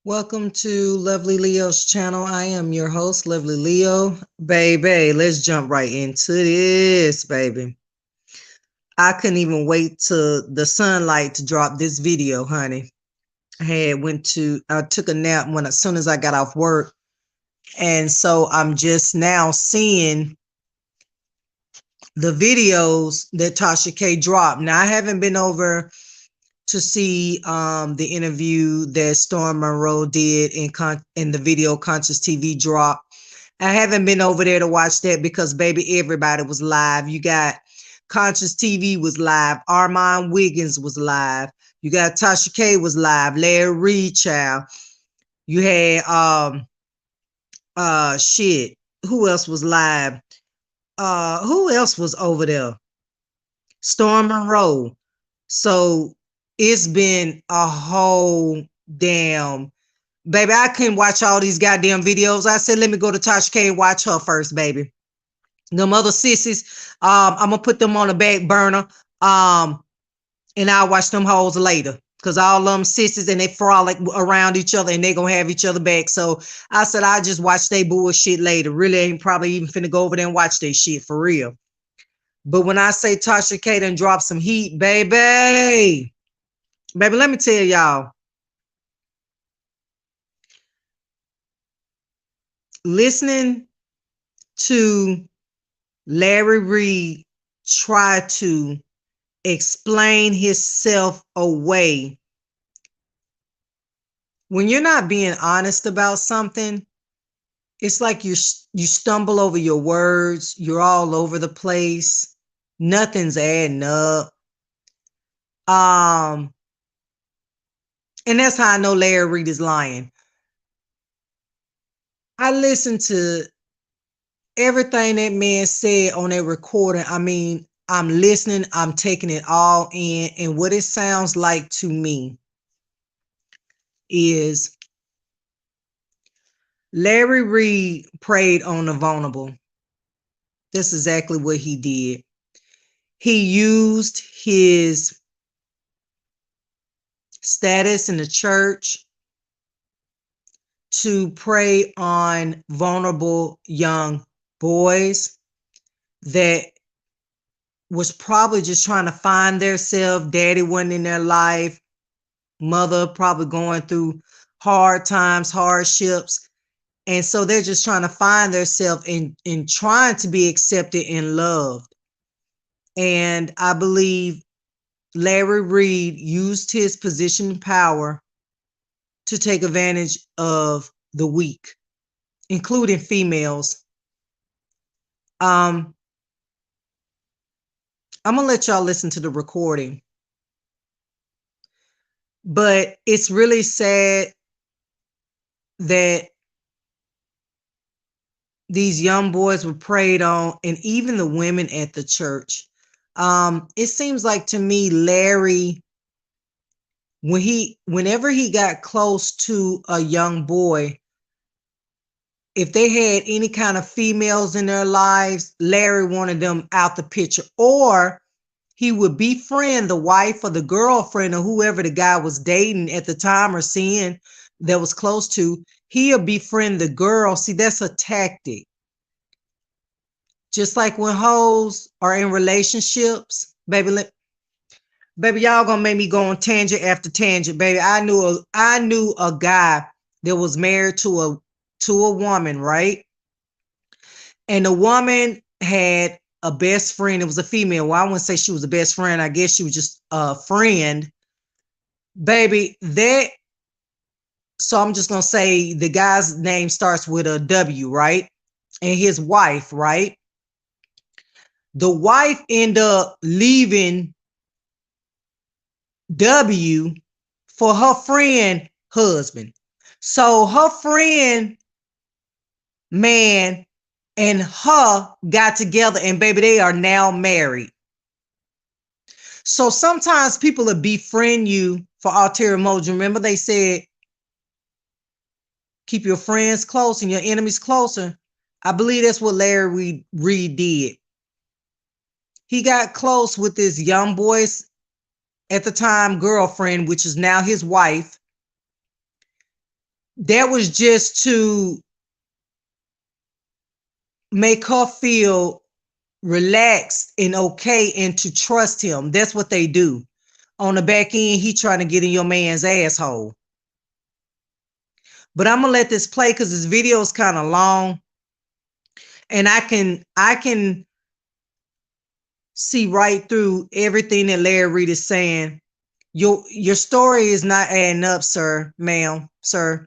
Welcome to Lovely Leo's channel. I am your host, Lovely Leo. Baby, let's jump right into this, baby. I couldn't even wait till the sunlight to drop this video, honey. I took a nap as soon as I got off work. And so I'm just now seeing the videos that Tasha K dropped. Now I haven't been over to see the interview that Storm Monroe did in the video Conscious TV drop. I haven't been over there to watch that because baby, everybody was live. You got Conscious TV was live. Armand Wiggins was live. You got Tasha K was live. Larry Reid, child. You had shit. Who else was live? Who else was over there? Storm Monroe. So it's been a whole damn baby. I couldn't watch all these goddamn videos. I said, let me go to Tasha K and watch her first, baby. Them other sissies, I'm gonna put them on the back burner. And I'll watch them hoes later. Cause all them sissies and they frolic around each other and they gonna have each other back. So I said I just watch they bullshit later. Really ain't probably even finna go over there and watch they shit for real. But when I say Tasha K done drop some heat, baby, let me tell y'all, listening to Larry Reid try to explain himself away. When you're not being honest about something, it's like you stumble over your words. You're all over the place. Nothing's adding up. And that's how I know Larry Reid is lying. I listened to everything that man said on that recording. I mean, I'm listening, I'm taking it all in. And what it sounds like to me is Larry Reid preyed on the vulnerable. That's exactly what he did. He used his status in the church to prey on vulnerable young boys that was probably just trying to find theirself. Daddy wasn't in their life. Mother probably going through hard times, hardships. And so they're just trying to find themselves in trying to be accepted and loved. And I believe Larry Reid used his position of power to take advantage of the weak, including females. I'm gonna let y'all listen to the recording, but it's really sad that these young boys were preyed on, and even the women at the church. It seems like to me, Larry, whenever he got close to a young boy, if they had any kind of females in their lives, Larry wanted them out the picture, or he would befriend the wife or the girlfriend or whoever the guy was dating at the time or seeing that was close to. He'll befriend the girl. See, that's a tactic. Just like when hoes are in relationships, baby, y'all gonna make me go on tangent after tangent, baby. I knew a guy that was married to a woman, right? And the woman had a best friend. It was a female. Well, I wouldn't say she was a best friend. I guess she was just a friend. Baby, so I'm just gonna say the guy's name starts with a W, right? And his wife, right? The wife ended up leaving W for her friend husband. So her friend man and her got together, and baby, they are now married. So sometimes people will befriend you for ulterior motives. Remember they said, keep your friends close and your enemies closer. I believe that's what Larry Reid did. He got close with this young boy's, at the time, girlfriend, which is now his wife. That was just to make her feel relaxed and okay and to trust him. That's what they do. On the back end, he trying to get in your man's asshole. But I'm gonna let this play because this video is kind of long, and I can see right through everything that Larry Reid is saying. Your story is not adding up, sir, ma'am, sir,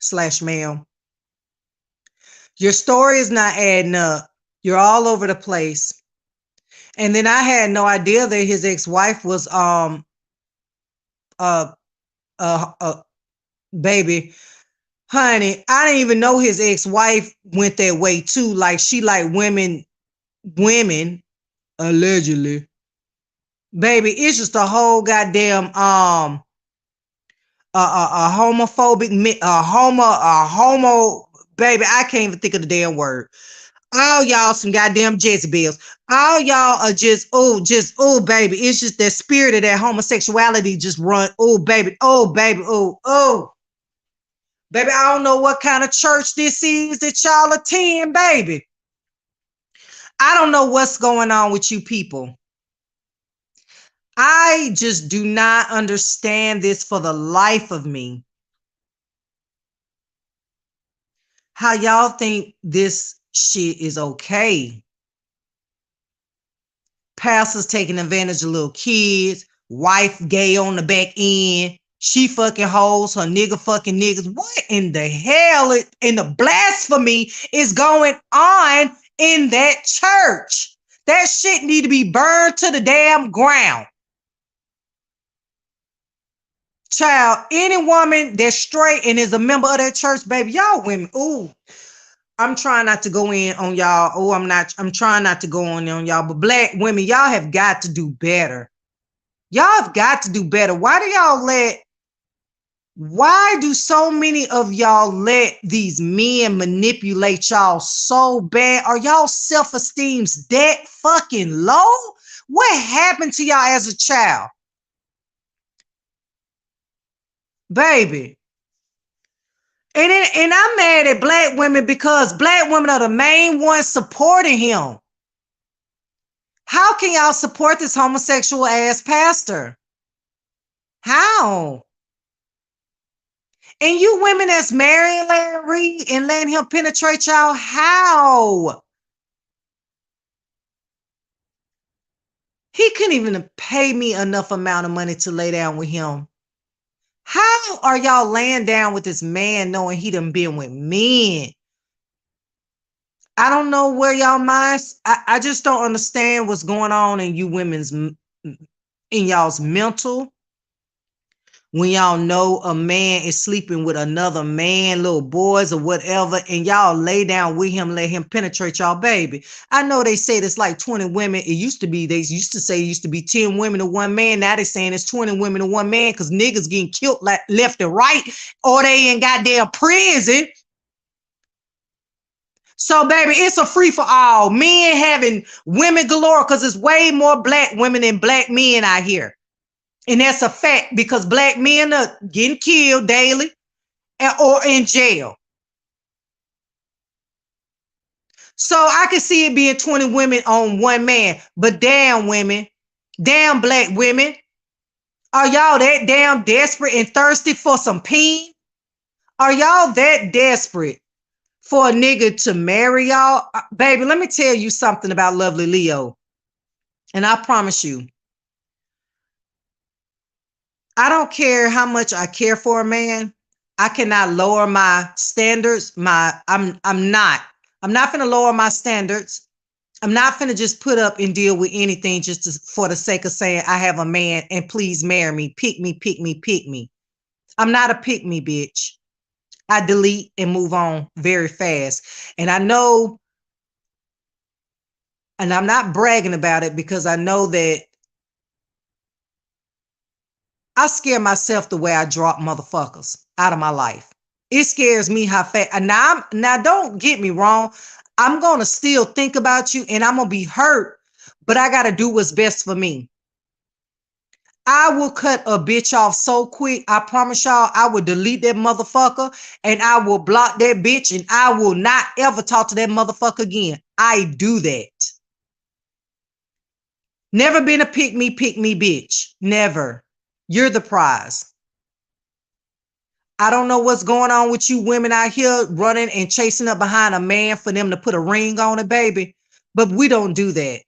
slash ma'am. Your story is not adding up. You're all over the place. And then I had no idea that his ex-wife was uh baby, honey, I didn't even know his ex-wife went that way too. Like she like women allegedly. Baby, it's just a whole goddamn a homophobic a homo baby. I can't even think of the damn word. All y'all some goddamn Jezebels. All y'all are just oh baby. It's just that spirit of that homosexuality just run. Oh baby, oh baby. I don't know what kind of church this is that y'all attend, baby. I don't know what's going on with you people. I just do not understand this for the life of me. How y'all think this shit is okay? Pastors taking advantage of little kids, wife gay on the back end, she fucking hoes, her nigga fucking niggas. What in the hell in the blasphemy is going on in that church? That shit need to be burned to the damn ground. Child, any woman that's straight and is a member of that church, baby, y'all women, ooh, I'm trying not to go in on y'all. Oh, I'm trying not to go on y'all, but black women, y'all have got to do better. Y'all have got to do better. Why do so many of y'all let these men manipulate y'all so bad? Are y'all self-esteems that fucking low? What happened to y'all as a child? Baby. And I'm mad at black women because black women are the main ones supporting him. How can y'all support this homosexual ass pastor? How? And you women that's marrying Larry Reid and letting him penetrate y'all, how? He couldn't even pay me enough amount of money to lay down with him. How are y'all laying down with this man knowing he done been with men? I don't know where y'all minds. I just don't understand what's going on in you women's in y'all's mental when y'all know a man is sleeping with another man, little boys or whatever, and y'all lay down with him, let him penetrate y'all, baby. I know they say it's like 20 women. It used to be, they used to say it used to be 10 women to one man. Now they're saying it's 20 women to one man because niggas getting killed like left and right, or they in goddamn prison. So, baby, it's a free for all. Men having women galore because there's way more black women than black men out here. And that's a fact because black men are getting killed daily or in jail. So I can see it being 20 women on one man, but damn women, damn black women, are y'all that damn desperate and thirsty for some peen? Are y'all that desperate for a nigga to marry y'all? Baby, let me tell you something about lovely Leo. And I promise you, I don't care how much I care for a man. I cannot lower my standards. I'm not. I'm not gonna lower my standards. I'm not gonna just put up and deal with anything for the sake of saying I have a man and please marry me. Pick me, pick me, pick me. I'm not a pick me bitch. I delete and move on very fast. And I know, and I'm not bragging about it because I know that I scare myself the way I drop motherfuckers out of my life. It scares me how fast. And now don't get me wrong. I'm gonna still think about you and I'm gonna be hurt, but I gotta do what's best for me. I will cut a bitch off so quick. I promise y'all, I will delete that motherfucker and I will block that bitch and I will not ever talk to that motherfucker again. I do that. Never been a pick me bitch. Never. You're the prize. I don't know what's going on with you women out here running and chasing up behind a man for them to put a ring on it, baby. But we don't do that.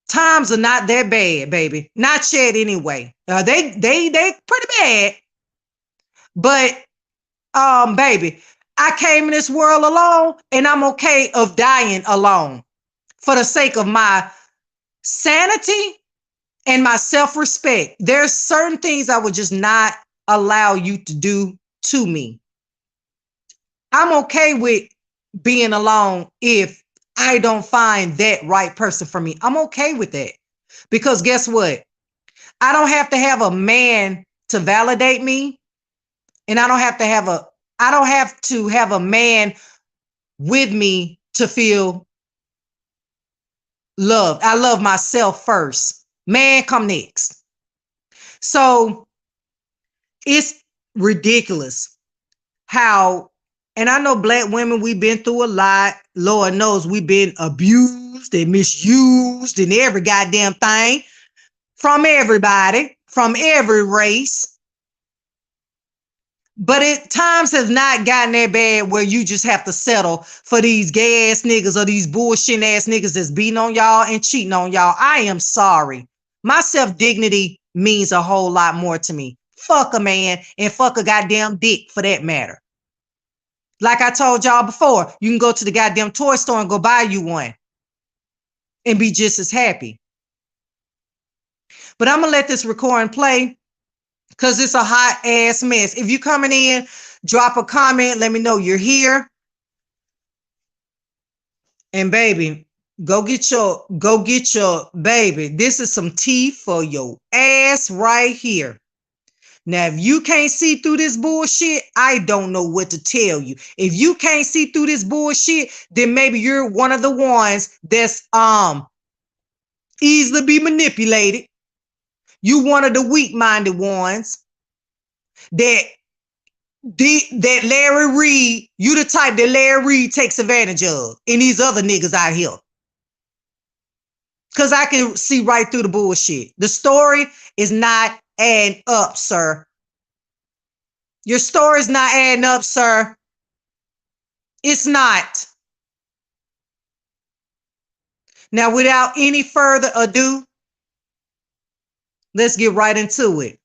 Times are not that bad, baby. Not yet anyway. They pretty bad. But baby, I came in this world alone and I'm okay of dying alone for the sake of my sanity and my self-respect. There's certain things I would just not allow you to do to me. I'm okay with being alone if I don't find that right person for me. I'm okay with that. Because guess what? I don't have to have a man to validate me. And I don't have to have a man with me to feel loved. I love myself first. Man come next. So it's ridiculous how, and I know Black women, we've been through a lot. Lord knows we've been abused and misused and every goddamn thing from everybody, from every race. But it times has not gotten that bad where you just have to settle for these gay ass niggas or these bullshit ass niggas that's beating on y'all and cheating on y'all. I am sorry. My self-dignity means a whole lot more to me. Fuck a man and fuck a goddamn dick for that matter. Like I told y'all before, you can go to the goddamn toy store and go buy you one and be just as happy. But I'm going to let this recording play because it's a hot ass mess. If you coming in, drop a comment. Let me know you're here. And baby, go get your baby. This is some tea for your ass right here. Now, if you can't see through this bullshit, I don't know what to tell you. If you can't see through this bullshit, then maybe you're one of the ones that's easily be manipulated. You one of the weak-minded ones that Larry Reid, you the type that Larry Reid takes advantage of and these other niggas out here. Because I can see right through the bullshit. The story is not adding up, sir. Your story's not adding up, sir. It's not. Now, without any further ado, let's get right into it.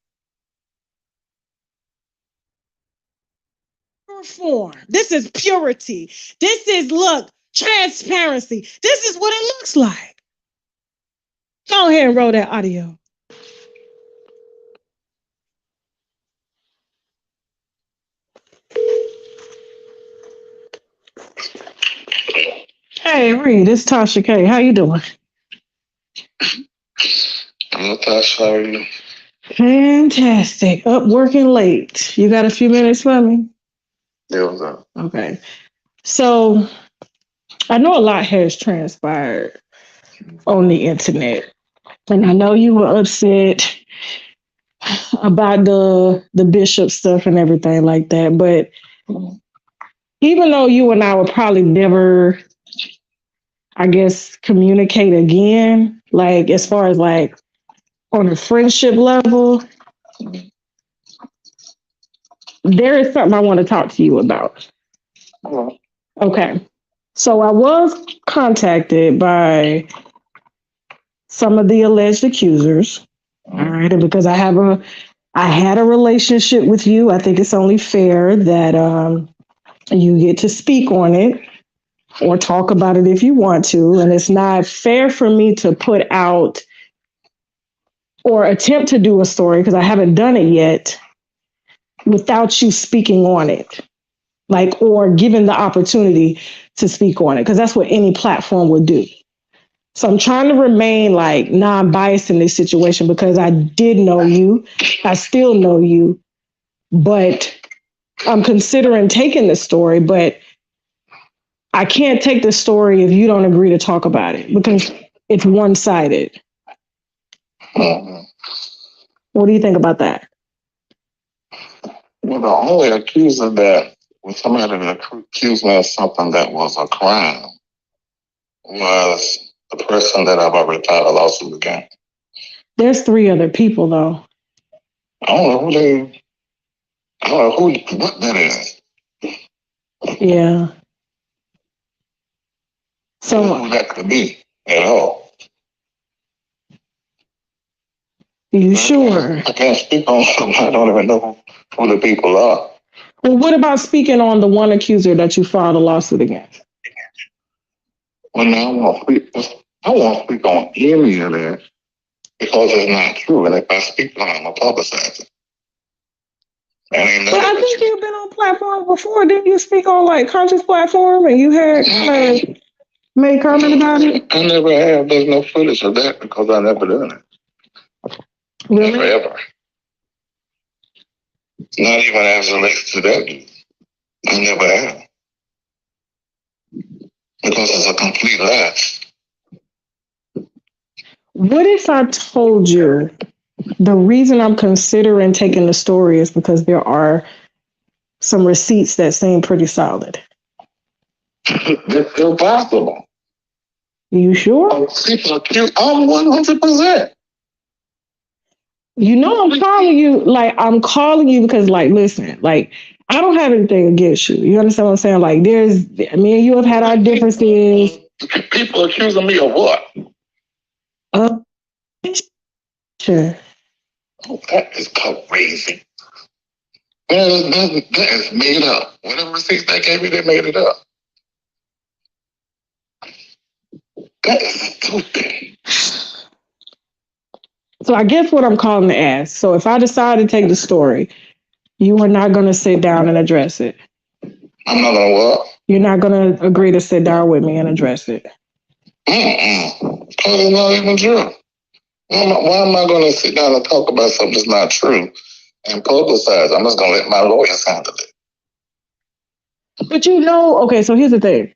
Form. This is purity. This is, look, transparency. This is what it looks like. Go ahead and roll that audio. Hey, Reid, it's Tasha K. How you doing? Hello, Tasha. How are you? Fantastic. Up working late. You got a few minutes for me? Yeah, what's up? Okay. So I know a lot has transpired on the internet. And I know you were upset about the bishop stuff and everything like that. But even though you and I would probably never, I guess, communicate again, like as far as like on a friendship level, there is something I want to talk to you about. Okay. So I was contacted by some of the alleged accusers. All right. And because I had a relationship with you, I think it's only fair that you get to speak on it or talk about it if you want to. And it's not fair for me to put out or attempt to do a story because I haven't done it yet without you speaking on it, like, or given the opportunity to speak on it, because that's what any platform would do. So I'm trying to remain like non-biased in this situation because I did know you. I still know you, but I'm considering taking the story, but I can't take the story if you don't agree to talk about it because it's one-sided. Mhm. What do you think about that? Well, the only accuser that when somebody that accused me of something that was a crime was the person that I've already filed a lawsuit against. There's three other people though. I don't know who they. I don't know who what that is. Yeah. I don't know So who that could be at all. you sure? I can't speak on something. I don't even know who the people are. Well, what about speaking on the one accuser that you filed a lawsuit against? Well, now I won't speak on any of that because it's not true. And if I speak on it, I'm going to publicize it. And ain't But none I of it think true. you've been on platforms before. Didn't you speak on like conscious platform and you had kind of made comment about it? I never have. There's no footage of that because I never done it. Really? Never ever. Not even as it relates to that dude. I never have. Because it's a complete lie. What if I told you the reason I'm considering taking the story is because there are some receipts that seem pretty solid? It's impossible. You sure? People accuse. I'm 100%. You know I'm calling you, like I'm calling you because like listen, like I don't have anything against you. You understand what I'm saying? Like there's me and you have had our differences. People accusing me of what? Uh, sure. Oh, that is crazy. That is made up. Whatever receipts they gave me, they made it up. That is stupid. So I guess what I'm calling to ask. So if I decide to take the story, you are not going to sit down and address it. I'm not gonna what? You're not going to agree to sit down with me and address it. Because it's not even true. Why am I going to sit down and talk about something that's not true and publicize? I'm just going to let my lawyers handle it. But you know, okay, so here's the thing.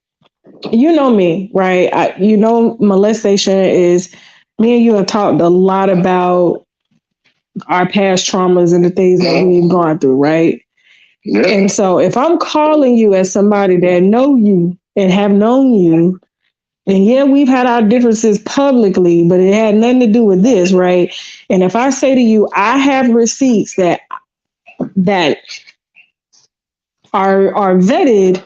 You know me, right? You know, molestation is, me and you have talked a lot about our past traumas and the things that we've gone through, right? Yeah. And so if I'm calling you as somebody that know you and have known you, and yeah, we've had our differences publicly, but it had nothing to do with this, right? And if I say to you, I have receipts that are vetted,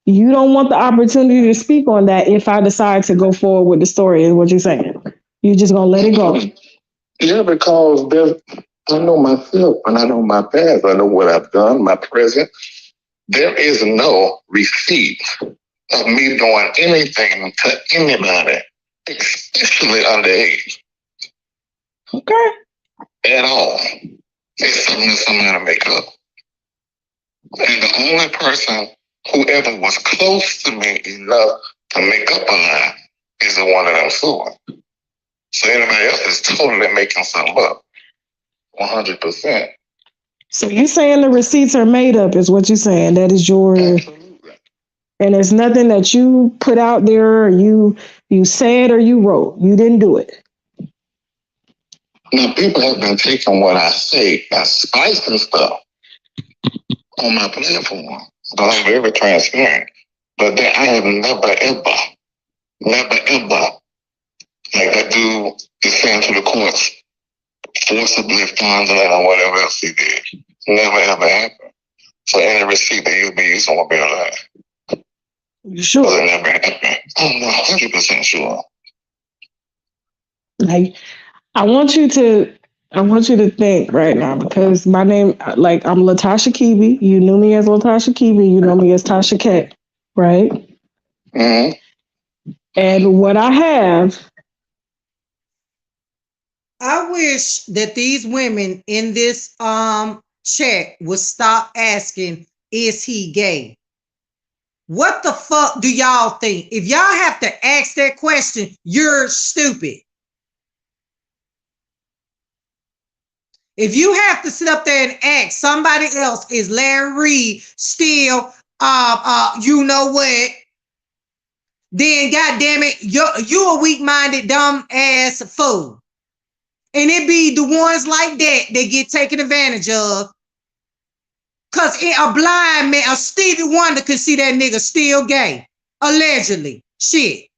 you don't want the opportunity to speak on that if I decide to go forward with the story, is what you're saying. You're just gonna let it go. Yeah, because I know myself and I know my past. I know what I've done, my present. There is no receipt of me doing anything to anybody, especially underage. Okay. At all. It's something that somebody make up. And the only person who ever was close to me enough to make up a lie is the one that I'm suing. So anybody else is totally making something up. 100%. So you're saying the receipts are made up, is what you're saying. That is your, Absolutely. and it's nothing that you put out there or you said or you wrote. You didn't do it. Now people have been taking what I say and spicing stuff on my platform. But I'm very transparent. But that I have never ever, like that dude is saying to the courts, forcibly fondling or whatever else he did. Never ever happened. So any receipt that you'll be using will be a lie. You sure? Because it never happened. I'm 100% sure. Like I want you to think right now because my name, like I'm Latasha Kibi. You knew me as Latasha Kibi. You know me as Tasha K, right? Mm-hmm. And what I have, I wish that these women in this chat would stop asking, is he gay? What the fuck do y'all think? If y'all have to ask that question, you're stupid. If you have to sit up there and ask somebody else, is Larry Reid still you know what? Then goddamn it, you a weak-minded, dumb ass fool. And it be the ones like that get taken advantage of. Cause a blind man, a Stevie Wonder could see that nigga still gay. Allegedly. Shit.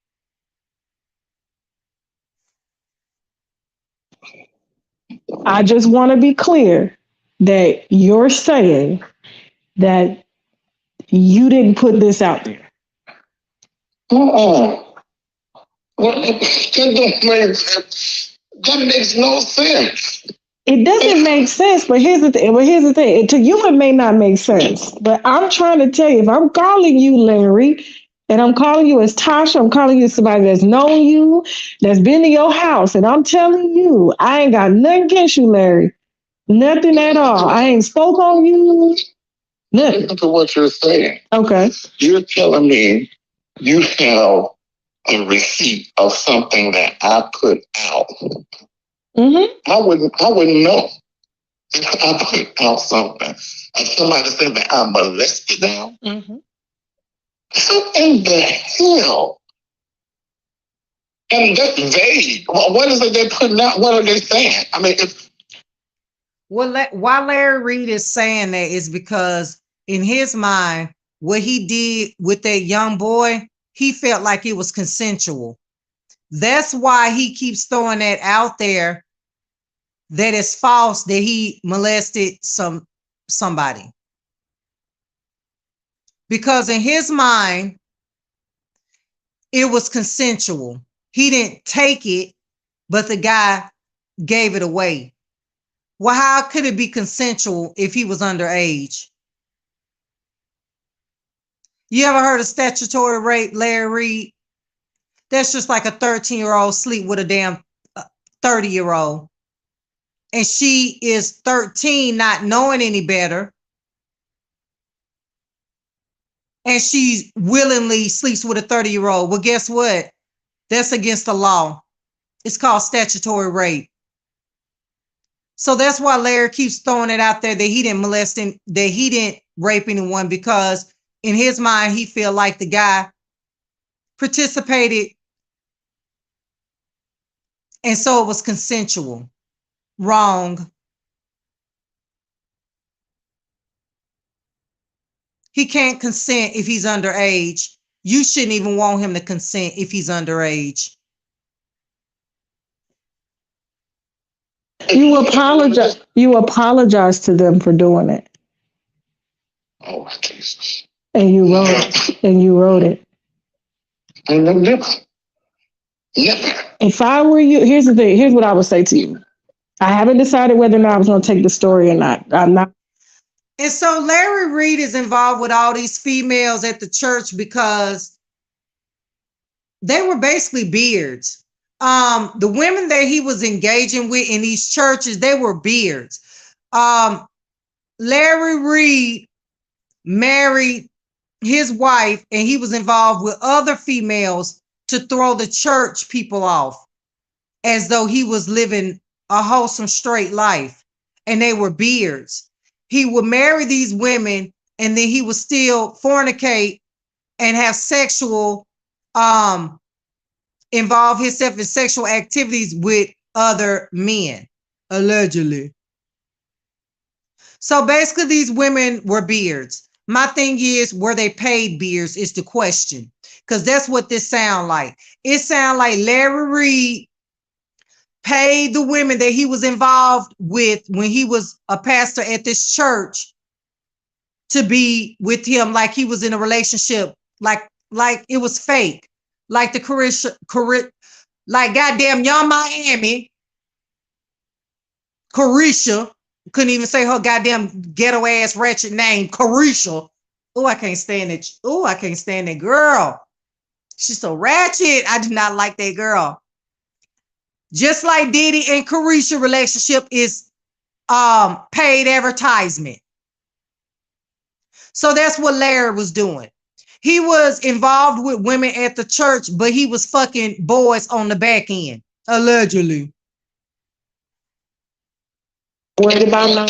I just want to be clear that you're saying that you didn't put this out there. Uh-uh. Well, that don't make sense. That makes no sense. It doesn't make sense, but here's the thing. But here's the thing. To you, it may not make sense. But I'm trying to tell you, if I'm calling you Larry, and I'm calling you as Tasha, I'm calling you as somebody that's known you, that's been to your house, and I'm telling you, I ain't got nothing against you, Larry. Nothing at all. I ain't spoke on you. Nothing. Listen to what you're saying. Okay. You're telling me you have a receipt of something that I put out. Mm-hmm. I wouldn't know if I put out something. If somebody said that I molested them. Mm-hmm. How in the hell? And that's vague. What is it they're putting out? What are they saying? I mean, it's Well, why Larry Reid is saying that is because in his mind, what he did with that young boy, he felt like it was consensual. That's why he keeps throwing that out there that it's false that he molested somebody. Because in his mind, it was consensual. He didn't take it, but the guy gave it away. Well, how could it be consensual if he was underage? You ever heard of statutory rape, Larry Reid? That's just like a 13-year-old sleep with a damn 30-year-old. And she is 13, not knowing any better. And she willingly sleeps with a 30-year-old. Well, guess what? That's against the law. It's called statutory rape. So that's why Larry keeps throwing it out there that he didn't molest him, that he didn't rape anyone, because in his mind, he feel like the guy participated, and so it was consensual. Wrong. He can't consent if he's underage. You shouldn't even want him to consent if he's underage. You apologize. You apologize to them for doing it, oh Jesus. and you wrote it. And you wrote it. And then never. If I were you, here's the thing. Here's what I would say to you. I haven't decided whether or not I was going to take the story or not. I'm not. And so Larry Reid is involved with all these females at the church because they were basically beards. The women that he was engaging with in these churches, they were beards. Larry Reid married his wife, and he was involved with other females to throw the church people off as though he was living a wholesome, straight life, and they were beards. He would marry these women, and then he would still fornicate and have sexual, involve himself in sexual activities with other men, allegedly. So basically, these women were beards. My thing is, were they paid beards is the question, because that's what this sound like. It sound like Larry Reid paid the women that he was involved with when he was a pastor at this church to be with him, like he was in a relationship, like it was fake, like the like goddamn Young Miami, Carisha. Couldn't even say her goddamn ghetto ass wretched name, Carisha. Oh, I can't stand it. Oh, I can't stand that girl. She's so ratchet. I do not like that girl. Just like Diddy and Carisha relationship is paid advertisement. So that's what Larry was doing. He was involved with women at the church, but he was fucking boys on the back end, allegedly. Worried about no.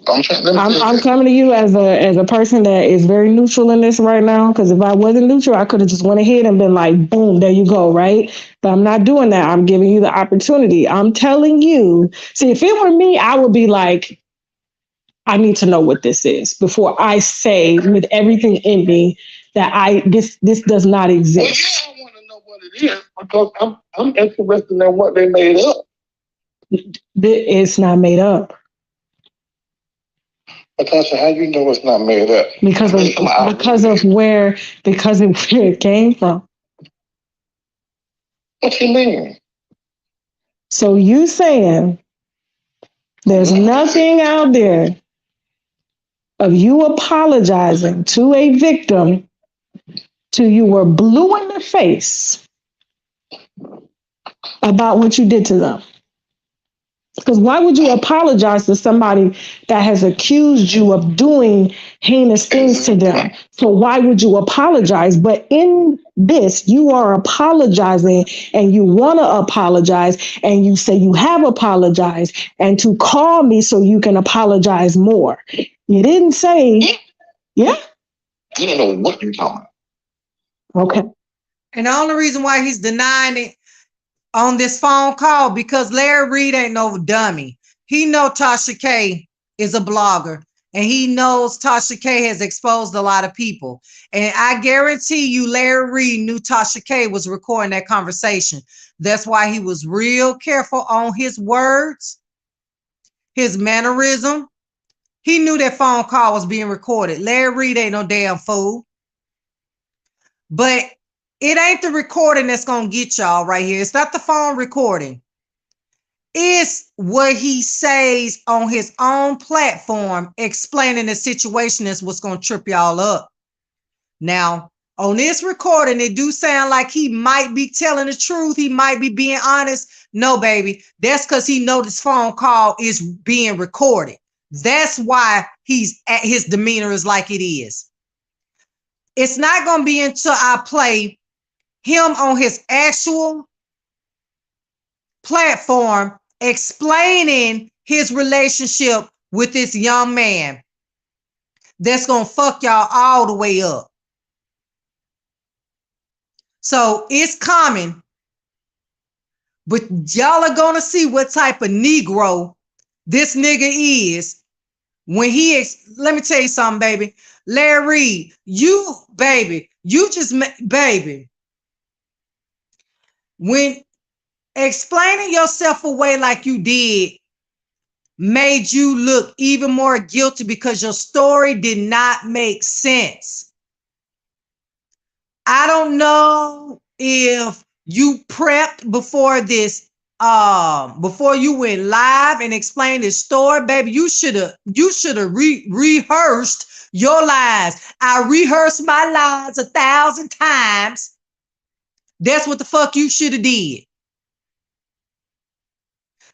I'm I'm coming to you as a person that is very neutral in this right now. Because if I wasn't neutral, I could have just went ahead and been like, boom, there you go, right? But I'm not doing that. I'm giving you the opportunity. I'm telling you. See, if it were me, I would be like, I need to know what this is before I say with everything in me that this does not exist. Well, yeah, I want to know what it is because I'm interested in what they made up. It's not made up. But Tasha, how you know it's not made up? Because of where it came from. What you mean? So you saying there's nothing out there of you apologizing to a victim till you were blue in the face about what you did to them. Because why would you apologize to somebody that has accused you of doing heinous things to them? So why would you apologize? But in this, you are apologizing and you want to apologize and you say you have apologized and to call me so you can apologize more. You didn't say, yeah? I don't know what you're talking about. Okay. And the only reason why he's denying it on this phone call because Larry Reid ain't no dummy. He know Tasha K is a blogger and he knows Tasha K has exposed a lot of people. And I guarantee you Larry Reid knew Tasha K was recording that conversation. That's why he was real careful on his words, his mannerism. He knew that phone call was being recorded. Larry Reid ain't no damn fool. But it ain't the recording that's going to get y'all right here. It's not the phone recording. It's what he says on his own platform explaining the situation is what's going to trip y'all up. Now, on this recording, it do sound like he might be telling the truth. He might be being honest. No, baby. That's because he know this phone call is being recorded. That's why his demeanor is like it is. It's not going to be until I play him on his actual platform explaining his relationship with this young man that's going to fuck y'all all the way up. So it's coming, but y'all are going to see what type of Negro this nigga is when let me tell you something, baby. Larry Reid, baby, when explaining yourself away like you did made you look even more guilty because your story did not make sense. I don't know if you prepped before this, before you went live and explained this story, baby. You should have rehearsed your lies. I rehearsed my lies 1,000 times. That's what the fuck you should have did.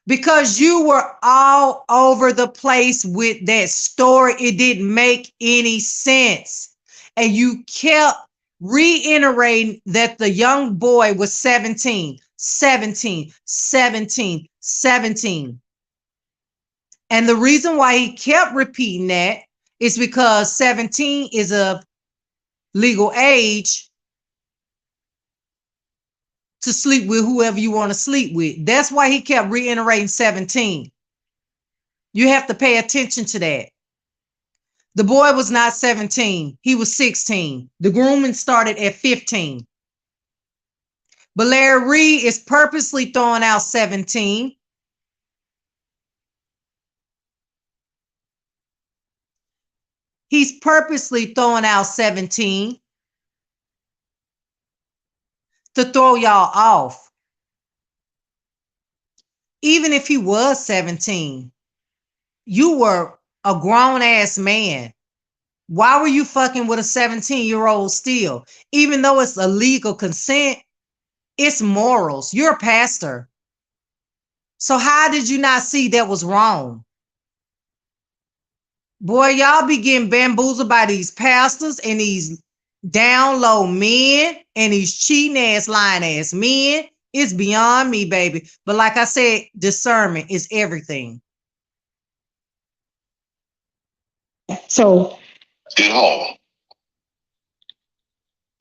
Because you were all over the place with that story. It didn't make any sense. And you kept reiterating that the young boy was 17. And the reason why he kept repeating that is because 17 is a legal age to sleep with whoever you want to sleep with. That's why he kept reiterating 17. You have to pay attention to that. The boy was not 17. He was 16. The grooming started at 15. But Larry Reid is purposely throwing out 17. He's purposely throwing out 17 to throw y'all off. Even if he was 17, you were a grown ass man. Why were you fucking with a 17-year-old still? Even though it's a legal consent, it's morals. You're a pastor. So how did you not see that was wrong? Boy, y'all be getting bamboozled by these pastors and these down low men and these cheating ass, lying ass men. It's beyond me, baby. But like I said, discernment is everything. So At all.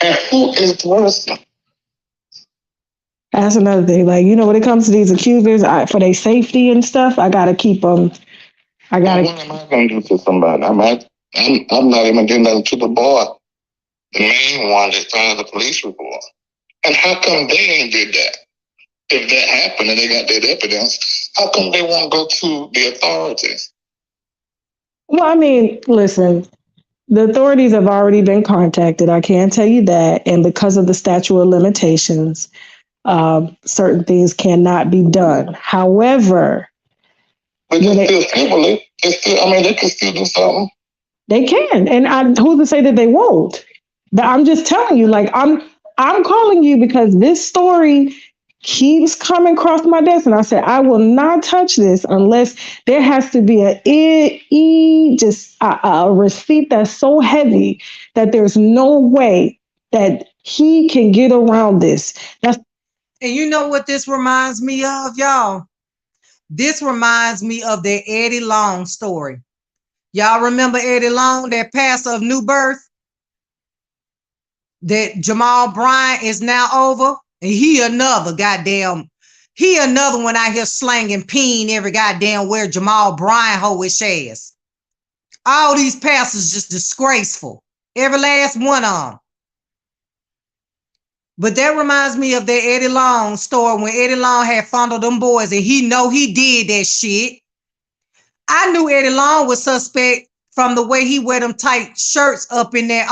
And who is the person? that's another thing. Like, when it comes to these accusers, for their safety and stuff, I gotta keep them. I What gotta. am I going to do to somebody? I'm not even doing nothing to the boy, the main one that signed the police report. And how come they ain't did that? If that happened and they got that evidence, how come they won't go to the authorities? Well, I mean, listen. The authorities have already been contacted. I can tell you that, and because of the statute of limitations, certain things cannot be done. However, but they still civil. They can still do something. They can, and who's to say that they won't? But I'm just telling you, like I'm calling you because this story keeps coming across my desk, and I said I will not touch this unless there has to be a receipt that's so heavy that there's no way that he can get around this. And you know what this reminds me of, y'all? This reminds me of the Eddie Long story. Y'all remember Eddie Long, that pastor of New Birth? That Jamal Bryant is now over? And he another one out here slanging peen every goddamn where Jamal Bryant hoe his ass. All these pastors just disgraceful. Every last one of them. But that reminds me of that Eddie Long story when Eddie Long had fondled them boys and he know he did that shit. I knew Eddie Long was suspect from the way he wear them tight shirts up in that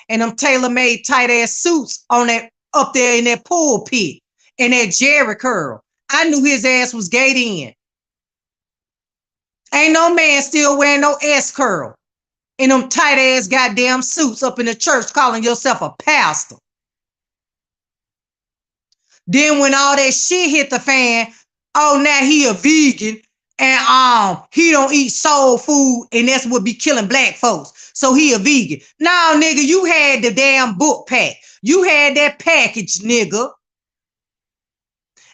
and them tailor-made tight ass suits on that up there in that pulpit and that Jerry curl. I knew his ass was gate in. Ain't no man still wearing no S curl in them tight ass goddamn suits up in the church calling yourself a pastor. Then when all that shit hit the fan, oh, now he a vegan and he don't eat soul food and that's what be killing black folks. So he a vegan. Now, nigga, you had the damn book pack. You had that package, nigga.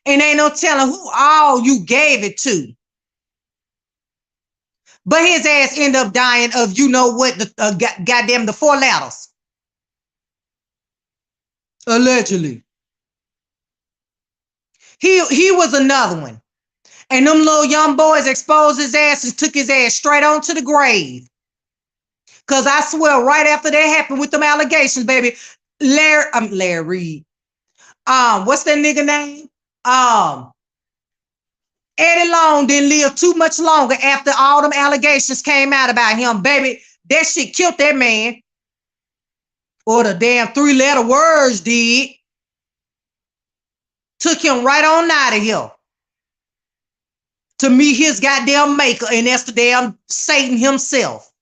And ain't no telling who all you gave it to. But his ass end up dying of you know what, goddamn the 4 letters. Allegedly. He was another one. And them little young boys exposed his ass and took his ass straight on to the grave. Because I swear, right after that happened with them allegations, baby, Larry Reid. What's that nigga name? Eddie Long didn't live too much longer after all them allegations came out about him, baby. That shit killed that man. Or the damn 3-letter words did. Took him right on out of here. To meet his goddamn maker, and that's the damn Satan himself.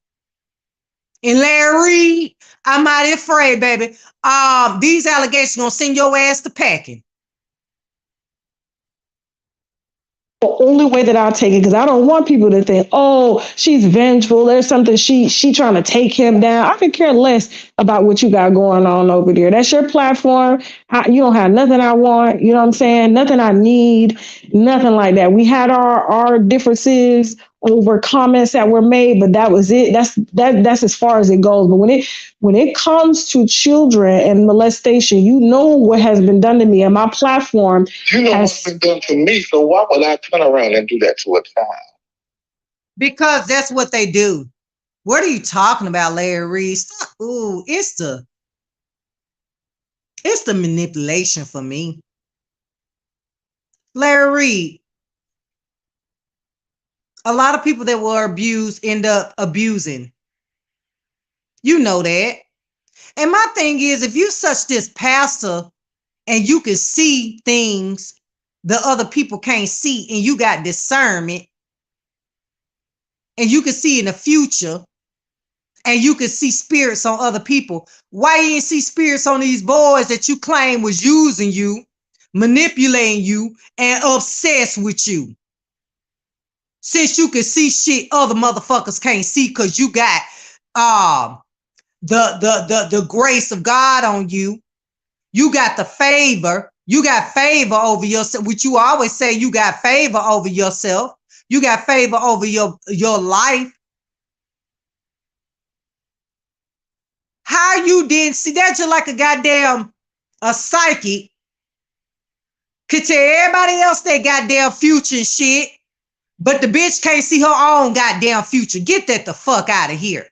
And Larry Reid, I'm mighty afraid, baby. These allegations gonna send your ass to packing. The only way that I'll take it, because I don't want people to think, oh, she's vengeful. There's something she trying to take him down. I could care less about what you got going on over there. That's your platform. You don't have nothing I want. You know what I'm saying? Nothing I need. Nothing like that. We had our differences over comments that were made, but that was it. That's as far as it goes. But when it comes to children and molestation, you know what has been done to me, and my platform. You know what's been done to me, so why would I turn around and do that to a child? Because that's what they do. What are you talking about, Larry Reid? Ooh, it's the manipulation for me. Larry Reid. A lot of people that were abused end up abusing. You know that. And my thing is, if you such this pastor and you can see things the other people can't see, and you got discernment, and you can see in the future, and you can see spirits on other people, why you didn't see spirits on these boys that you claim was using you, manipulating you, and obsessed with you? Since you can see shit other motherfuckers can't see because you got the grace of God on you. You got the favor. You got favor over yourself, which you always say you got favor over yourself. You got favor over your life. how you didn't see that? Just like a psychic could tell everybody else their goddamn future and shit, but the bitch can't see her own goddamn future. Get that the fuck out of here.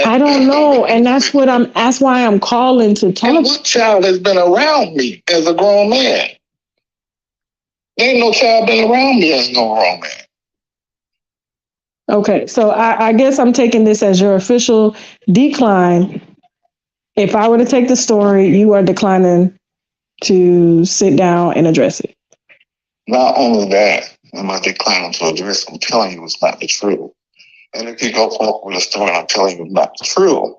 I don't know, and that's why I'm calling to talk. And what child has been around me as a grown man? There ain't no child been around me as no grown man. Okay, so I guess I'm taking this as your official decline. If I were to take the story, you are declining to sit down and address it. Not only that, am I declining to address, I'm telling you it's not the truth. And if you go forward with a story and I'm telling you it's not the truth,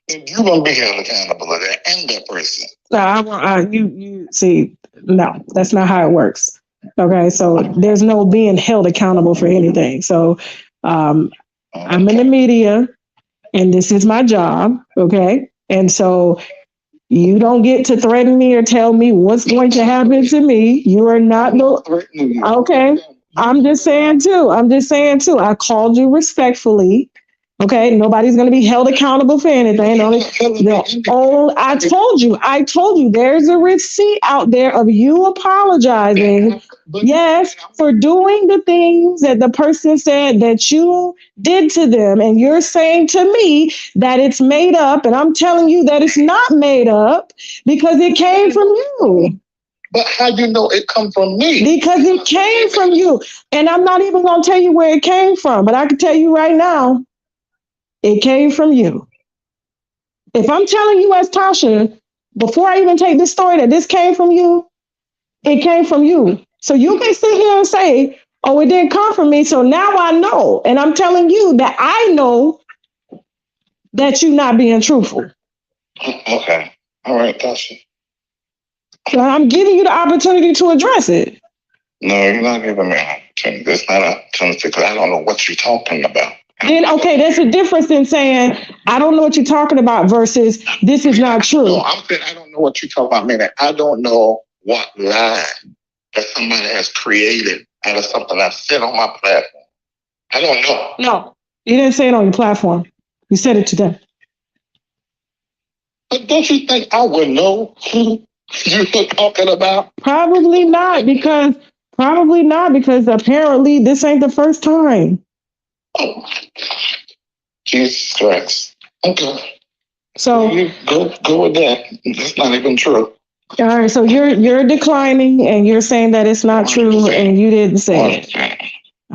then you're going to be held accountable to that and that person. No, you see, no, that's not how it works. Okay, so there's no being held accountable for anything. So I'm in the media and this is my job. Okay, and so you don't get to threaten me or tell me what's going to happen to me. You are not okay. I'm just saying too. I called you respectfully. Okay, nobody's going to be held accountable for anything. I told you, there's a receipt out there of you apologizing. Yes, for doing the things that the person said that you did to them, and you're saying to me that it's made up, and I'm telling you that it's not made up because it came from you. But how do you know it come from me? Because it came from you, and I'm not even going to tell you where it came from, but I can tell you right now. It came from you. If I'm telling you as Tasha, before I even take this story that this came from you, it came from you. So you can sit here and say, oh, it didn't come from me. So now I know. And I'm telling you that I know that you're not being truthful. Okay. All right, Tasha. So I'm giving you the opportunity to address it. No, you're not giving me an opportunity. It's not an opportunity because I don't know what you're talking about. Then, okay, there's a difference in saying, I don't know what you're talking about versus this is not true. No, I'm saying I don't know what you're talking about, meaning I don't know what lie that somebody has created out of something I said on my platform. I don't know. No, you didn't say it on your platform. You said it today. But don't you think I would know who you're talking about? Probably not, because apparently this ain't the first time. Oh my God. Jesus Christ. Okay. So you go with that. It's not even true. All right, so you're declining and you're saying that it's not true and you didn't say it.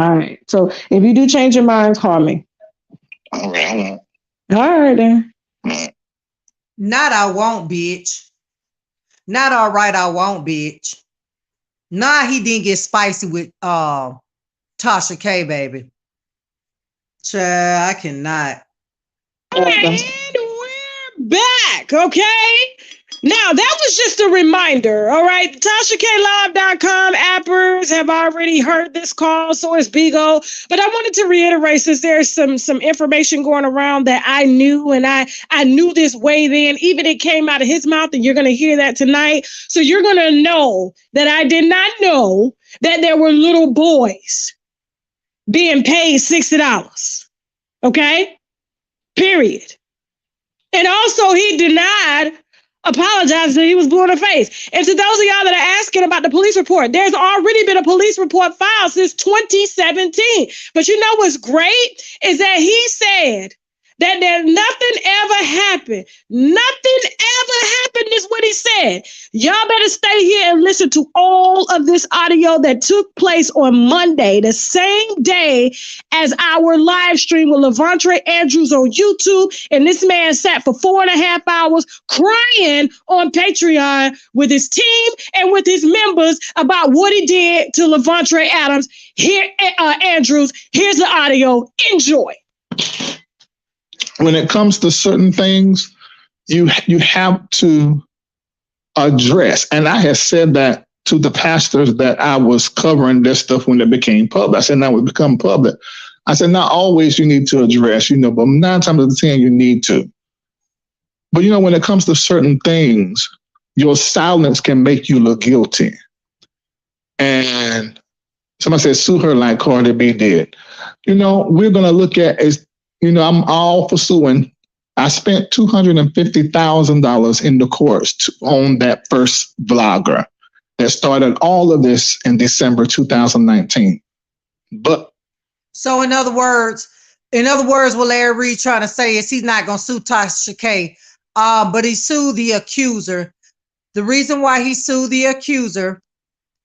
All right. So if you do change your mind, call me. Okay. All right then. Not I won't, bitch. Not all right, I won't, bitch. Nah, he didn't get spicy with Tasha K, baby. Child, I cannot. And we're back, okay? Now, that was just a reminder, all right? TashaKLive.com appers have already heard this call, so is Bigo. But I wanted to reiterate, since there's some information going around that I knew, and I knew this way then, even it came out of his mouth, and you're going to hear that tonight. So you're going to know that I did not know that there were little boys being paid $60, okay? Period. And also, he denied apologizing that he was blue in the face. And to those of y'all that are asking about the police report, there's already been a police report filed since 2017. But you know what's great is that he said that nothing ever happened. Nothing ever happened is what he said. Y'all better stay here and listen to all of this audio that took place on Monday, the same day as our live stream with Levontre Andrews on YouTube. And this man sat for 4.5 hours crying on Patreon with his team and with his members about what he did to Levontre Adams. Here, Andrews, here's the audio. Enjoy. When it comes to certain things, you have to address. And I had said that to the pastors that I was covering this stuff when it became public. I said, now it become public. I said, not always you need to address, but 9 times out of 10 you need to. But when it comes to certain things, your silence can make you look guilty. And somebody said, sue her like Cardi B did. We're going to look at as I'm all for suing I spent $250,000 in the courts to own that first vlogger that started all of this in December 2019. But So in other words, what Larry Reid trying to say is he's not gonna sue Tasha K, but he sued the accuser. The reason why he sued the accuser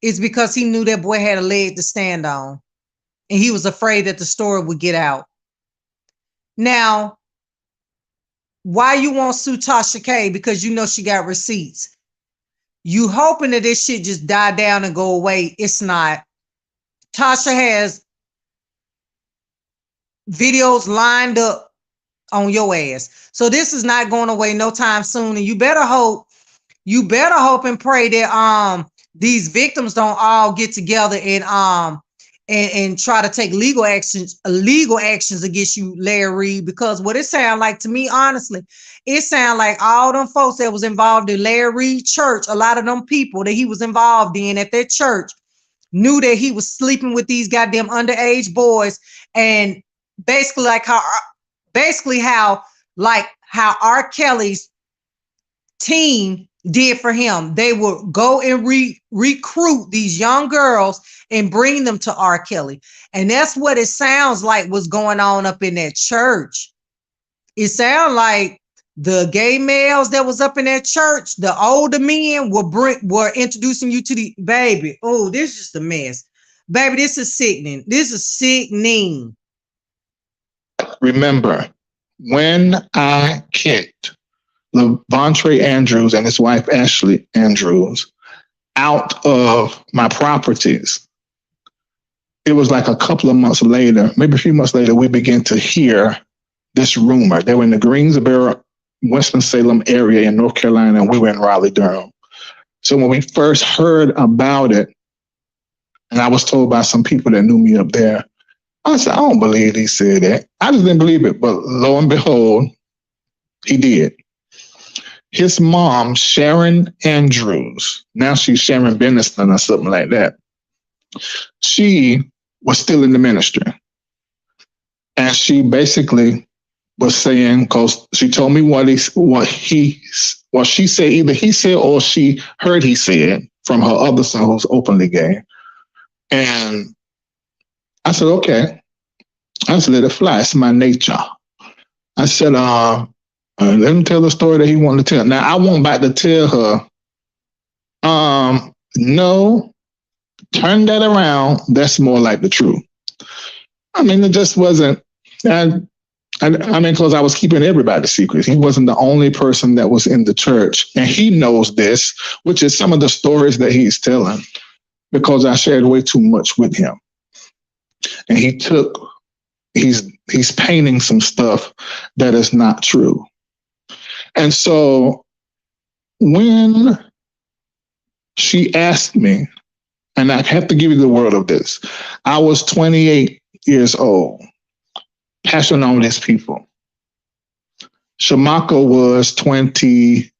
is because he knew that boy had a leg to stand on, and he was afraid that the story would get out. Now, why you won't sue Tasha K? Because you know she got receipts. You hoping that this shit just die down and go away. It's not. Tasha has videos lined up on your ass. So this is not going away no time soon. And you better hope and pray that these victims don't all get together and try to take legal actions against you, Larry Reid, because what it sounds like to me, honestly, it sounds like all them folks that was involved in Larry Reid church, a lot of them people that he was involved in at that church knew that he was sleeping with these goddamn underage boys, and basically how R. Kelly's team did for him. They would go and recruit these young girls and bring them to R. Kelly. And that's what it sounds like was going on up in that church. It sounds like the gay males that was up in that church, the older men were introducing you to the baby. Oh, this is just a mess. Baby, this is sickening. This is sickening. remember, when I kicked Levontre Andrews and his wife Ashley Andrews out of my properties, it was like a couple of months later, maybe a few months later, we began to hear this rumor. They were in the Greensboro, Winston-Salem area in North Carolina, and we were in Raleigh, Durham. So when we first heard about it, and I was told by some people that knew me up there, I said, I don't believe he said that. I just didn't believe it. But lo and behold, he did. His mom, Sharon Andrews, now she's Sharon Benniston or something like that. She was still in the ministry. And she basically was saying, because she told me what she said, either he said or she heard he said from her other son who's openly gay. And I said, okay. I just let it fly. It's my nature. I said, let him tell the story that he wanted to tell. Now, I wasn't about to tell her, no, turn that around. That's more like the truth. I mean, it just wasn't, I mean, because I was keeping everybody's secrets. He wasn't the only person that was in the church. And he knows this, which is some of the stories that he's telling, because I shared way too much with him. And he's painting some stuff that is not true. And so when she asked me, and I have to give you the word of this, I was 28 years old, pastoring on these people. Shamaka was 25,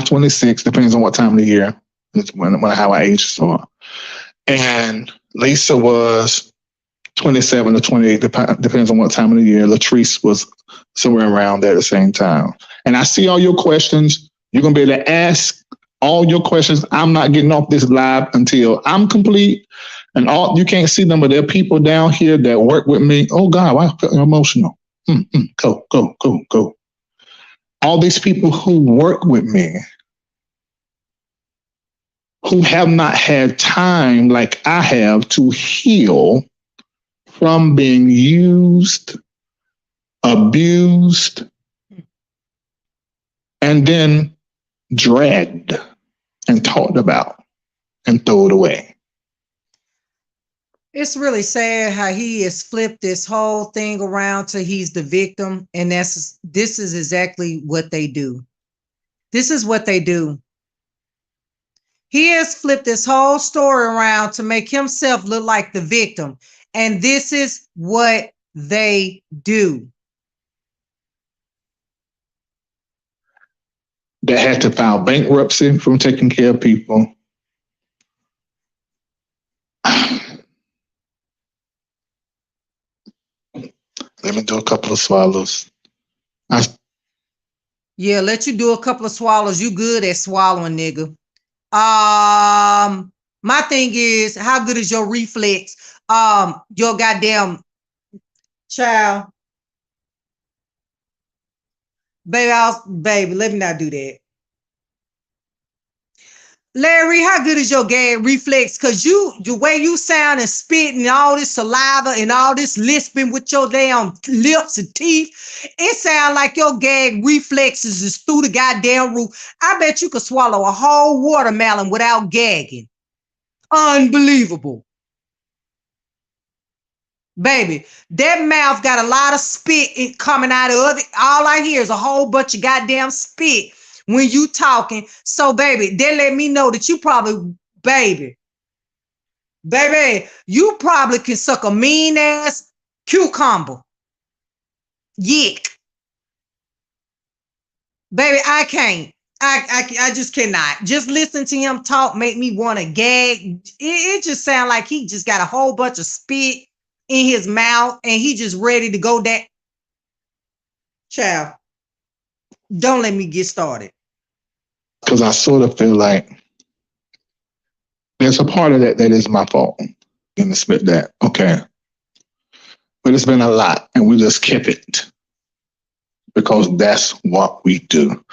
26, depends on what time of the year, how I age saw. And Lisa was 27 to 28, depends on what time of the year. Latrice was somewhere around there at the same time. And I see all your questions. You're going to be able to ask all your questions. I'm not getting off this live until I'm complete. And you can't see them, but there are people down here that work with me. Oh, God, I feel emotional. Go. All these people who work with me, who have not had time like I have to heal from being used, abused, and then dragged and talked about and thrown away. It's really sad how he has flipped this whole thing around to he's the victim, and this is exactly what they do. This is what they do. He has flipped this whole story around to make himself look like the victim, and this is what they do. That had to file bankruptcy from taking care of people. Let me do a couple of swallows. I, Yeah, let you do a couple of swallows. You good at swallowing, nigga. My thing is, how good is your reflex? Your goddamn child, baby, let me not do that. Larry, how good is your gag reflex? Cause the way you sound and spit and all this saliva and all this lisping with your damn lips and teeth, it sounds like your gag reflexes is through the goddamn roof. I bet you could swallow a whole watermelon without gagging. Unbelievable. Baby, that mouth got a lot of spit coming out of it. All I hear is a whole bunch of goddamn spit when you talking. So, baby, they let me know that you probably, baby, you probably can suck a mean ass cucumber. Yick. Baby, I can't. I just cannot. Just listen to him talk make me want to gag. It just sounds like he just got a whole bunch of spit in his mouth and he just ready to go that. Child, don't let me get started. because I sort of feel like there's a part of that that is my fault. In the spit that, okay. But it's been a lot and we just kept it because that's what we do.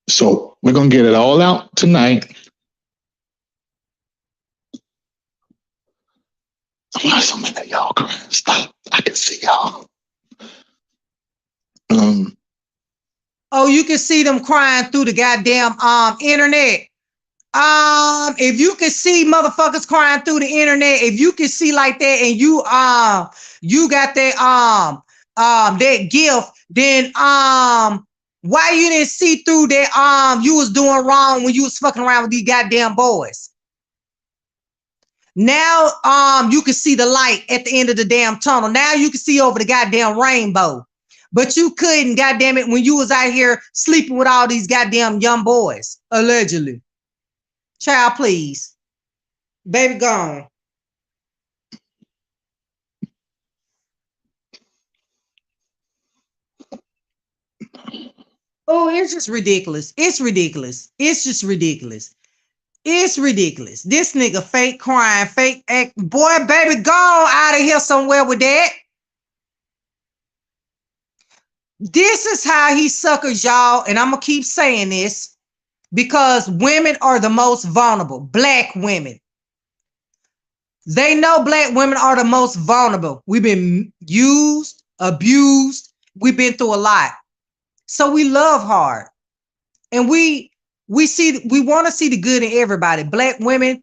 So we're going to get it all out tonight. Why so many of y'all crying? Stop. I can see y'all. Oh, you can see them crying through the goddamn internet. If you can see motherfuckers crying through the internet, if you can see like that and you got that gift, then why you didn't see through that you was doing wrong when you was fucking around with these goddamn boys? Now you can see the light at the end of the damn tunnel. Now you can see over the goddamn rainbow. But you couldn't, goddamn it, when you was out here sleeping with all these goddamn young boys, allegedly. Child, please. Baby, gone. Oh, it's just ridiculous. It's ridiculous. It's just ridiculous. It's ridiculous. This nigga fake crying, fake act. Boy, baby, go out of here somewhere with that. This is how he suckers, y'all. And I'm going to keep saying this because women are the most vulnerable. Black women. They know black women are the most vulnerable. We've been used, abused. We've been through a lot. So we love hard. And we want to see the good in everybody. Black women,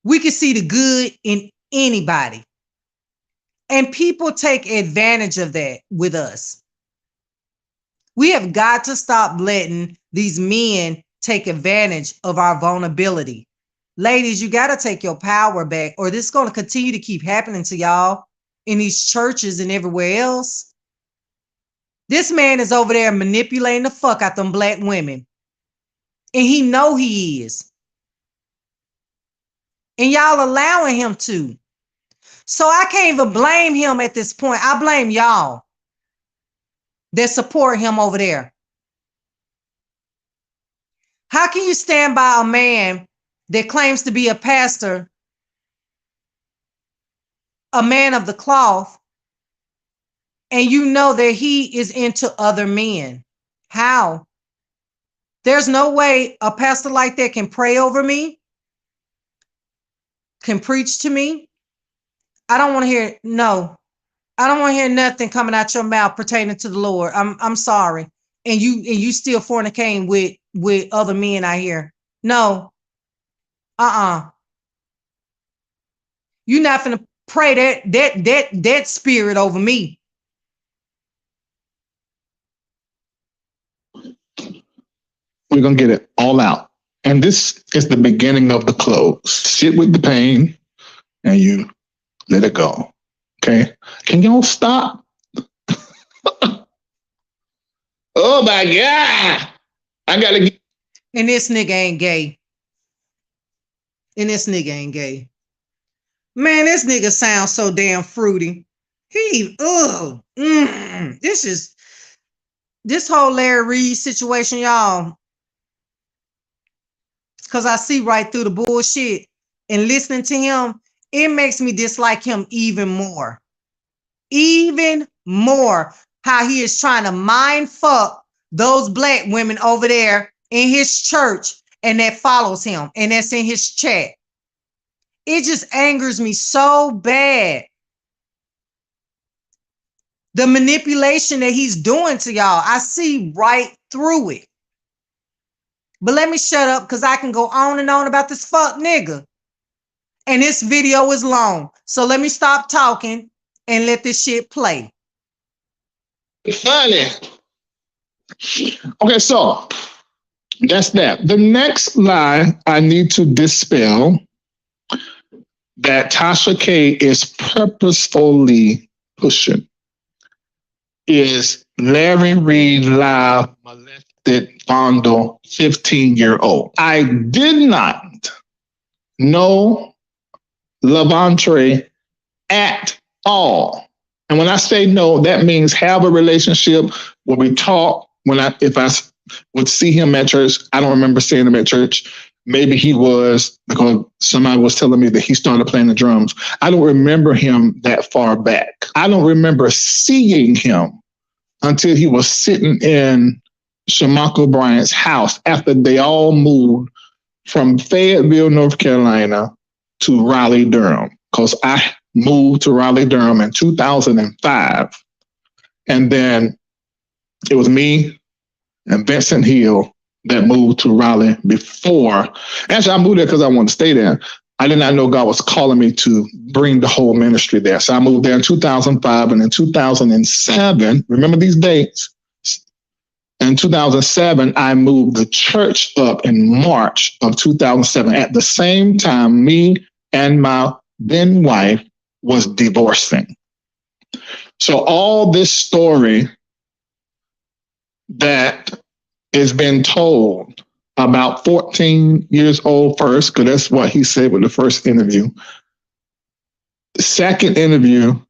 we can see the good in anybody. And people take advantage of that with us. We have got to stop letting these men take advantage of our vulnerability. Ladies, you got to take your power back, or this is going to continue to keep happening to y'all in these churches and everywhere else. This man is over there manipulating the fuck out them black women. And he know he is. And y'all allowing him to. So I can't even blame him at this point. I blame y'all that support him over there. How can you stand by a man that claims to be a pastor, a man of the cloth, and you know that he is into other men? How? There's no way a pastor like that can pray over me, can preach to me. I don't want to hear, no. I don't want to hear nothing coming out your mouth pertaining to the Lord. I'm sorry. And you still fornicating with other men out here. No. You're not gonna pray that spirit over me. We're going to get it all out. And this is the beginning of the close. Sit with the pain and you let it go. Okay? Can y'all stop? Oh my God. I got to get. And this nigga ain't gay. And this nigga ain't gay. Man, this nigga sounds so damn fruity. This is this whole Larry Reid situation, y'all. Because I see right through the bullshit and listening to him, it makes me dislike him even more. Even more. How he is trying to mind fuck those black women over there in his church and that follows him and that's in his chat. It just angers me so bad. The manipulation that he's doing to y'all, I see right through it. But let me shut up because I can go on and on about this fuck nigga. And this video is long. So let me stop talking and let this shit play. Funny. Okay, so that's that. The next lie I need to dispel that Tasha K is purposefully pushing is Larry Reid live molested fondle 15-year-old. I did not know Lavantre at all. And when I say no, that means have a relationship where we talk. If I would see him at church, I don't remember seeing him at church. Maybe he was, because somebody was telling me that he started playing the drums. I don't remember him that far back. I don't remember seeing him until he was sitting in Shamako Bryant's house after they all moved from Fayetteville, North Carolina to Raleigh, Durham. Because I moved to Raleigh, Durham in 2005. And then it was me and Vincent Hill that moved to Raleigh before. Actually, I moved there because I wanted to stay there. I did not know God was calling me to bring the whole ministry there. So I moved there in 2005, and in 2007, remember these dates? In 2007, I moved the church up in March of 2007. At the same time, me and my then wife was divorcing. So all this story that is been told about 14 years old first, because that's what he said with the first interview. The second interview,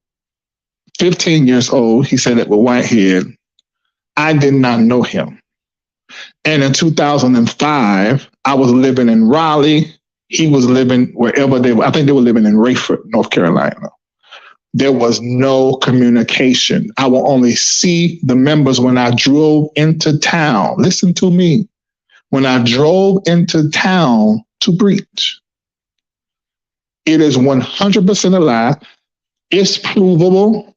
15 years old, he said it with Whitehead. I did not know him. And in 2005, I was living in Raleigh. He was living wherever they were. I think they were living in Rayford, North Carolina. There was no communication. I will only see the members when I drove into town. Listen to me. When I drove into town to preach. It is 100% a lie. It's provable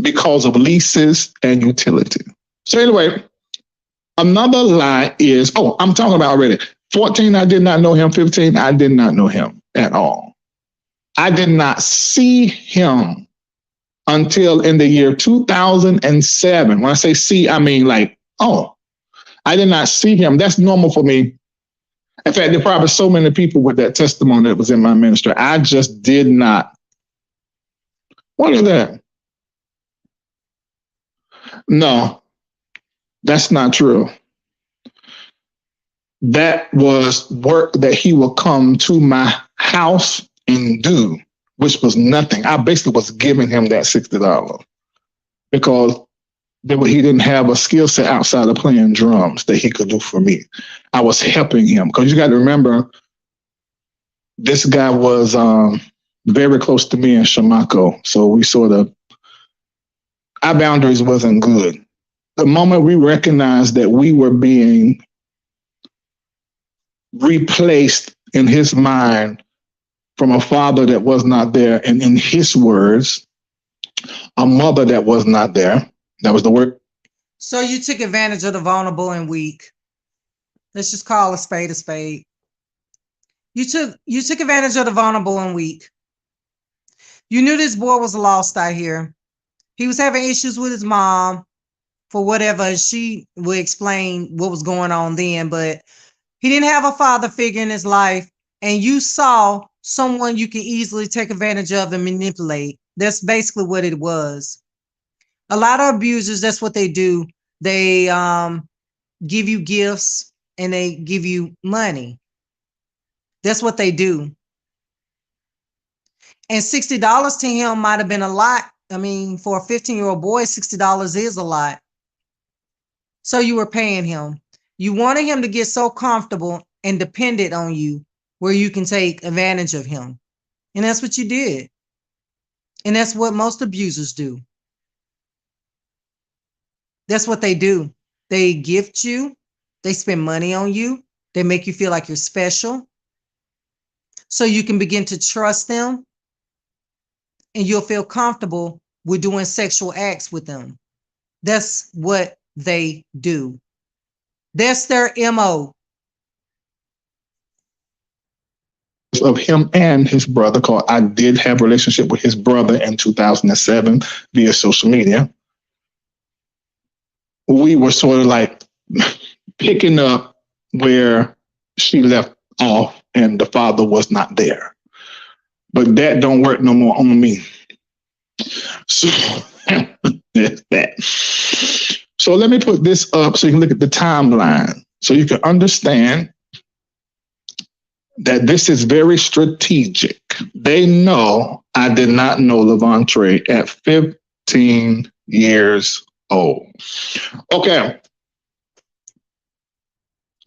because of leases and utility. So anyway, another lie is, I'm talking about already. 14, I did not know him. 15, I did not know him at all. I did not see him until in the year 2007. When I say see, I mean I did not see him. That's normal for me. In fact, there are probably so many people with that testimony that was in my ministry. I just did not. What is that? No, that's not true. That was work that he would come to my house and do, which was nothing. I basically was giving him that $60 because he didn't have a skill set outside of playing drums that he could do for me. I was helping him because you got to remember, this guy was very close to me in Shamako. So we our boundaries wasn't good. The moment we recognized that we were being replaced in his mind from a father that was not there, and in his words, a mother that was not there. That was the word. So you took advantage of the vulnerable and weak. Let's just call a spade a spade. You took advantage of the vulnerable and weak. You knew this boy was lost out here. He was having issues with his mom for whatever. She would explain what was going on then, but he didn't have a father figure in his life, and you saw someone you could easily take advantage of and manipulate. That's basically what it was. A lot of abusers, that's what they do. They give you gifts and they give you money. That's what they do. And $60 to him might have been a lot. I mean, for a 15-year-old boy, $60 is a lot. So you were paying him. You wanted him to get so comfortable and dependent on you where you can take advantage of him. And that's what you did. And that's what most abusers do. That's what they do. They gift you. They spend money on you. They make you feel like you're special. So you can begin to trust them and you'll feel comfortable with doing sexual acts with them. That's what they do. That's their MO. Of him and his brother, called I did have a relationship with his brother in 2007 via social media. We were sort of like picking up where she left off and the father was not there. But that don't work no more on me. So that's that. So let me put this up so you can look at the timeline so you can understand that this is very strategic. They know I did not know Levantre at 15 years old. Okay.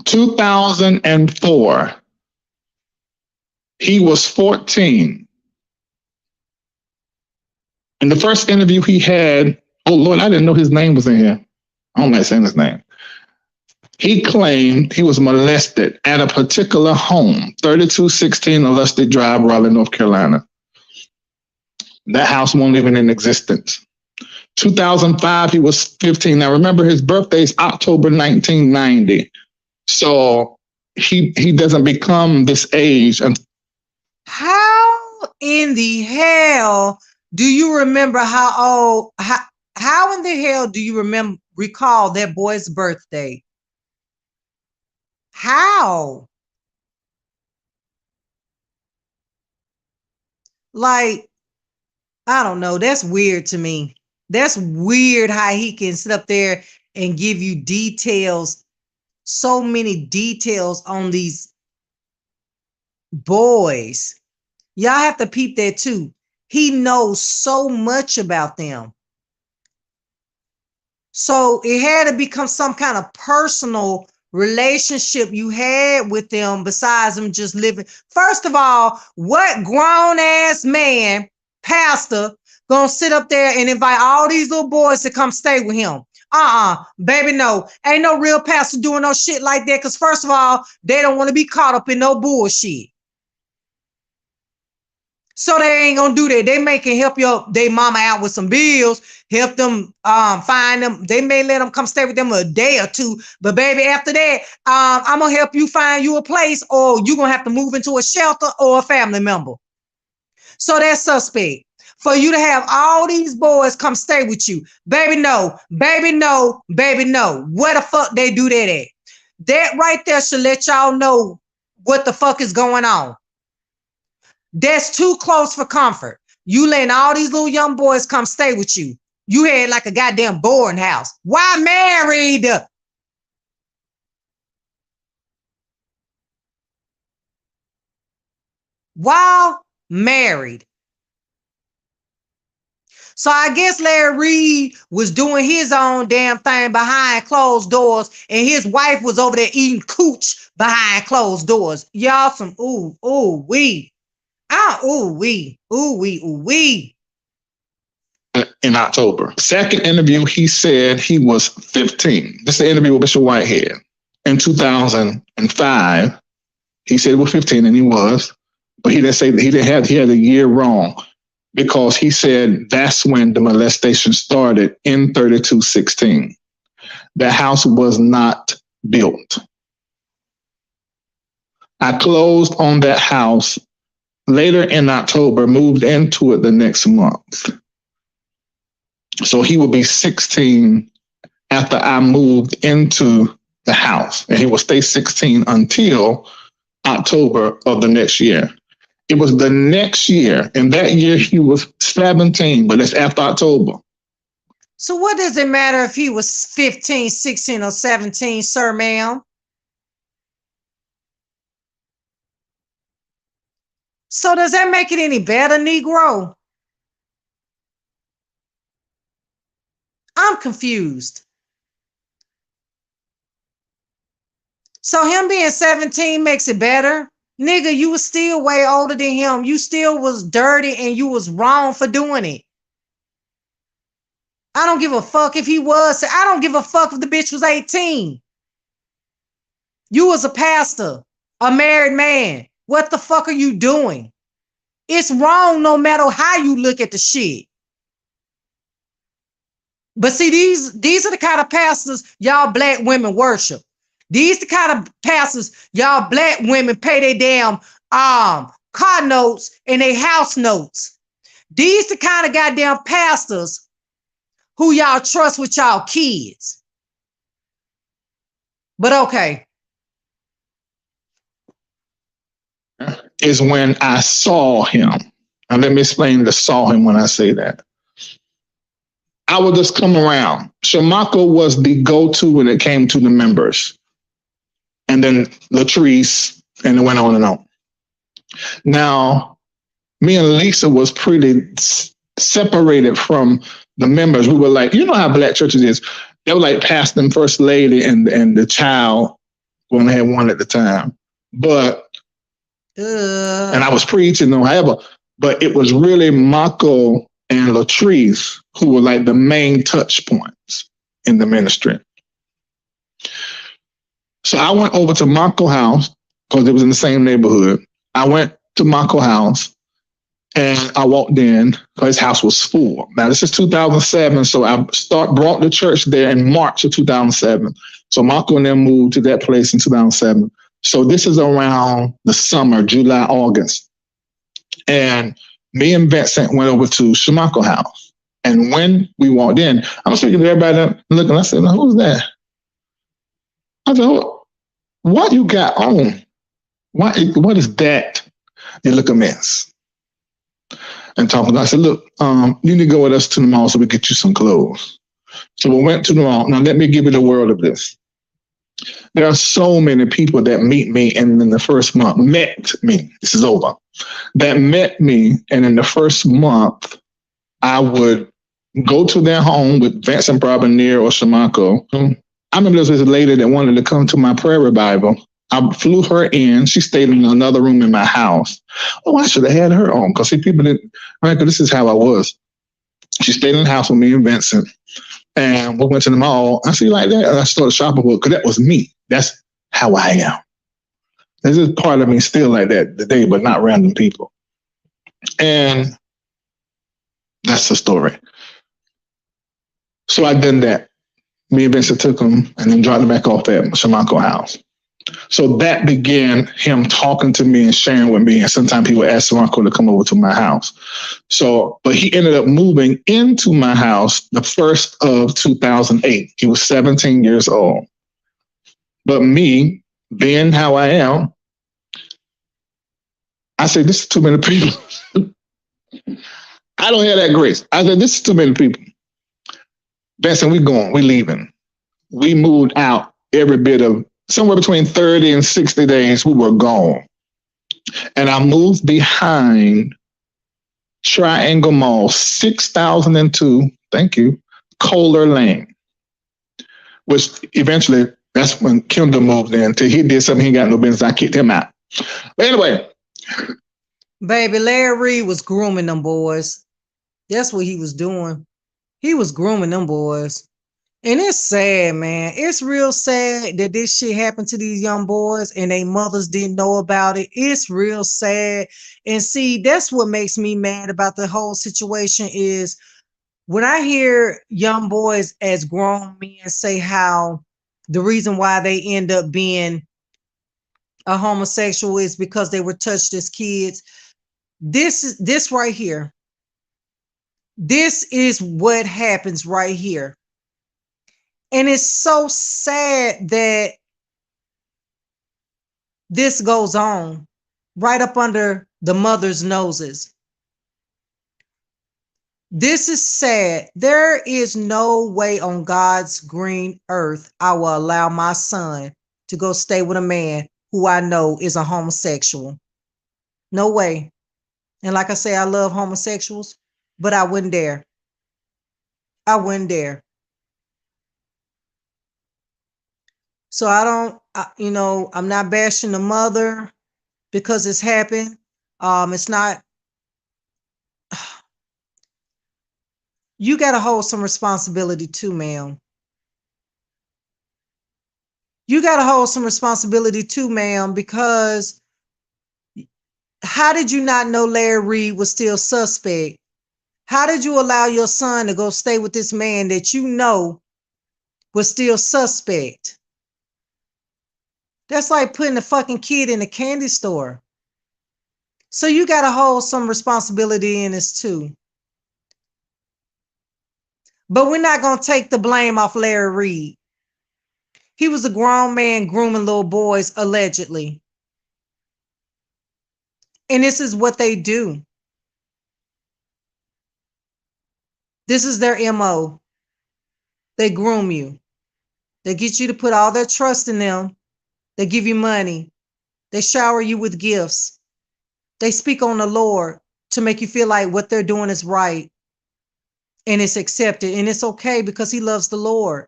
2004, he was 14. In the first interview he had, oh Lord, I didn't know his name was in here. I don't like saying his name. He claimed he was molested at a particular home, 3216 Lustig Drive, Raleigh, North Carolina. That house won't even in existence. 2005, he was 15. Now remember, his birthday is October 1990. So he doesn't become this age. How in the hell do you remember how in the hell do you recall that boy's birthday? How? Like, I don't know. That's weird to me. That's weird how he can sit up there and give you details, so many details on these boys. Y'all have to peep that too. He knows so much about them. So it had to become some kind of personal relationship you had with them besides them just living. First of all, what grown ass man, pastor, gonna sit up there and invite all these little boys to come stay with him? Baby, no. Ain't no real pastor doing no shit like that because first of all, they don't want to be caught up in no bullshit. So they ain't gonna do that. They can help they mama out with some bills, help them find them. They may let them come stay with them a day or two, but baby, after that, I'm gonna help you find you a place, or you're gonna have to move into a shelter or a family member. So that's suspect. For you to have all these boys come stay with you, baby, no, baby, no, baby, no. Where the fuck they do that at? That right there should let y'all know what the fuck is going on. That's too close for comfort. You letting all these little young boys come stay with you. You had like a goddamn boarding house. Why married? While married. So I guess Larry Reid was doing his own damn thing behind closed doors, and his wife was over there eating cooch behind closed doors. Y'all some wee. Wee. In October. Second interview, he said he was 15. This is the interview with Bishop Whitehead. In 2005, he said he was 15, and he was, but he didn't say that he had a year wrong because he said that's when the molestation started in 3216. The house was not built. I closed on that house later in October, moved into it the next month. So he would be 16 after I moved into the house, and he will stay 16 until October of the next year. It was the next year, and that year he was 17, but it's after October. So what does it matter if he was 15, 16, or 17, sir, ma'am? So does that make it any better, Negro? I'm confused. So him being 17 makes it better? Nigga, you was still way older than him. You still was dirty and you was wrong for doing it. I don't give a fuck if he was. I don't give a fuck if the bitch was 18. You was a pastor, a married man. What the fuck are you doing? It's wrong no matter how you look at the shit. But see, these are the kind of pastors y'all black women worship. These the kind of pastors y'all black women pay their damn car notes and their house notes. These the kind of goddamn pastors who y'all trust with y'all kids. But okay. Is when I saw him. And let me explain the saw him when I say that. I would just come around. Shamako was the go-to when it came to the members. And then Latrice, and it went on and on. Now, me and Lisa was pretty separated from the members. We were like, you know how black churches is. They were like pastor and first lady and the child when they had one at the time. But and I was preaching or however, but it was really Mako and Latrice who were like the main touch points in the ministry. So I went over to Mako house because it was in the same neighborhood. I went to Mako house and I walked in because his house was full. Now this is 2007, so I brought the church there in March of 2007. So Mako and them moved to that place in 2007. So this is around the summer, July, August. And me and Vincent went over to Shamako house. And when we walked in, I was speaking to everybody looking. I said, who's that? I said, what you got on? What is that? You look a mess. And talking, I said, look, you need to go with us to the mall so we get you some clothes. So we went to the mall. Now let me give you the world of this. There are so many people that meet me and in the first month met me. This is over. That met me, and in the first month, I would go to their home with Vincent Brabanier or Shamako. I remember there was this lady that wanted to come to my prayer revival. I flew her in. She stayed in another room in my house. Oh, I should have had her on because see, people didn't. Right, this is how I was. She stayed in the house with me and Vincent. And we went to the mall. I see like that. And I started shopping with because that was me. That's how I am. This is part of me still like that today, but not random people. And that's the story. So I did that. Me and Vincent took him and then dropped him back off at Shamako house. So that began him talking to me and sharing with me. And sometimes he would ask Shamako to come over to my house. So, but he ended up moving into my house the 1st of 2008. He was 17 years old. But me, being how I am, I said, this is too many people. I don't have that grace. I said, this is too many people. Vincent, we leaving. We moved out every bit of somewhere between 30 and 60 days. We were gone. And I moved behind Triangle Mall, 6002, thank you, Kohler Lane, which eventually, that's when Kendall moved in. Till he did something he got no business, I kicked him out. But anyway. Baby, Larry Reid was grooming them boys. That's what he was doing. He was grooming them boys. And it's sad, man. It's real sad that this shit happened to these young boys and their mothers didn't know about it. It's real sad. And see, that's what makes me mad about the whole situation is when I hear young boys as grown men say how the reason why they end up being a homosexual is because they were touched as kids. This right here. This is what happens right here. And it's so sad that this goes on right up under the mother's noses. This is sad. There is no way on God's green earth I will allow my son to go stay with a man who I know is a homosexual. No way. And like I say, I love homosexuals, but I wouldn't dare. I wouldn't dare. So I don't, I'm not bashing the mother because it's happened. It's not, you got to hold some responsibility too, ma'am. You got to hold some responsibility too, ma'am, because how did you not know Larry Reid was still suspect? How did you allow your son to go stay with this man that you know was still suspect? That's like putting a fucking kid in a candy store. So you got to hold some responsibility in this too. But we're not going to take the blame off Larry Reid. He was a grown man grooming little boys, allegedly. And this is what they do. This is their MO. They groom you. They get you to put all their trust in them. They give you money. They shower you with gifts. They speak on the Lord to make you feel like what they're doing is right and it's accepted and it's okay because he loves the Lord.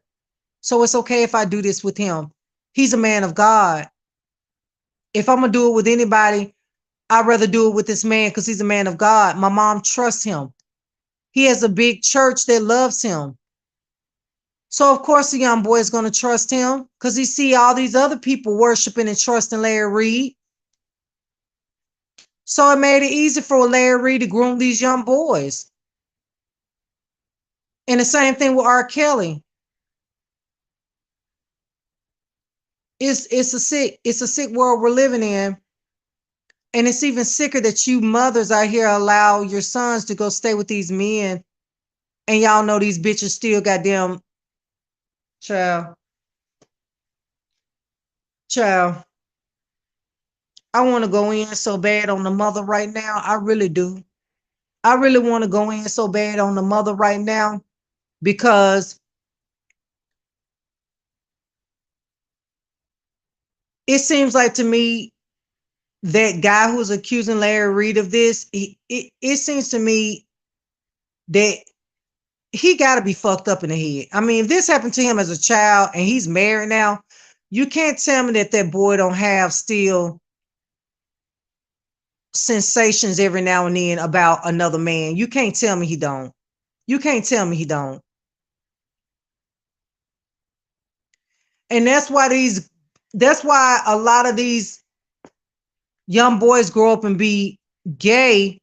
So it's okay if I do this with him. He's a man of God. If I'm going to do it with anybody, I'd rather do it with this man because he's a man of God. My mom trusts him. He has a big church that loves him. So of course the young boy is going to trust him because he see all these other people worshiping and trusting Larry Reid. So it made it easy for Larry Reid to groom these young boys. And the same thing with R. Kelly. It's a sick world we're living in. And it's even sicker that you mothers out here allow your sons to go stay with these men. And y'all know these bitches still goddamn child. Child. I want to go in so bad on the mother right now. I really do. I really want to go in so bad on the mother right now because it seems like to me that guy who's accusing Larry Reid of this, it seems to me that he got to be fucked up in the head. I mean, if this happened to him as a child and he's married now, you can't tell me that that boy don't have still sensations every now and then about another man. You can't tell me he don't. You can't tell me he don't. And that's why a lot of these young boys grow up and be gay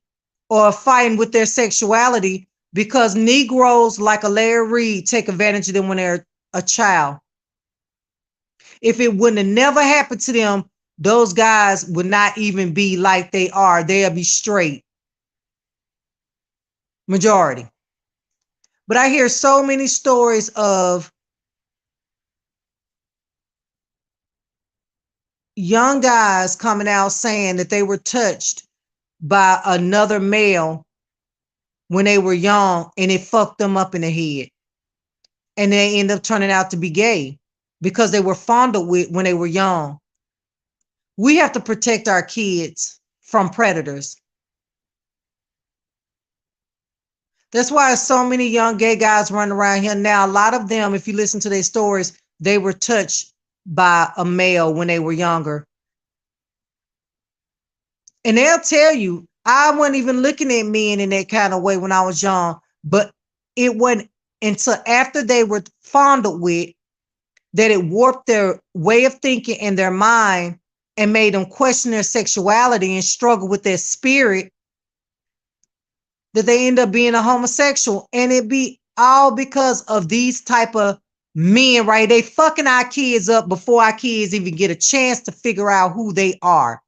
or fighting with their sexuality because Negroes like a Larry Reid take advantage of them when they're a child. If it wouldn't have never happened to them, those guys would not even be like they are. They'll be straight. Majority. But I hear so many stories of young guys coming out saying that they were touched by another male when they were young and it fucked them up in the head. And they end up turning out to be gay because they were fondled with when they were young. We have to protect our kids from predators. That's why so many young gay guys running around here now. A lot of them, if you listen to their stories, they were touched by a male when they were younger. And they'll tell you, I wasn't even looking at men in that kind of way when I was young, but it wasn't until after they were fondled with that it warped their way of thinking and their mind and made them question their sexuality and struggle with their spirit that they end up being a homosexual. And it be all because of these type of men, right? They fucking our kids up before our kids even get a chance to figure out who they are.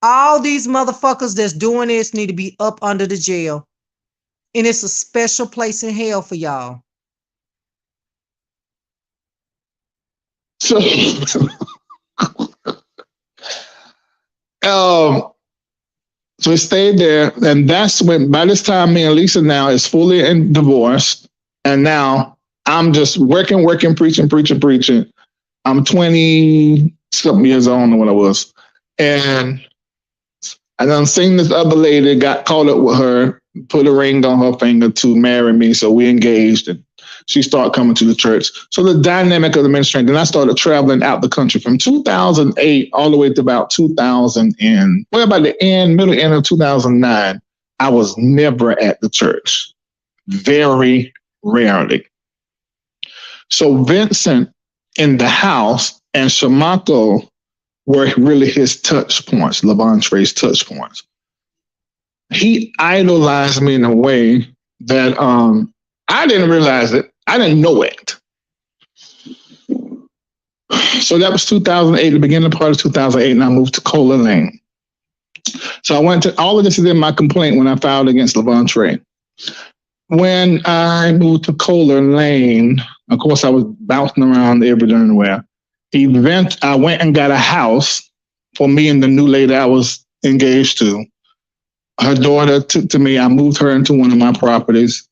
All these motherfuckers that's doing this need to be up under the jail. And it's a special place in hell for y'all. So, so we stayed there, and that's when. By this time, me and Lisa now is fully in divorced, and now I'm just working, preaching. I'm 20 something years old, I don't know what I was, and I done seen this other lady, got caught up with her, put a ring on her finger to marry me. So we engaged and she started coming to the church. So the dynamic of the ministry, then I started traveling out the country from 2008 all the way to about 2000 and, well, by the middle end of 2009, I was never at the church. Very rarely. So Vincent in the house and Shamako were really his touch points, Levantre's touch points. He idolized me in a way that I didn't realize it. I didn't know it. So that was 2008, the beginning part of 2008, and I moved to Cola Lane. So I went to, all of this is in my complaint when I filed against Levantre. When I moved to Cola Lane, of course, I was bouncing around everywhere. I went and got a house for me and the new lady I was engaged to. Her daughter took to me. I moved her into one of my properties.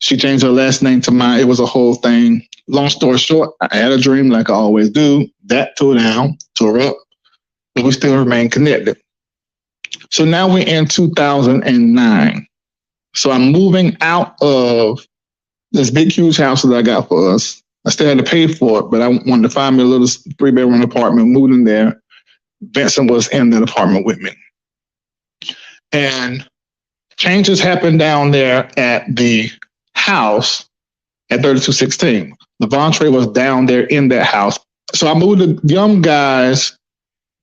She changed her last name to mine. It was a whole thing. Long story short, I had a dream like I always do. That tore down, tore up, but we still remain connected. So now we're in 2009. So I'm moving out of this big, huge house that I got for us. I still had to pay for it, but I wanted to find me a little 3-bedroom apartment, moved in there. Vincent was in that apartment with me. And changes happened down there at the house at 3216. Levantre was down there in that house. So I moved the young guys,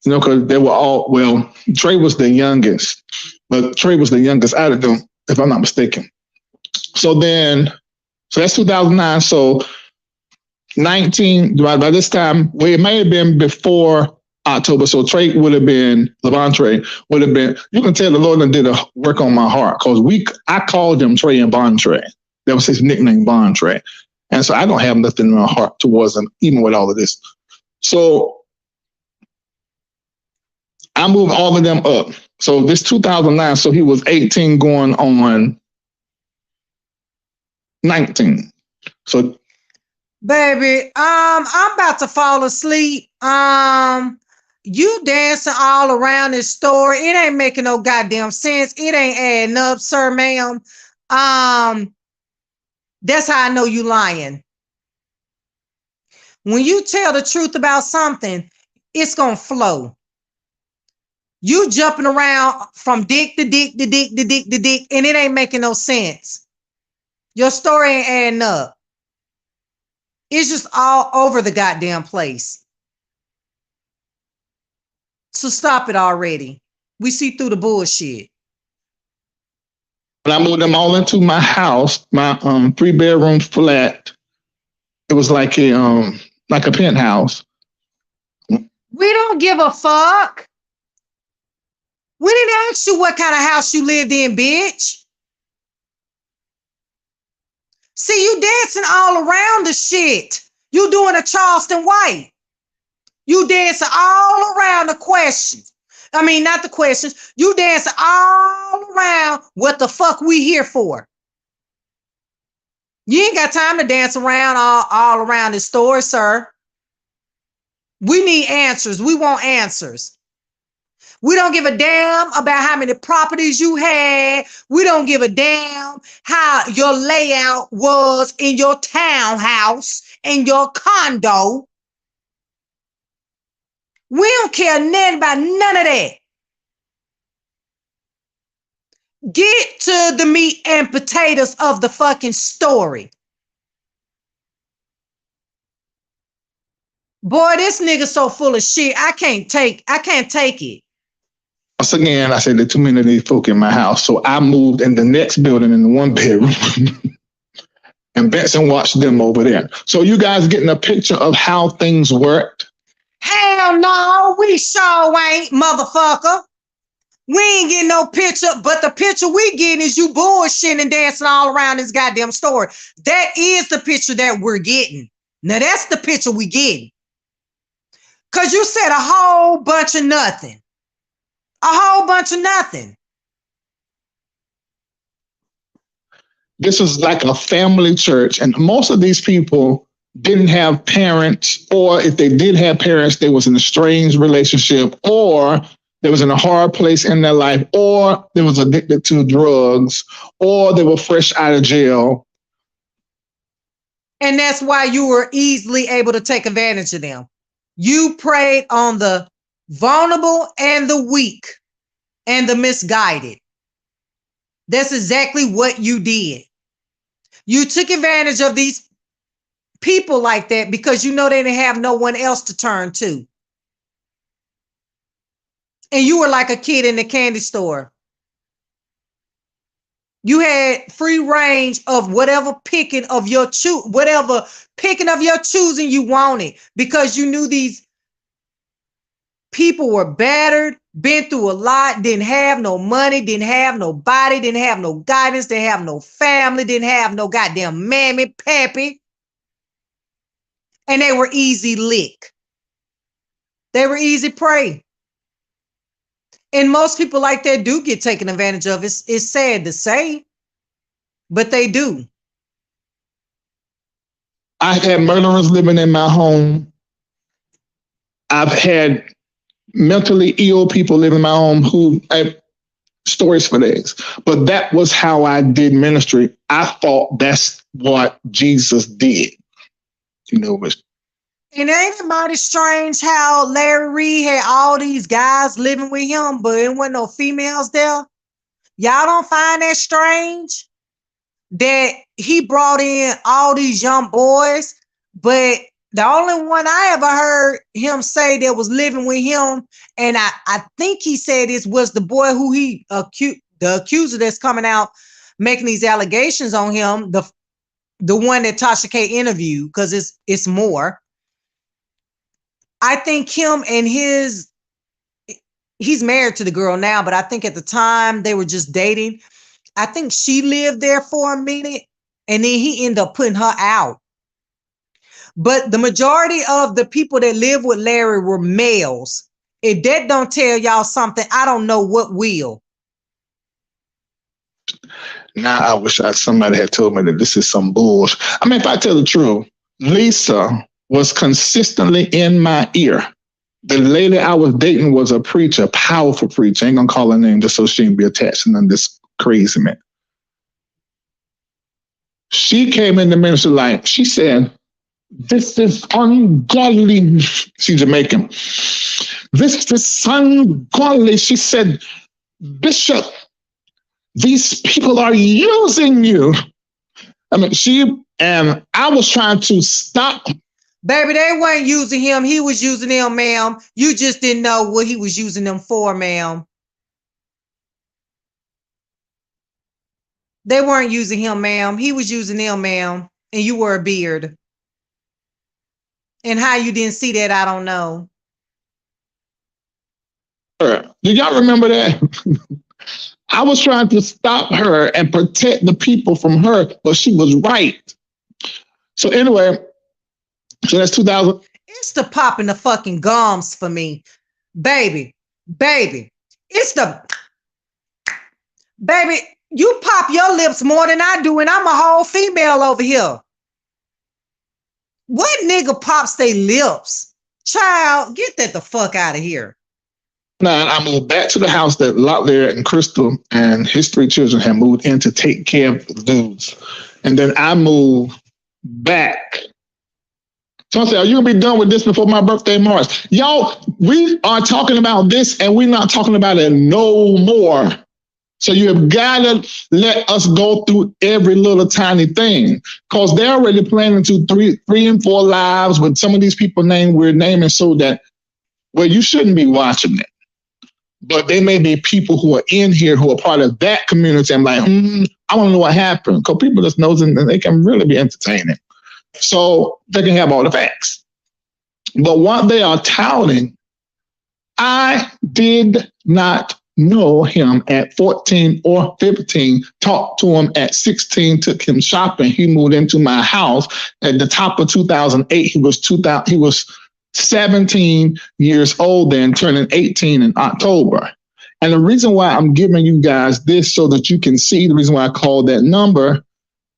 because they were all, well, Trey was the youngest, but Trey was the youngest out of them, if I'm not mistaken. So that's 2009. So 19, by this time, well, it may have been before October. So Trey would have been, Levantre would have been, you can tell the Lord did a work on my heart because I called him Trey and Bontre. That was his nickname, Bontre. And so I don't have nothing in my heart towards him, even with all of this. So I moved all of them up. So this 2009, so he was 18 going on 19. So baby, I'm about to fall asleep. You dancing all around this story. It ain't making no goddamn sense. It ain't adding up, sir, ma'am. That's how I know you lying. When you tell the truth about something, it's gonna flow. You jumping around from dick to dick to dick to dick to dick, and it ain't making no sense. Your story ain't adding up. It's just all over the goddamn place. So stop it already. We see through the bullshit. When I moved them all into my house, my 3-bedroom flat, it was like a penthouse. We don't give a fuck. We didn't ask you what kind of house you lived in, bitch. See, you dancing all around the shit. You doing a Charleston White. You dancing all around the questions. I mean, not the questions. You dancing all around what the fuck we here for. You ain't got time to dance around all around this story, sir. We need answers. We want answers. We don't give a damn about how many properties you had. We don't give a damn how your layout was in your townhouse, in your condo. We don't care nothing about none of that. Get to the meat and potatoes of the fucking story. Boy, this nigga so full of shit. I can't take it. Once again, I said there are too many of these folk in my house. So I moved in the next building in the 1-bedroom. And Benson watched them over there. So you guys getting a picture of how things worked? Hell no, we sure ain't, motherfucker. We ain't getting no picture, but the picture we getting is you bullshitting and dancing all around this goddamn story. That is the picture that we're getting. Now that's the picture we getting. Because you said a whole bunch of nothing. A whole bunch of nothing. This was like a family church, and most of these people didn't have parents, or if they did have parents, they was in a strange relationship, or they was in a hard place in their life, or they was addicted to drugs, or they were fresh out of jail. And that's why you were easily able to take advantage of them. You preyed on the vulnerable and the weak and the misguided. That's exactly what you did. You took advantage of these people like that because you know they didn't have no one else to turn to. And you were like a kid in the candy store. You had free range of whatever picking of your choosing you wanted, because you knew these people were battered, been through a lot, didn't have no money, didn't have nobody, didn't have no guidance, didn't have no family, didn't have no goddamn mammy, pappy. And they were easy lick. They were easy prey. And most people like that do get taken advantage of. It's sad to say, but they do. I had murderers living in my home. I've had mentally ill people living in my home who I stories for days. But that was how I did ministry. I thought that's what Jesus did. You know, and ain't it mighty strange how Larry Reid had all these guys living with him, but it wasn't no females there? Y'all don't find that strange? That he brought in all these young boys, but the only one I ever heard him say that was living with him, and I think he said this, was the boy who the accuser that's coming out making these allegations on him, the one that Tasha K interviewed, because it's more. I think him and he's married to the girl now, but I think at the time they were just dating. I think she lived there for a minute, and then he ended up putting her out. But the majority of the people that lived with Larry were males. If that don't tell y'all something, I don't know what will. Now I wish somebody had told me that this is some bullshit. I mean, if I tell the truth, Lisa was consistently in my ear. The lady I was dating was a preacher, powerful preacher. I ain't gonna call her name just so she can be attached to none of this crazy man. She came in the ministry like, she said, "This is ungodly." She's Jamaican. This is ungodly. She said, "Bishop, these people are using you." I mean, and I was trying to stop. Baby, they weren't using him. He was using them, ma'am. You just didn't know what he was using them for, ma'am. They weren't using him, ma'am. He was using them, ma'am. And you wore a beard. And how you didn't see that, I don't know. Do y'all remember that? I was trying to stop her and protect the people from her, but she was right. So anyway, so that's 2000. It's the popping the fucking gums for me. Baby. It's the... Baby, you pop your lips more than I do, and I'm a whole female over here. What nigga pops their lips? Child, get that the fuck out of here. Now, I moved back to the house that Locklear and Crystal and his 3 children had moved in to take care of the dudes. And then I moved back. So I said, "Are you gonna be done with this before my birthday, March?" Y'all, we are talking about this and we're not talking about it no more. So you have got to let us go through every little tiny thing, because they're already planning to 3 and 4 lives with some of these people we're naming, so that, well, you shouldn't be watching it. But they may be people who are in here who are part of that community. I'm like, I want to know what happened, because people just know and they can really be entertaining. So they can have all the facts. But what they are touting, I did not know him at 14 or 15, talked to him at 16, took him shopping. He moved into my house at the top of 2008. He was 17 years old then, turning 18 in October. And the reason why I'm giving you guys this, so that you can see, the reason why I called that number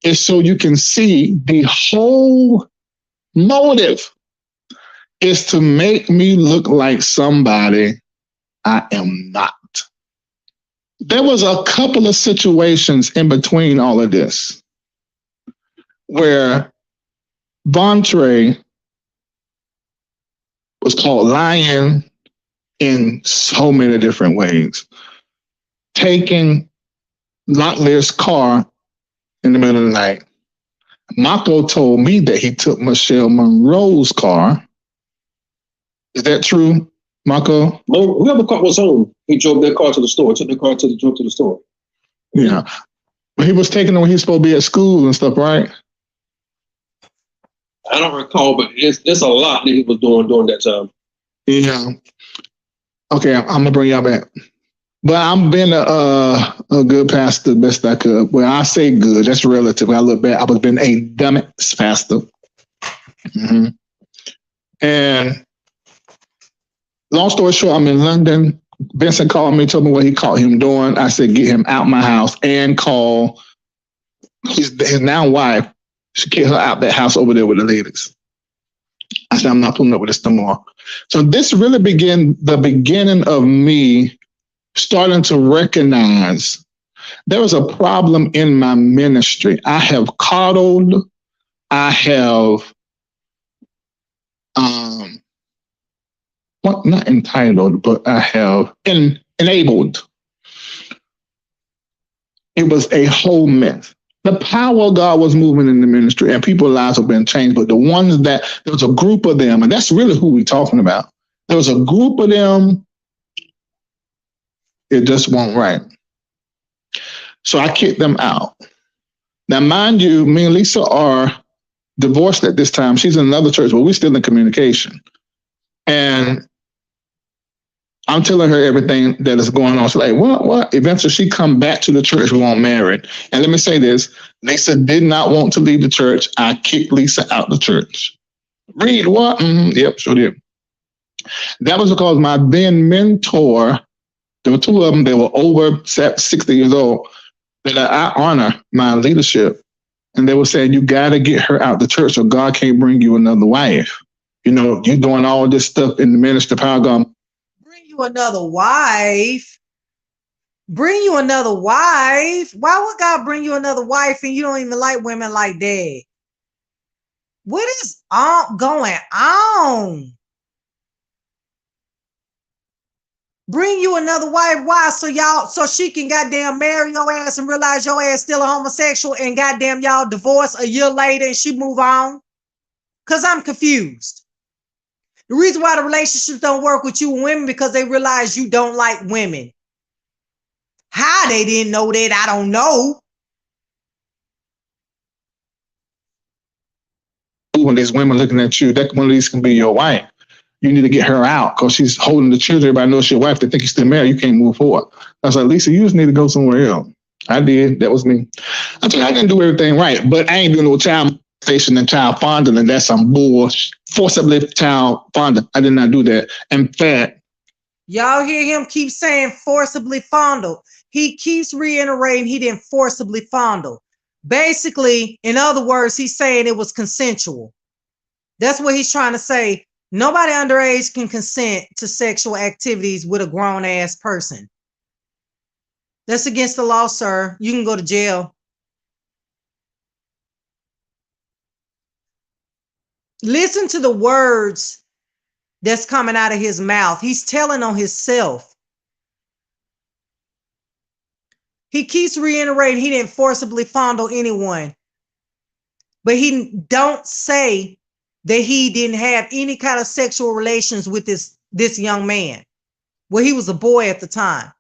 is so you can see the whole motive is to make me look like somebody I am not. There was a couple of situations in between all of this where Vontre was called lying in so many different ways. Taking Locklear's car in the middle of the night. Mako told me that he took Michelle Monroe's car. Is that true, Mako? No, whoever car was home, he drove their car to the store, took the car drove to the store. Yeah. He was taking them when he was supposed to be at school and stuff, right? I don't recall, but it's a lot that he was doing during that time. Yeah. Okay, I'm gonna bring y'all back. But I'm been a good pastor the best I could. When I say good, that's relative. When I look back, I was been a dumbass pastor. Mm-hmm. And long story short, I'm in London. Vincent called me, told me what he caught him doing. I said, get him out my house and call his now wife. She get her out that house over there with the ladies. I said, I'm not putting up with this no more. So this really began the beginning of me starting to recognize there was a problem in my ministry. I have coddled, I have not entitled, but I have enabled. It was a whole mess. The power of God was moving in the ministry and people's lives have been changed. But the ones that, there was a group of them, and that's really who we're talking about. There was a group of them, it just wasn't right. So I kicked them out. Now, mind you, me and Lisa are divorced at this time. She's in another church, but we're still in communication. And I'm telling her everything that is going on. She's like, what? Eventually she come back to the church, we weren't married. And let me say this, Lisa did not want to leave the church. I kicked Lisa out the church. Reid, what? Mm-hmm. Yep, sure did. That was because my then mentor, there were two of them, they were over 60 years old, that I honor my leadership. And they were saying, you got to get her out the church or God can't bring you another wife. You know, you're doing all this stuff in the ministry, power of God. Bring you another wife. Bring you another wife. Why would God bring you another wife and you don't even like women like that? What is going on? Bring you another wife. Why? So she can goddamn marry your ass and realize your ass still a homosexual and goddamn y'all divorce a year later and she move on? Because I'm confused. The reason why the relationships don't work with you and women because they realize you don't like women. How they didn't know that, I don't know. When there's women looking at you, that one of these can be your wife. You need to get her out because she's holding the children. Everybody knows your wife. They think you're still married. You can't move forward. I was like, Lisa, you just need to go somewhere else. I did. That was me. I told you I didn't do everything right, but I ain't doing no child molestation and child fondling. That's some bull. Forcibly child fondling. I did not do that. In fact, y'all hear him keep saying forcibly fondle. He keeps reiterating he didn't forcibly fondle. Basically, in other words, he's saying it was consensual. That's what he's trying to say. Nobody underage can consent to sexual activities with a grown ass person. That's against the law, sir. You can go to jail. Listen to the words that's coming out of his mouth. He's telling on himself. He keeps reiterating he didn't forcibly fondle anyone. But he don't say that he didn't have any kind of sexual relations with this young man. Well, he was a boy at the time.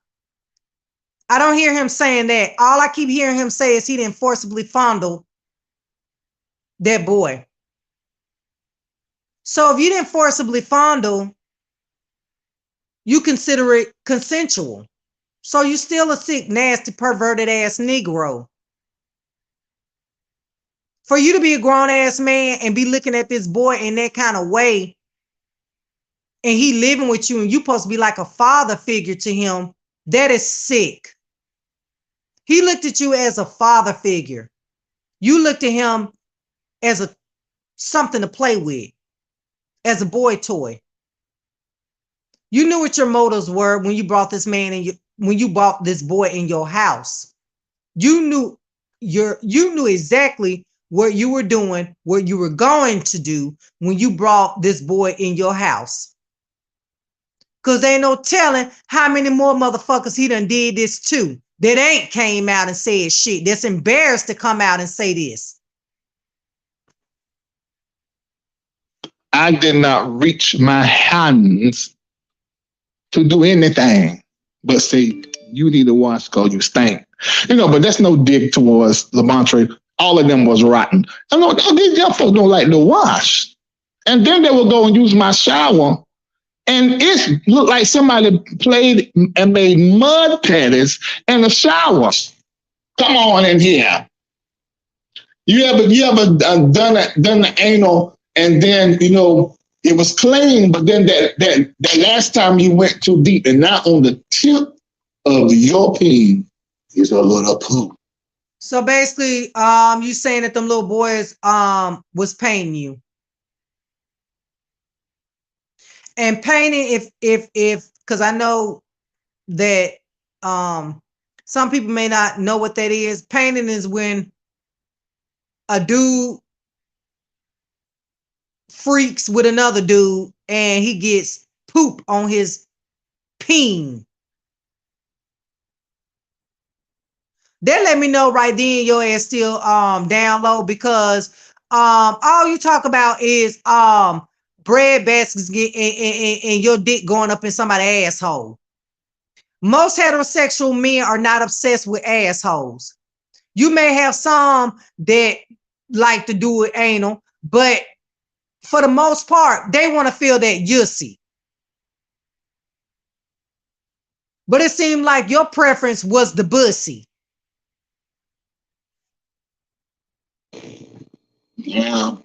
I don't hear him saying that. All I keep hearing him say is he didn't forcibly fondle that boy. So if you didn't forcibly fondle, you consider it consensual. So you still a sick, nasty, perverted ass Negro. For you to be a grown ass man and be looking at this boy in that kind of way, and he living with you and you supposed to be like a father figure to him, that is sick. He looked at you as a father figure. You looked at him as something to play with, as a boy toy. You knew what your motives were when you brought this man in when you brought this boy in your house. You knew exactly what you were doing, what you were going to do when you brought this boy in your house. Cause ain't no telling how many more motherfuckers he done did this to that ain't came out and said shit. That's embarrassed to come out and say this. I did not reach my hands to do anything but say, you need to wash because you stink. But that's no dig towards Lamontre. All of them was rotten. I know these young folks don't like to wash. And then they will go and use my shower. And it looked like somebody played and made mud patties in the shower. Come on in here. You ever done the anal and then it was clean, but then that last time you went too deep, and not on the tip of your pee is a little poop. So basically, you saying that them little boys was painting you. And painting, if because I know that some people may not know what that is. Painting is when a dude freaks with another dude and he gets poop on his peen. They let me know right then your ass still down low, because all you talk about is bread baskets and your dick going up in somebody's asshole. Most heterosexual men are not obsessed with assholes. You may have some that like to do it anal, but for the most part, they want to feel that yussy. But it seemed like your preference was the bussy. Yeah.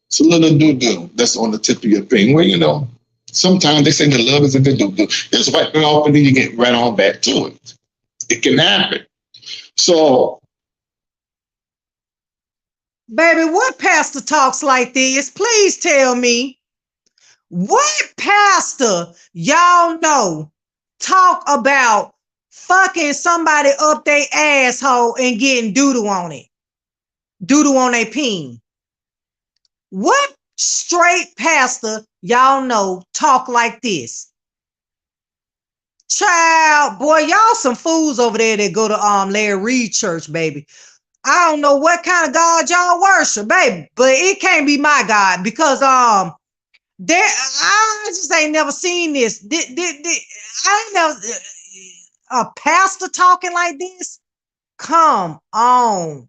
It's a little doo-doo that's on the tip of your thing. Well, sometimes they say the love is in the doo-doo. Just wipe it off and then you get right on back to it. It can happen. So, baby, what pastor talks like this? Please tell me. What pastor y'all know talk about fucking somebody up their asshole and getting doo-doo on it? Doo-doo on their peen. What straight pastor y'all know talk like this? Child, boy, y'all some fools over there that go to Larry Reid church, baby. I don't know what kind of God y'all worship, baby, but it can't be my God, because I just ain't never seen this. I ain't never a pastor talking like this. Come on.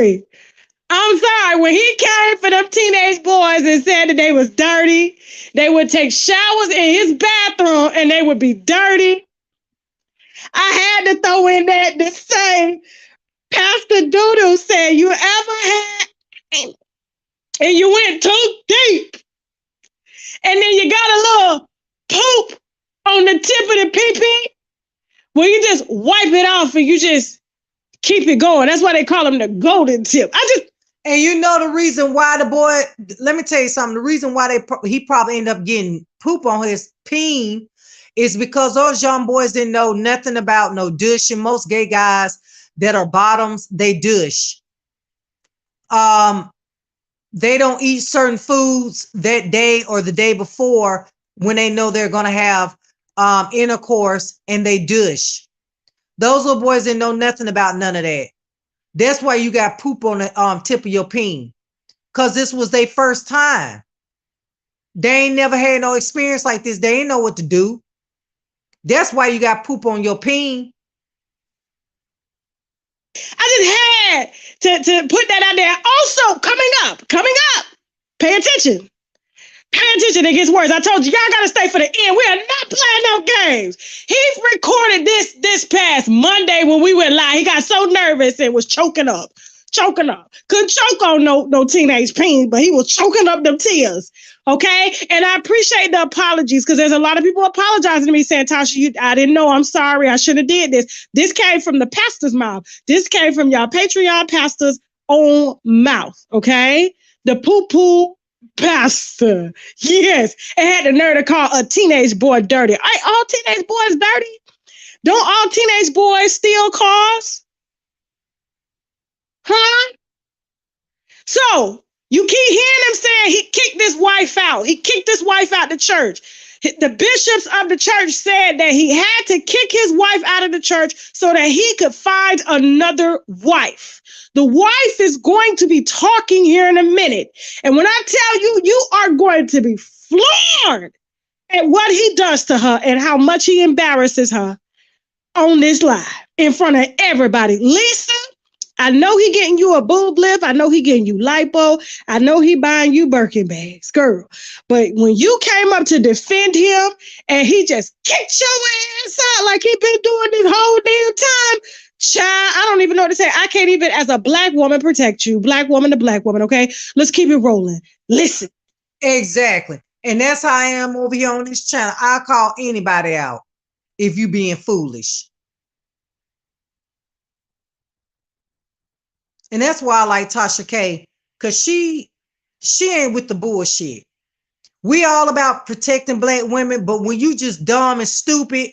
I'm sorry, when he came for them teenage boys and said that they was dirty, they would take showers in his bathroom and they would be dirty. I had to throw in that to say, Pastor Doodoo said, you ever had, and you went too deep, and then you got a little poop on the tip of the pee-pee, well, you just wipe it off and you just keep it going. That's why they call him the golden tip. And you know the reason why the boy, let me tell you something, the reason why he probably ended up getting poop on his peen is because those young boys didn't know nothing about no douching. Most gay guys that are bottoms, they douche. They don't eat certain foods that day or the day before when they know they're going to have intercourse, and they douche. Those little boys didn't know nothing about none of that. That's why you got poop on the tip of your peen, because this was their first time. They ain't never had no experience like this. They ain't know what to do. That's why you got poop on your peen. I just had to put that out there. Also, coming up, pay attention. Pay attention, it gets worse. I told you, y'all gotta stay for the end. We are not playing no games. He recorded this past Monday when we went live. He got so nervous and was choking up. Couldn't choke on no teenage peen, but he was choking up them tears. Okay? And I appreciate the apologies, because there's a lot of people apologizing to me saying, Tasha, I didn't know. I'm sorry. I should have did this. This came from the pastor's mouth. This came from y'all Patreon pastor's own mouth. Okay? The poo-poo pastor. Yes. And had the nerve to call a teenage boy dirty. Ain't all teenage boys dirty? Don't all teenage boys steal cars? Huh? So you keep hearing him saying he kicked this wife out. He kicked this wife out the church. The bishops of the church said that he had to kick his wife out of the church so that he could find another wife. The wife is going to be talking here in a minute. And when I tell you, you are going to be floored at what he does to her and how much he embarrasses her on this live in front of everybody. Lisa, I know he getting you a boob lift. I know he getting you lipo. I know he buying you Birkin bags, girl. But when you came up to defend him and he just kicked your ass out like he been doing this whole damn time, child, I don't even know what to say. I can't even, as a black woman, protect you. Black woman to black woman, okay? Let's keep it rolling. Listen. Exactly. And that's how I am over here on this channel. I'll call anybody out if you being foolish. And that's why I like Tasha K, because she ain't with the bullshit. We all about protecting black women, but when you just dumb and stupid,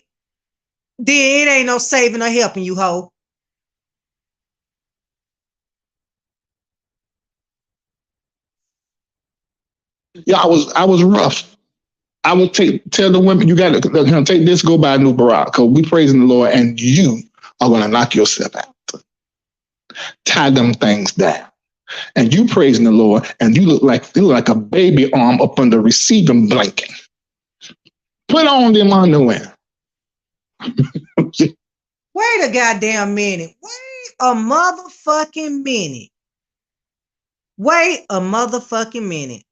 then it ain't no saving or helping you, hoe. Yeah, I was rough. I would tell the women, you got to take this, go buy a new Barack, because we praising the Lord, and you are going to knock yourself out. Tie them things down. And you praising the Lord, and you look like a baby arm up under receiving blanket. Put on them underwear. Wait a goddamn minute. Wait a motherfucking minute. Wait a motherfucking minute.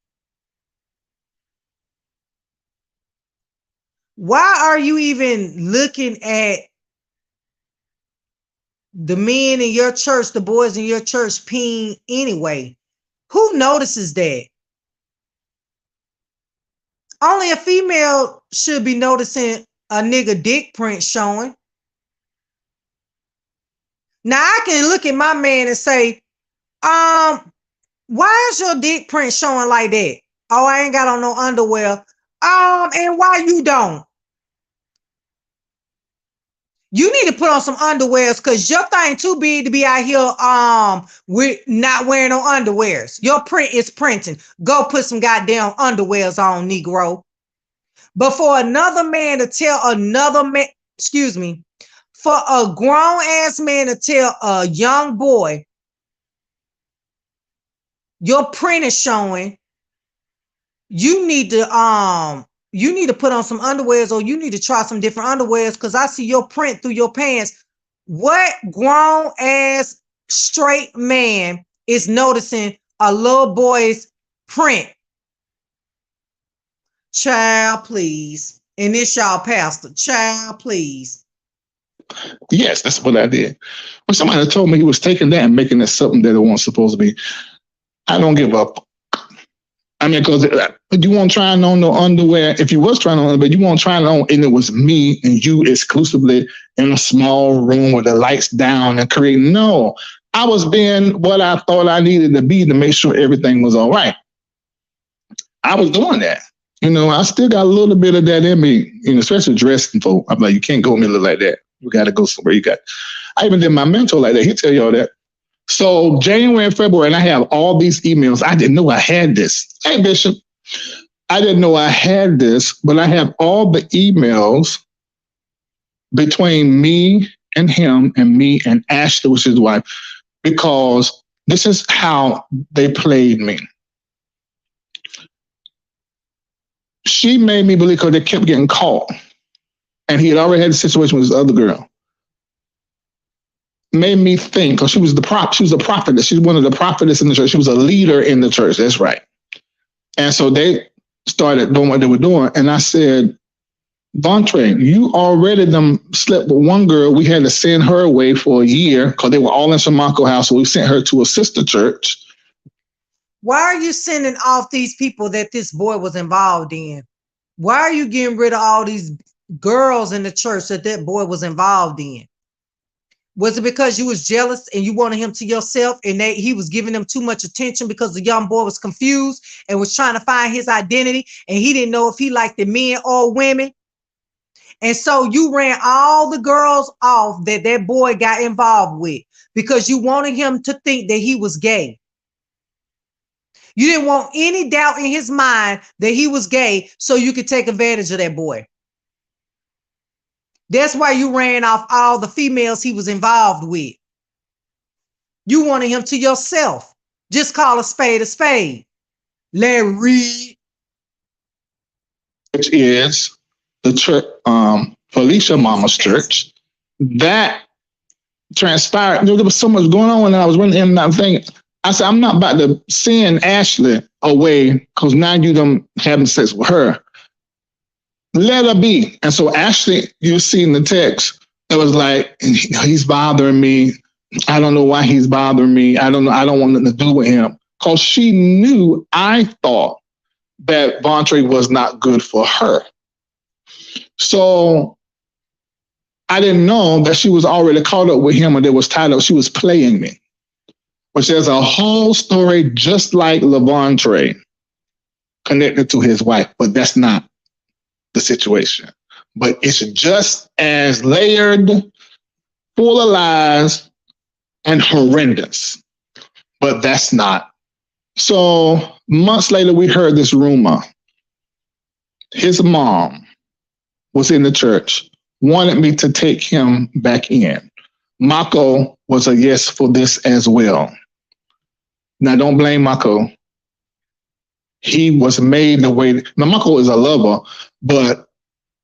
Why are you even looking at the men in your church, the boys in your church peeing anyway? Who notices that? Only a female should be noticing a nigga dick print showing. Now I can look at my man and say, why is your dick print showing like that? Oh, I ain't got on no underwear. And why you don't? You need to put on some underwears because your thing too big to be out here with not wearing no underwears. Your print is printing. Go put some goddamn underwears on, Negro. But for another man to tell another man, excuse me, for a grown ass man to tell a young boy, your print is showing, you need to put on some underwears, or you need to try some different underwears because I see your print through your pants. What grown ass straight man is noticing a little boy's print? Child, please. And this y'all pastor. Child, please. Yes, that's what I did. When somebody told me he was taking that and making it something that it wasn't supposed to be, I don't give up. I mean, because you won't try on no underwear. If you was trying on underwear, you won't try it on, and it was me and you exclusively in a small room with the lights down and creating. No, I was being what I thought I needed to be to make sure everything was all right. I was doing that. You know, I still got a little bit of that in me, you know, especially dressing folk. I'm like, you can't go in the middle like that. You got to go somewhere. I even did my mentor like that. He'll tell you all that. So January and February, and I have all these emails. I didn't know I had this. Hey, Bishop, I didn't know I had this, but I have all the emails between me and him and me and Ashley, which is his wife, because this is how they played me. She made me believe because they kept getting caught. And he had already had a situation with this other girl. Made me think, because she was a prophetess. She's one of the prophetess in the church. She was a leader in the church. That's right. And so they started doing what they were doing. And I said, Vontre, you already slept with one girl. We had to send her away for a year because they were all in Samarco house. So we sent her to a sister church. Why are you sending off these people that this boy was involved in? Why are you getting rid of all these girls in the church that boy was involved in? Was it because you was jealous and you wanted him to yourself and he was giving them too much attention because the young boy was confused and was trying to find his identity and he didn't know if he liked the men or women? And so you ran all the girls off that boy got involved with because you wanted him to think that he was gay. You didn't want any doubt in his mind that he was gay so you could take advantage of that boy. That's why you ran off all the females he was involved with. You wanted him to yourself. Just call a spade a spade. Larry Reid. Which is the church, Felicia Mama's church. That transpired. There was so much going on when I was running in that thing. I said, I'm not about to send Ashley away because now you done having sex with her. Let her be. And so Ashley, you see in the text, it was like, he's bothering me. I don't know why he's bothering me. I don't know. I don't want nothing to do with him. Because she knew I thought that Vontre was not good for her. So I didn't know that she was already caught up with him and it was tied up. She was playing me. Which there's a whole story just like Levontre connected to his wife, but that's not the situation. But it's just as layered, full of lies, and horrendous. But that's not. So months later, we heard this rumor. His mom was in the church, wanted me to take him back in. Mako was a yes for this as well. Now, don't blame Mako. He was made the way. Now, Mako is a lover, but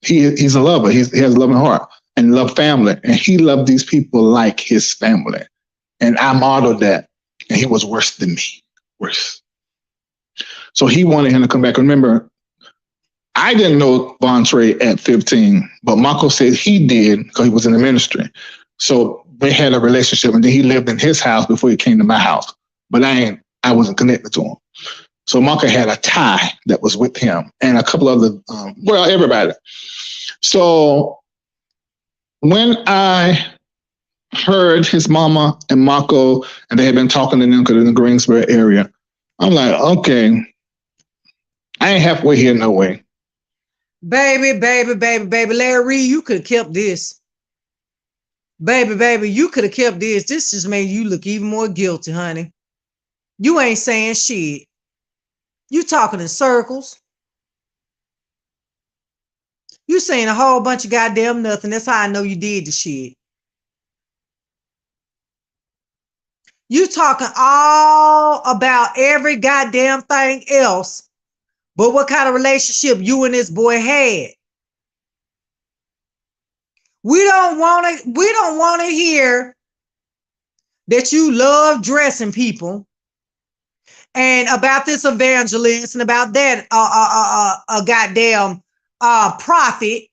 he's a lover. He has a loving heart and love family. And he loved these people like his family. And I modeled that. And he was worse than me. Worse. So he wanted him to come back. Remember, I didn't know Vontre at 15, but Mako said he did because he was in the ministry. So they had a relationship, and then he lived in his house before he came to my house. But I wasn't connected to him. So Mako had a tie that was with him and a couple other, everybody. So when I heard his mama and Mako, and they had been talking to them because in the Greensboro area, I'm like, okay, I ain't halfway here, no way. Baby, Larry Reid, you could have kept this. Baby, you could have kept this. This just made you look even more guilty, honey. You ain't saying shit. You talking in circles. You saying a whole bunch of goddamn nothing. That's how I know you did the shit. You talking all about every goddamn thing else, but what kind of relationship you and this boy had. We don't want to hear that you love dressing people. And about this evangelist and about that a goddamn prophet.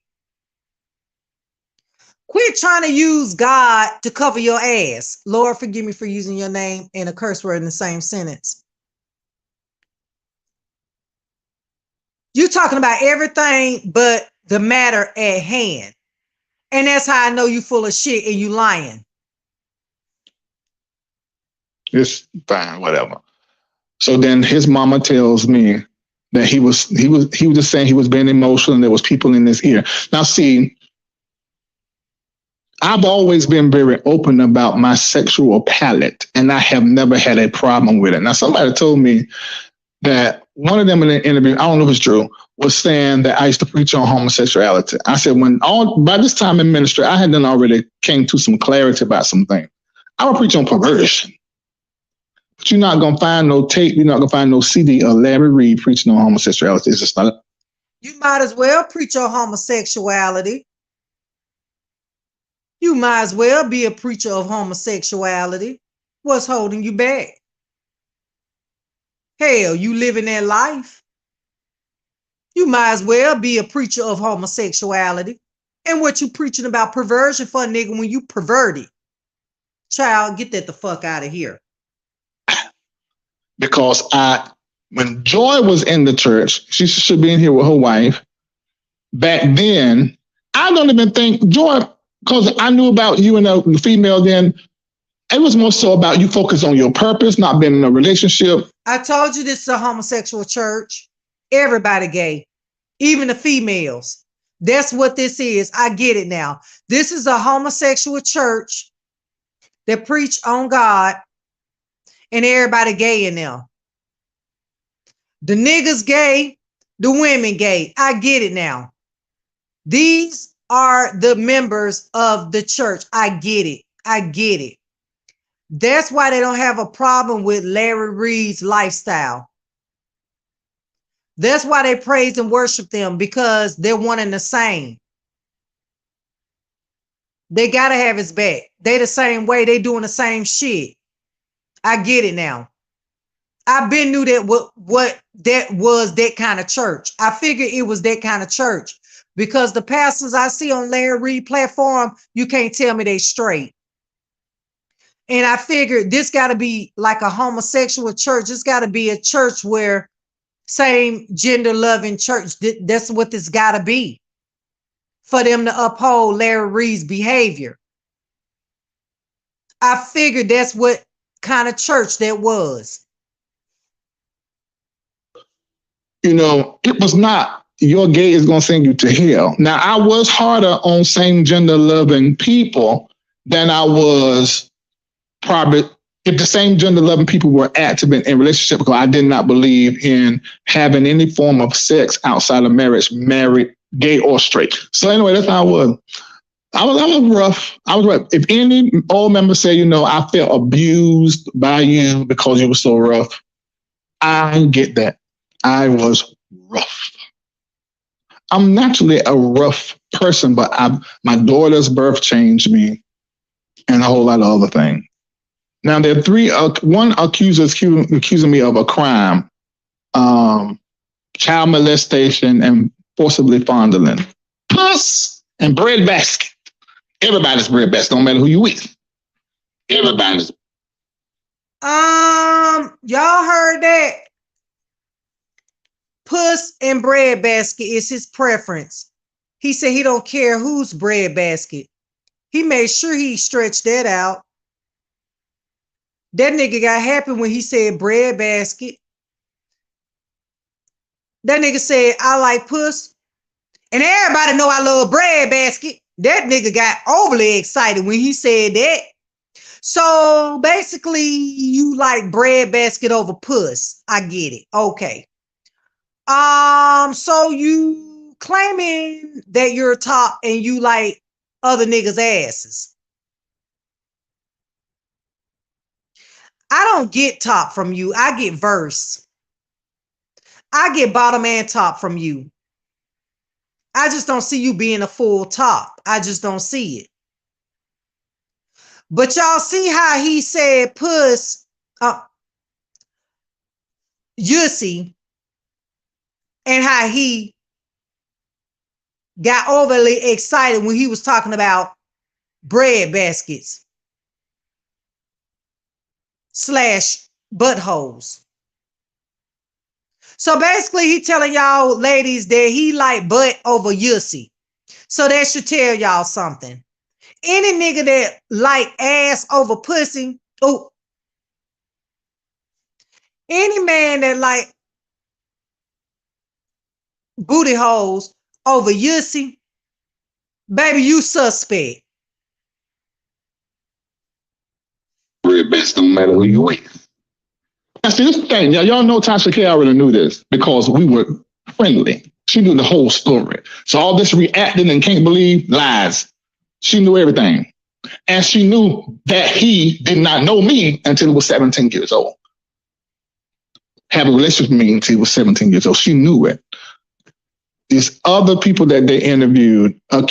Quit trying to use God to cover your ass. Lord, forgive me for using your name and a curse word in the same sentence. You talking about everything but the matter at hand. And that's how I know you full of shit and you lying. It's fine, whatever. So then his mama tells me that he was just saying he was being emotional and there was people in his ear. Now, see, I've always been very open about my sexual palate, and I have never had a problem with it. Now, somebody told me that one of them in an interview, I don't know if it's true, was saying that I used to preach on homosexuality. I said, by this time in ministry, I had done already came to some clarity about some things. I would preach on perversion. But you're not going to find no tape. You're not going to find no CD of Larry Reid preaching on homosexuality. It's just not. You might as well preach on homosexuality. You might as well be a preacher of homosexuality. What's holding you back? Hell, you living that life. You might as well be a preacher of homosexuality. And what you preaching about perversion for, nigga, when you perverted? Child, get that the fuck out of here. Because when Joy was in the church, she should be in here with her wife. Back then, I don't even think Joy because I knew about you and the female then. It was more so about you focus on your purpose, not being in a relationship. I told you this is a homosexual church. Everybody gay, even the females. That's what this is. I get it now. This is a homosexual church that preach on God and everybody gay in there. The niggas gay, the women gay. I get it now. These are the members of the church. I get it. I get it. That's why they don't have a problem with Larry Reid's lifestyle. That's why they praise and worship them, because they're one and the same. They got to have his back. They the same way. They doing the same shit. I get it now. I been knew that what that was, that kind of church. I figured it was that kind of church because the pastors I see on Larry Reid platform, you can't tell me they straight. And I figured this got to be like a homosexual church. It's got to be a church where same gender loving church. That's what this got to be for them to uphold Larry Reid's behavior. I figured that's what kind of church that was. You know, it was not your gay is going to send you to hell. Now, I was harder on same gender loving people than I was probably if the same gender loving people were active in relationship, because I did not believe in having any form of sex outside of marriage, married, gay or straight. So anyway, that's how I was. I was rough. I was rough. If any old member say, you know, I felt abused by you because you were so rough, I get that. I was rough. I'm naturally a rough person, but my daughter's birth changed me and a whole lot of other things. Now, there are three, one accuser accusing me of a crime, child molestation and forcibly fondling. Puss and breadbasket. Everybody's breadbasket, don't matter who you with. Everybody's. Y'all heard that? Puss and breadbasket is his preference. He said he don't care whose breadbasket. He made sure he stretched that out. That nigga got happy when he said breadbasket. That nigga said, I like puss. And everybody know I love breadbasket. That nigga got overly excited when he said that. So basically, you like breadbasket over puss. I get it. Okay. So you claiming that you're top and you like other niggas' asses. I don't get top from you. I get verse. I get bottom and top from you. I just don't see you being a full top. I just don't see it. But y'all see how he said puss, Yussie, and how he got overly excited when he was talking about bread baskets / buttholes. So basically, he telling y'all ladies that he like butt over Yussie. So that should tell y'all something. Any nigga that like ass over pussy, oh, any man that like booty holes over Yussie, baby, you suspect. Breadbasket don't matter who you with. Now, see, this thing, y'all know Tasha K already knew this because we were friendly. She knew the whole story. So all this reacting and can't believe lies. She knew everything. And she knew that he did not know me until he was 17 years old. Have a relationship with me until he was 17 years old. She knew it. These other people that they interviewed, I'm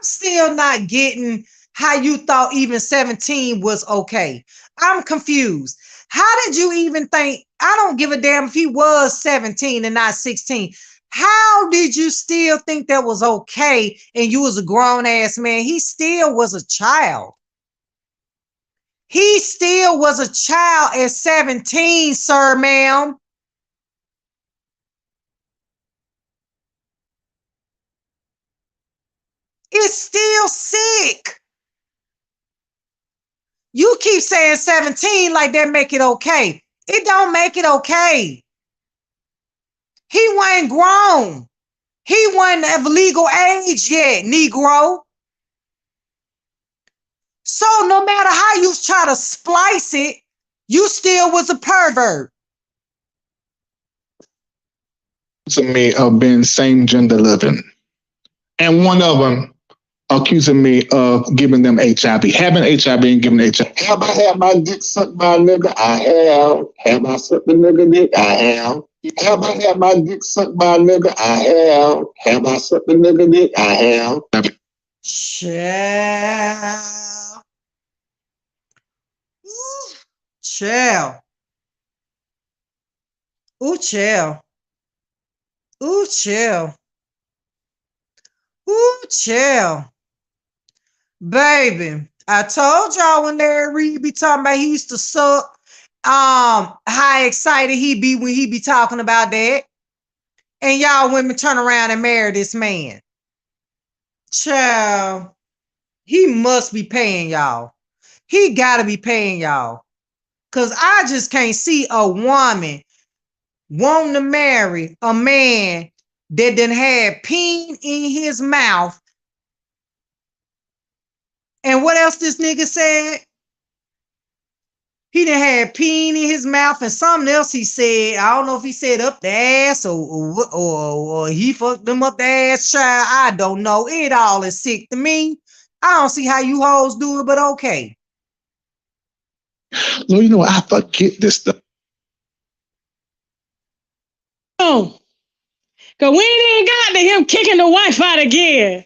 still not getting how you thought even 17 was okay. I'm confused. How did you even think? I don't give a damn if he was 17 and not 16. How did you still think that was okay and you was a grown ass man? He still was a child. He still was a child at 17, sir, ma'am. It's still sick. You keep saying 17 like that make it okay. It don't make it okay. He wasn't grown. He wasn't of legal age yet, Negro. So no matter how you try to splice it, you still was a pervert. To me of being same gender living. And one of them accusing me of giving them HIV, having HIV and giving HIV. Have I had my dick sucked by a nigga? I have. Have I sucked a nigga dick? I have. Have I had my dick sucked by a nigga? I have. Have I sucked a nigga dick? I have. Chill. Chill. Ooh, chill. Ooh, chill. Ooh, chill. Baby, I told y'all when Reid be talking about he used to suck, how excited he be when he be talking about that. And y'all women turn around and marry this man. Child, he must be paying y'all. He gotta be paying y'all. Cause I just can't see a woman wanting to marry a man that done had peen in his mouth. And what else this nigga said? He done had peen in his mouth and something else he said. I don't know if he said up the ass or he fucked them up the ass, child. I don't know. It all is sick to me. I don't see how you hoes do it, but okay. No, you know, I forget this stuff. Oh, because we ain't got to him kicking the wife out again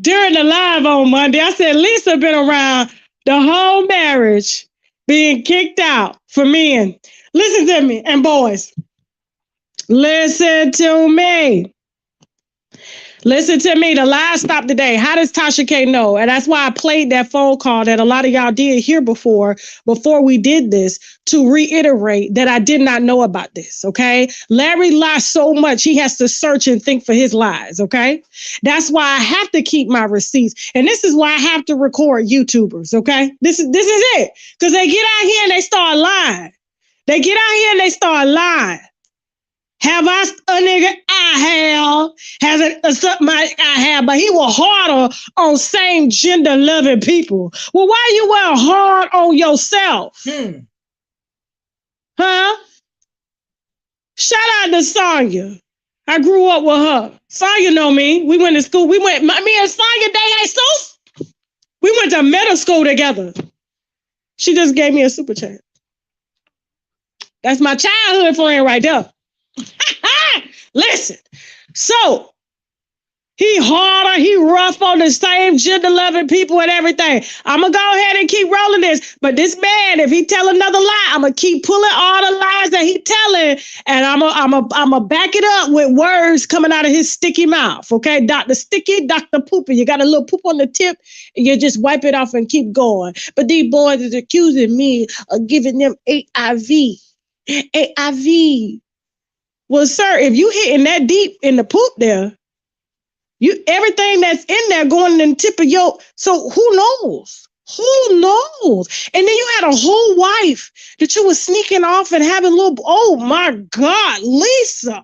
during the live on Monday. I said Lisa been around the whole marriage being kicked out for men. Listen to me, and boys, listen to me. Listen to me. The live stopped today. How does Tasha K know? And that's why I played that phone call that a lot of y'all did hear before we did this, to reiterate that I did not know about this, okay? Larry lies so much, he has to search and think for his lies, okay? That's why I have to keep my receipts. And this is why I have to record YouTubers, okay? This is it. Because they get out here and they start lying. They get out here and they start lying. Have I a nigga? I have. Has it something I have? But he was harder on same gender loving people. Well, why you were hard on yourself? Huh? Shout out to Sonya. I grew up with her. Sonya know me. We went to school. Me and Sonya Jesus. We went to middle school together. She just gave me a super chat. That's my childhood friend right there. Listen, so he harder, he rough on the same gender loving people and everything. I'm gonna go ahead and keep rolling this, but this man, if he tell another lie, I'm gonna keep pulling all the lies that he telling, and I'm gonna back it up with words coming out of his sticky mouth. Okay, Dr. Sticky, Dr. Pooper, you got a little poop on the tip, and you just wipe it off and keep going. But these boys is accusing me of giving them HIV. Well, sir, if you hitting that deep in the poop there, everything that's in there going in the tip of your, so who knows? Who knows? And then you had a whole wife that you was sneaking off and having little, oh my God, Lisa,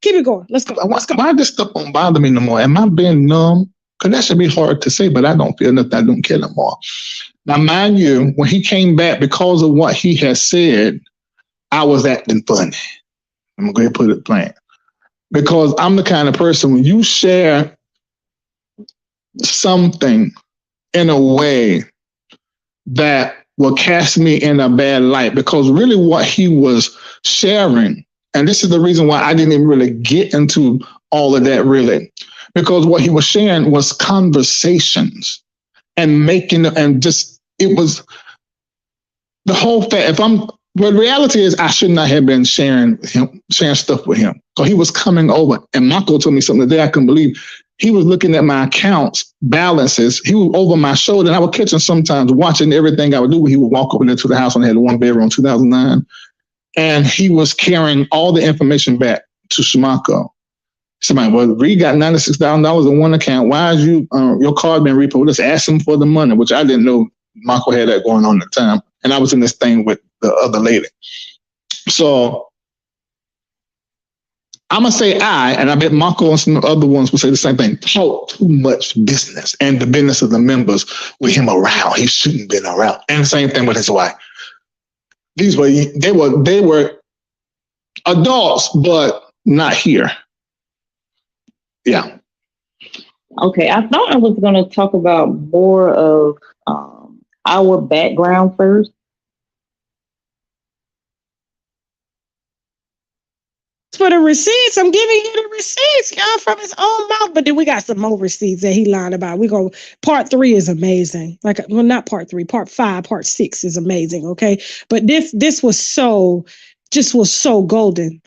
keep it going. Let's go. Why this stuff don't bother me no more? Am I being numb? Because that should be hard to say, but I don't feel nothing. I don't care no more. Now, mind you, when he came back because of what he had said, I was acting funny. I'm going to put it plain. Because I'm the kind of person, when you share something in a way that will cast me in a bad light, because really what he was sharing, and this is the reason why I didn't even really get into all of that really, because what he was sharing was conversations and it was the whole fact. But the reality is, I should not have been sharing stuff with him. So he was coming over, and Marco told me something today I couldn't believe. He was looking at my accounts, balances. He was over my shoulder, and I would catch him sometimes watching everything I would do. He would walk over there to the house, and I had a one bedroom, 2009, and he was carrying all the information back to Shimako. Somebody, well, Reid got $96,000 in one account. Why is your card been repo? Let's ask him for the money, which I didn't know Michael had that going on at the time. And I was in this thing with the other lady. So I'm going to say and I bet Marco and some other ones will say the same thing, talk too much business and the business of the members with him around. He shouldn't have been around. And the same thing with his wife. They were adults, but not here. Yeah. Okay, I thought I was going to talk about more of our background first. For the receipts, I'm giving you the receipts, y'all, from his own mouth. But then we got some more receipts that he lied about. Part 3 is amazing. Not part 3, part 5, part 6 is amazing. Okay, but this was so golden.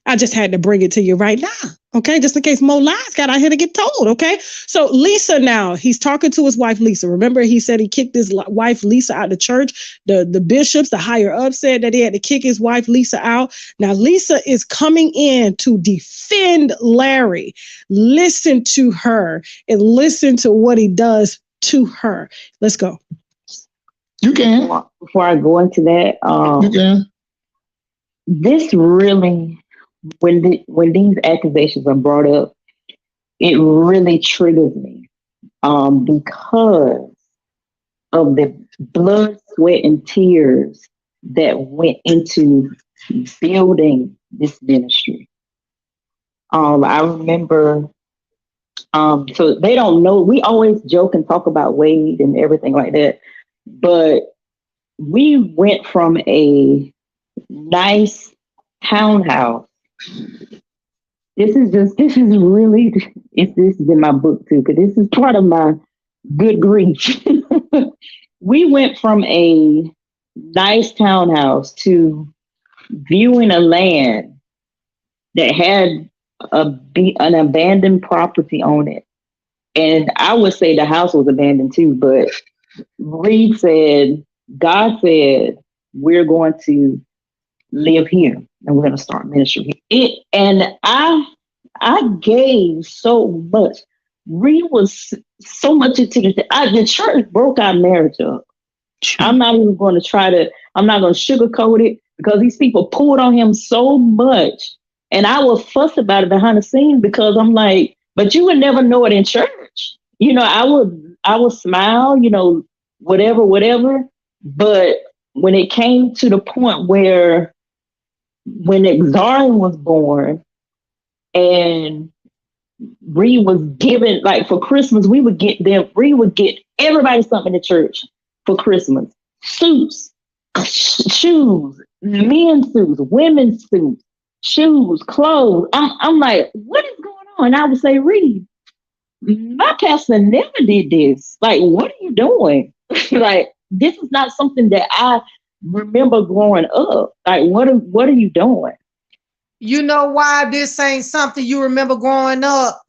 I just had to bring it to you right now. Okay, just in case more lies got out here to get told. Okay, so Lisa, now he's talking to his wife Lisa. Remember, he said he kicked his wife Lisa out of the church. The bishops, the higher up, said that he had to kick his wife Lisa out. Now Lisa is coming in to defend Larry. Listen to her and listen to what he does to her. Let's go. You can. Before I go into that, you can. This really, when these accusations are brought up, it really triggers me because of the blood, sweat, and tears that went into building this ministry. I remember, so they don't know, we always joke and talk about Wade and everything like that, but we went from a nice townhouse. This is really, this is in my book too, because this is part of my good grief. We went from a nice townhouse to viewing a land that had an abandoned property on it. And I would say the house was abandoned too, but Reid said, God said, we're going to live here and we're going to start ministry here. And I gave so much. Reid was so much into the church broke our marriage up. I'm not even going to I'm not going to sugarcoat it because these people pulled on him so much. And I would fuss about it behind the scenes because I'm like, but you would never know it in church. You know, I would smile, you know, whatever. But when it came to the point where when Exarian was born and Reid was given, like for Christmas, Reid would get everybody something in the church for Christmas. Suits, shoes, men's suits, women's suits, shoes, clothes. I'm like, what is going on? And I would say, Reid, my pastor never did this. Like, what are you doing? Like, this is not something that I remember growing up. Like, what are you doing? You know why this ain't something you remember growing up?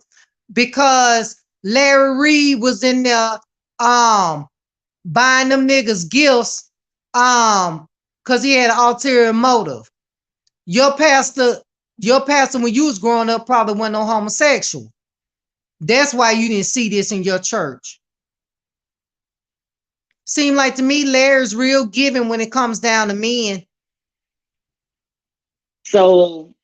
Because Larry Reid was in there buying them niggas gifts because he had an ulterior motive. Your pastor when you was growing up probably wasn't no homosexual. That's why you didn't see this in your church. Seem like to me Larry's real giving when it comes down to men. So,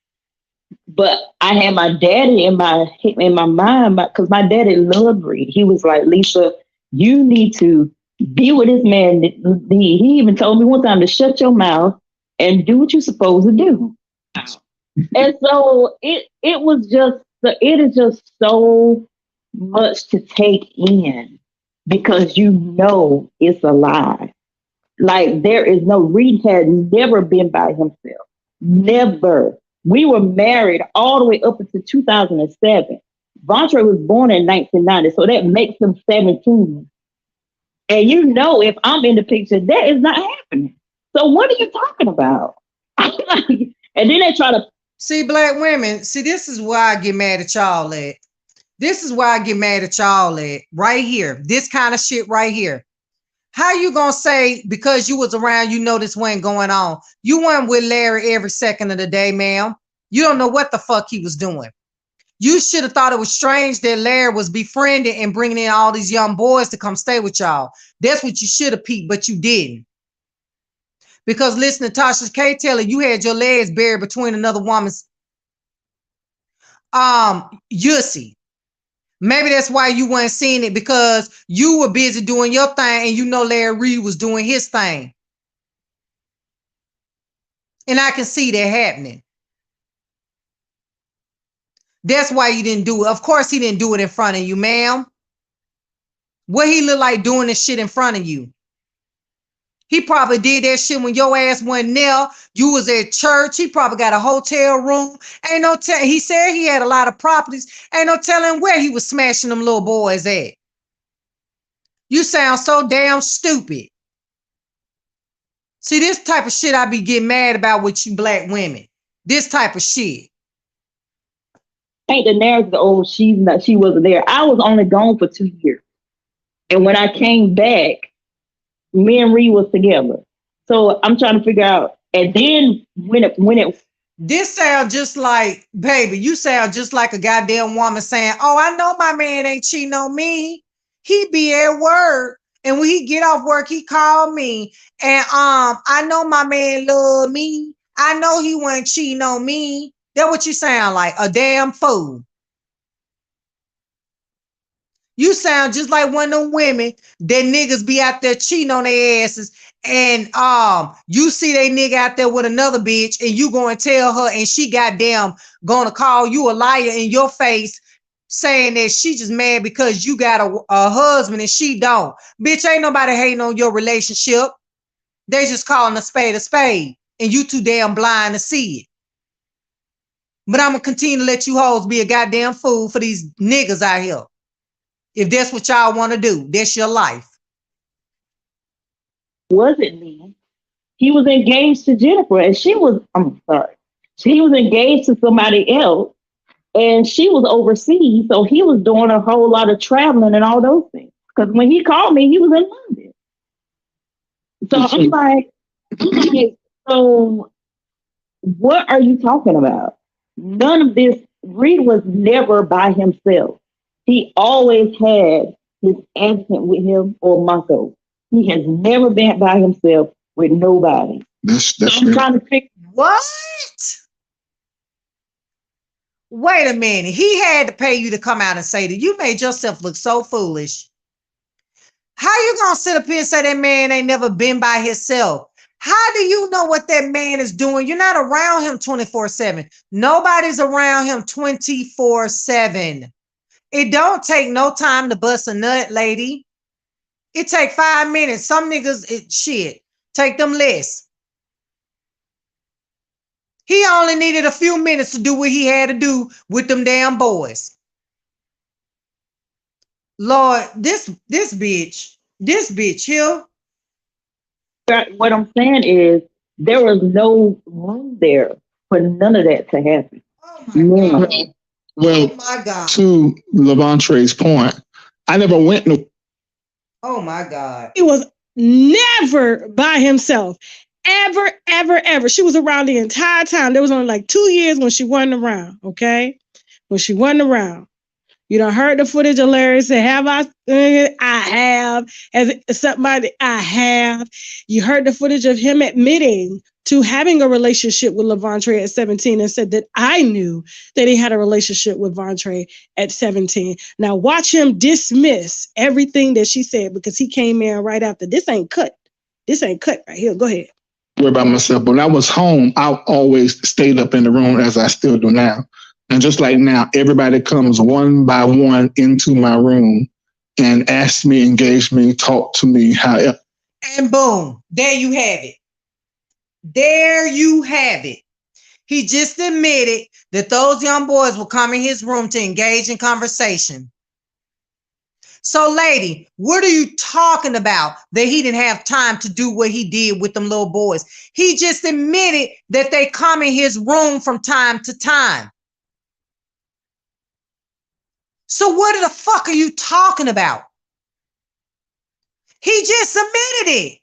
but I had my daddy in my mind because my daddy loved Reid. He was like, Lisa, you need to be with this man. He even told me one time to shut your mouth and do what you're supposed to do. And so it is just so much to take in because you know it's a lie. Like there is no, Reid had never been by himself. Never. We were married all the way up until 2007. Vontre was born in 1990, so that makes him 17. And you know, if I'm in the picture, that is not happening. So what are you talking about? And then they try to see black women. See, this is why I get mad at y'all at. This is why I get mad at y'all at right here. This kind of shit right here. How you gonna say because you was around, you know this wasn't going on? You weren't with Larry every second of the day, ma'am. You don't know what the fuck he was doing. You should have thought it was strange that Larry was befriending and bringing in all these young boys to come stay with y'all. That's what you should have peeped, but you didn't. Because listen to Tasha K. Taylor, you had your legs buried between another woman's Yussie. Maybe that's why you weren't seeing it, because you were busy doing your thing and you know Larry Reid was doing his thing. And I can see that happening. That's why you didn't do it. Of course he didn't do it in front of you, ma'am. What he look like doing this shit in front of you? He probably did that shit when your ass went there. You was at church. He probably got a hotel room. Ain't no telling. He said he had a lot of properties. Ain't no telling where he was smashing them little boys at. You sound so damn stupid. See, this type of shit I be getting mad about with you black women. This type of shit. Ain't the narrative, oh, she wasn't there. I was only gone for 2 years. And when I came back, me and Reid was together. So I'm trying to figure out. And then when it this sound just like, baby, you sound just like a goddamn woman saying, oh, I know my man ain't cheating on me. He be at work. And when he get off work, he call me. And I know my man love me. I know he wasn't cheating on me. That's what you sound like, a damn fool. You sound just like one of them women that niggas be out there cheating on their asses, and you see they nigga out there with another bitch, and you go and tell her, and she goddamn gonna call you a liar in your face, saying that she just mad because you got a husband and she don't. Bitch, ain't nobody hating on your relationship. They just calling a spade, and you too damn blind to see it. But I'm gonna continue to let you hoes be a goddamn fool for these niggas out here. If that's what y'all want to do, that's your life. wasn't me. He was engaged to Jennifer, and I'm sorry, he was engaged to somebody else, and she was overseas. So he was doing a whole lot of traveling and all those things. Because when he called me, he was in London. So I'm like, so what are you talking about? None of this. Reid was never by himself. He always had his adjutant with him or Marco. He has never been by himself with nobody. That's I'm trying to figure. What? Wait a minute. He had to pay you to come out and say that. You made yourself look so foolish. How you gonna sit up here and say that man ain't never been by himself? How do you know what that man is doing? You're not around him 24/7. Nobody's around him 24/7. It don't take no time to bust a nut, lady. It take 5 minutes. Some niggas, shit, take them less. He only needed a few minutes to do what he had to do with them damn boys. Lord, this bitch here. What I'm saying is there was no room there for none of that to happen. Oh my God. Well, Oh my God. To Levantre's point, I never went no. Oh my God. He was never by himself. Ever, ever, ever. She was around the entire time. There was only like 2 years when she wasn't around, okay? When she wasn't around. You done heard the footage of Larry say, have I? I have. As somebody, I have. You heard the footage of him admitting to having a relationship with Levantre at 17 and said that I knew that he had a relationship with Vontre at 17. Now watch him dismiss everything that she said because he came in right after. This ain't cut. This ain't cut right here. Go ahead. By myself, but when I was home, I always stayed up in the room as I still do now. And just like now, everybody comes one by one into my room and asks me, engage me, talk to me, however. And boom, there you have it. There you have it. He just admitted that those young boys will come in his room to engage in conversation. So, lady, what are you talking about that he didn't have time to do what he did with them little boys? He just admitted that they come in his room from time to time. So what the fuck are you talking about? He just admitted it.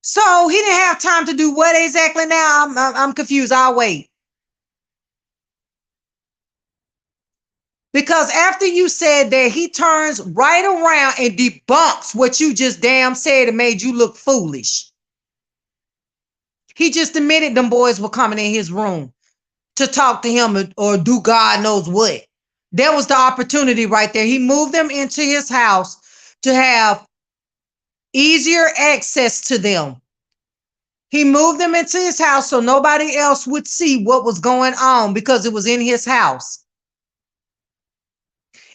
So he didn't have time to do what exactly now? I'm confused. I'll wait. Because after you said that, he turns right around and debunks what you just damn said and made you look foolish. He just admitted them boys were coming in his room to talk to him or do God knows what. There was the opportunity right there. He moved them into his house to have easier access to them. He moved them into his house so nobody else would see what was going on because it was in his house.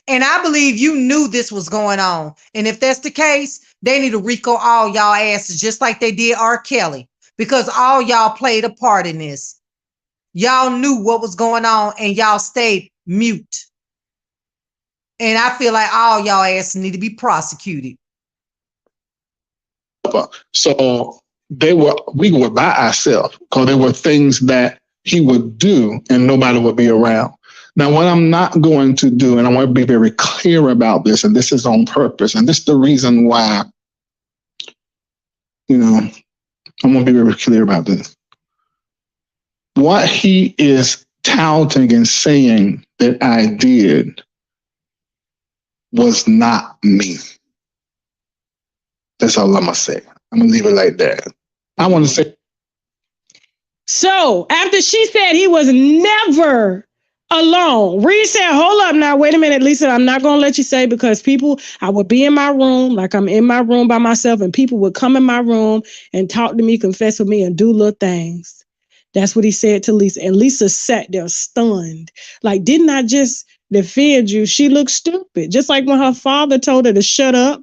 And I believe you knew this was going on. And if that's the case, they need to RICO all y'all asses just like they did R. Kelly, because all y'all played a part in this. Y'all knew what was going on and y'all stayed mute. And I feel like all y'all asses need to be prosecuted. So we were by ourselves because there were things that he would do and nobody would be around. Now, what I'm not going to do, and I want to be very clear about this, and this is on purpose, and this is the reason why, I'm going to be very clear about this. What he is touting and saying that I did was not me. That's all I'm going to say. I'm going to leave it like that. I want to say. So after she said he was never alone, Reid said, hold up now, wait a minute, Lisa, I'm not going to let you say, because I would be in my room, like I'm in my room by myself, and people would come in my room and talk to me, confess with me, and do little things. That's what he said to Lisa. And Lisa sat there stunned. Like, didn't I just defend you? She looked stupid. Just like when her father told her to shut up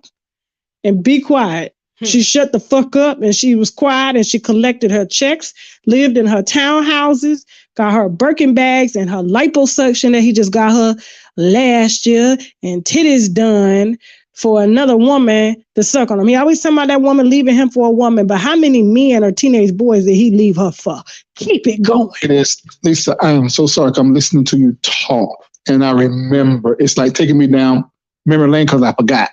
and be quiet. She shut the fuck up and she was quiet and she collected her checks, lived in her townhouses, got her Birkin bags and her liposuction that he just got her last year, and titties done for another woman to suck on him. He always talking about that woman leaving him for a woman, but how many men or teenage boys did he leave her for? Keep it going. It is, Lisa, I am so sorry. I'm listening to you talk and I remember. It's like taking me down memory lane because I forgot.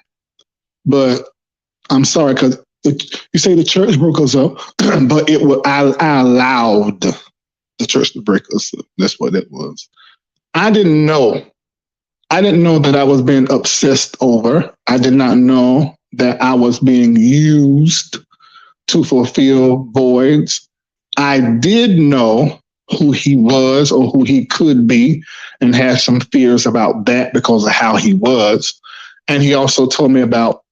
But I'm sorry, because you say the church broke us up, but I allowed the church to break us up. That's what it was. I didn't know that I was being obsessed over. I did not know that I was being used to fulfill voids. I did know who he was or who he could be and had some fears about that because of how he was. And he also told me about.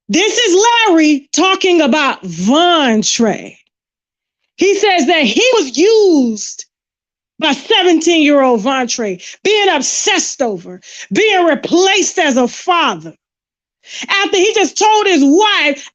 This is Larry talking about Vontre. He says that he was used by 17-year-old Vontre, being obsessed over, being replaced as a father. After he just told his wife,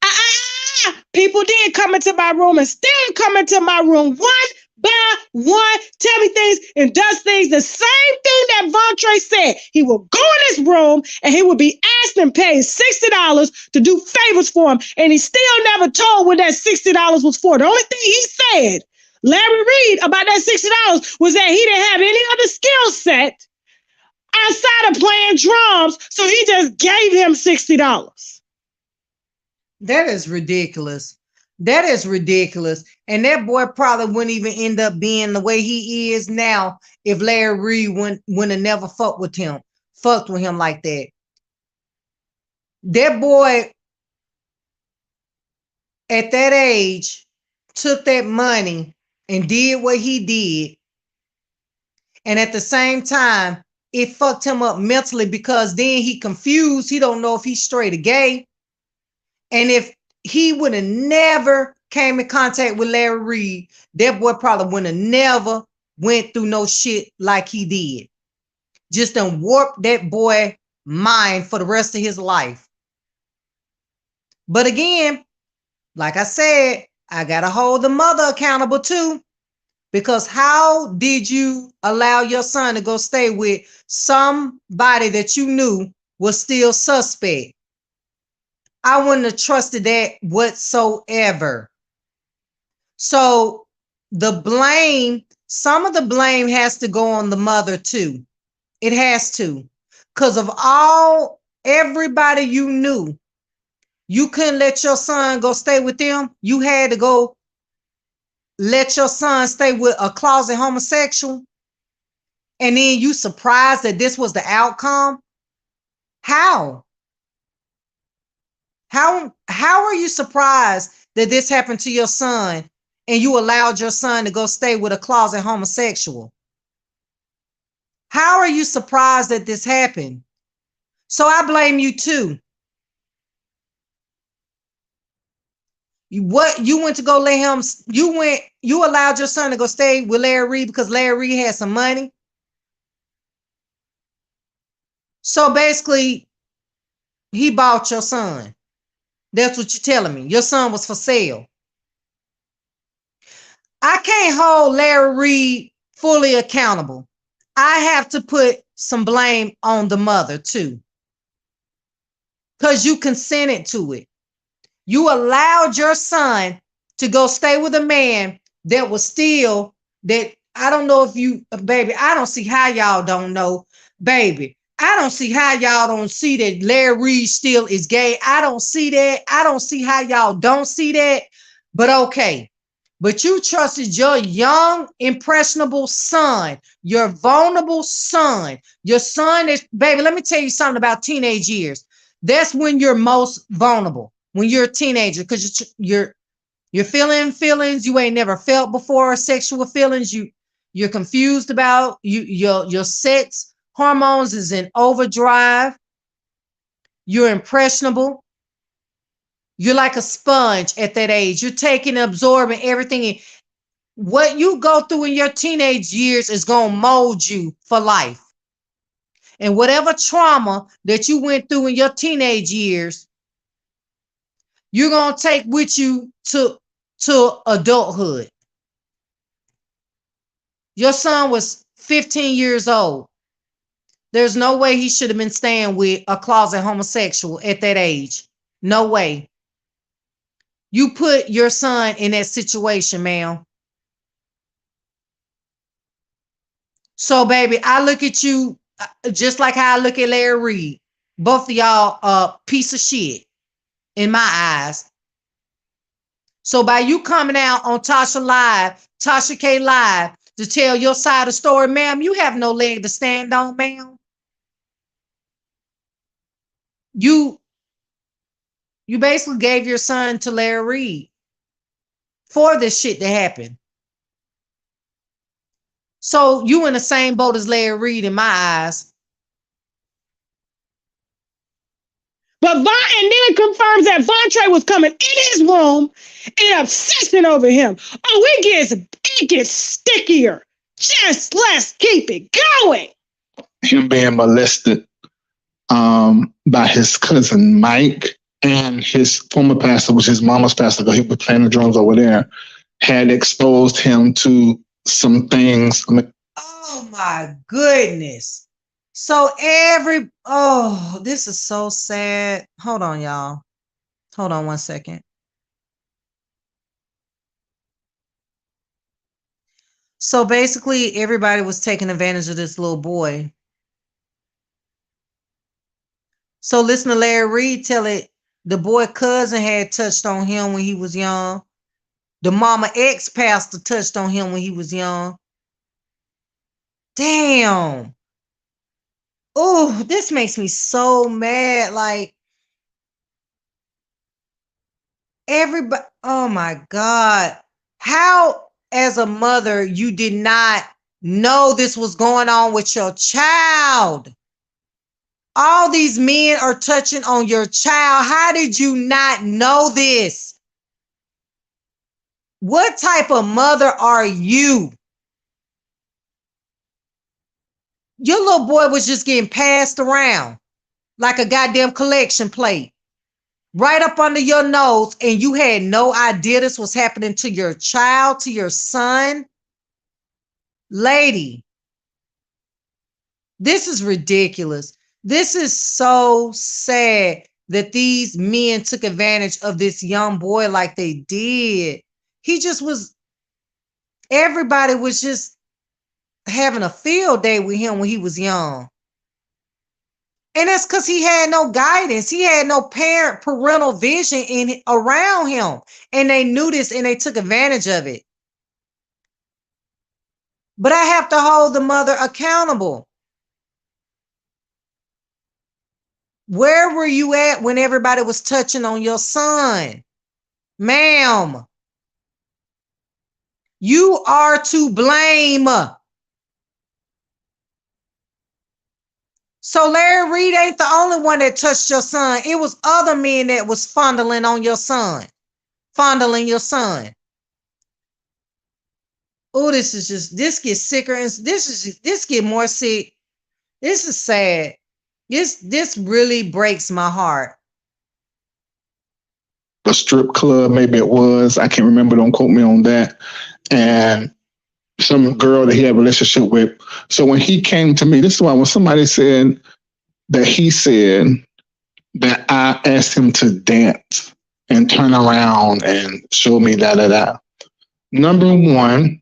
people did come into my room and still come into my room one by one, tell me things and does things the same thing that Vontre said. He will go in his room and he will be asked and paid $60 to do favors for him. And he still never told what that $60 was for. The only thing he said, Larry Reid, about that $60 was that he didn't have any other skill set outside of playing drums, so he just gave him $60. That is ridiculous. That is ridiculous. And that boy probably wouldn't even end up being the way he is now if Larry Reid wouldn't have never fucked with him like that. That boy at that age took that money and did what he did. And at the same time, it fucked him up mentally because then he confused. He don't know if he's straight or gay. And if he would have never came in contact with Larry Reid, that boy probably would have never went through no shit like he did. Just done warped that boy mind for the rest of his life. But again, like I said, I got to hold the mother accountable too. Because how did you allow your son to go stay with somebody that you knew was still suspect? I wouldn't have trusted that whatsoever. So some of the blame has to go on the mother too. It has to. Because of everybody you knew You couldn't let your son go stay with them. You had to go let your son stay with a closet homosexual. And then you surprised that this was the outcome. How? How are you surprised that this happened to your son and you allowed your son to go stay with a closet homosexual? How are you surprised that this happened? So I blame you too. You went to go let him, you allowed your son to go stay with Larry Reid because Larry Reid had some money. So basically, he bought your son. That's what you're telling me. Your son was for sale. I can't hold Larry Reid fully accountable. I have to put some blame on the mother too, because you consented to it. You allowed your son to go stay with a man that was still, that I don't know if you, baby, I don't see how y'all don't know, baby. I don't see how y'all don't see that Larry Reid still is gay. I don't see that. I don't see how y'all don't see that. But okay. But you trusted your young, impressionable son, your vulnerable son, your son is, baby, let me tell you something about teenage years. That's when you're most vulnerable, when you're a teenager, because you're feeling feelings you ain't never felt before, sexual feelings you're confused about, your sex hormones is in overdrive, you're impressionable, you're like a sponge at that age, you're taking and absorbing everything in. What you go through in your teenage years is going to mold you for life. And whatever trauma that you went through in your teenage years, you're going to take with you to adulthood. Your son was 15 years old. There's no way he should have been staying with a closet homosexual at that age. No way. You put your son in that situation, ma'am. So, baby, I look at you just like how I look at Larry Reid. Both of y'all a piece of shit in my eyes. So by you coming out on Tasha Live, Tasha K Live, to tell your side of the story, ma'am, you have no leg to stand on, ma'am. You basically gave your son to Larry Reid for this shit to happen. So you in the same boat as Larry Reid in my eyes. But and then it confirms that Vontae was coming in his room and obsessing over him. Oh, it gets stickier. Just let's keep it going. Him being molested by his cousin Mike, and his former pastor, was his mama's pastor, because he was playing the drums over there, had exposed him to some things. Oh my goodness. So this is so sad. Hold on, y'all. Hold on 1 second. So basically, everybody was taking advantage of this little boy. So listen to Larry Reid tell it. The boy cousin had touched on him when he was young. The mama ex-pastor touched on him when he was young. Damn. Oh, this makes me so mad. Like, everybody, oh my God. How, as a mother, you did not know this was going on with your child? All these men are touching on your child. How did you not know this? What type of mother are you? Your little boy was just getting passed around like a goddamn collection plate right up under your nose, and you had no idea this was happening to your child, to your son. Lady, this is ridiculous. This is so sad that these men took advantage of this young boy like they did. He just was, everybody was just having a field day with him when he was young. And that's because he had no guidance. He had no parental vision around him. And they knew this and they took advantage of it. But I have to hold the mother accountable. Where were you at when everybody was touching on your son? Ma'am, you are to blame. So Larry Reid ain't the only one that touched your son. It was other men that was fondling on your son. Fondling your son. Oh, this gets sicker and this get more sick. This is sad. This really breaks my heart. A strip club, maybe it was. I can't remember. Don't quote me on that. And some girl that he had a relationship with. So when he came to me, this is why when somebody said that he said that I asked him to dance and turn around and show me da da da. Number one,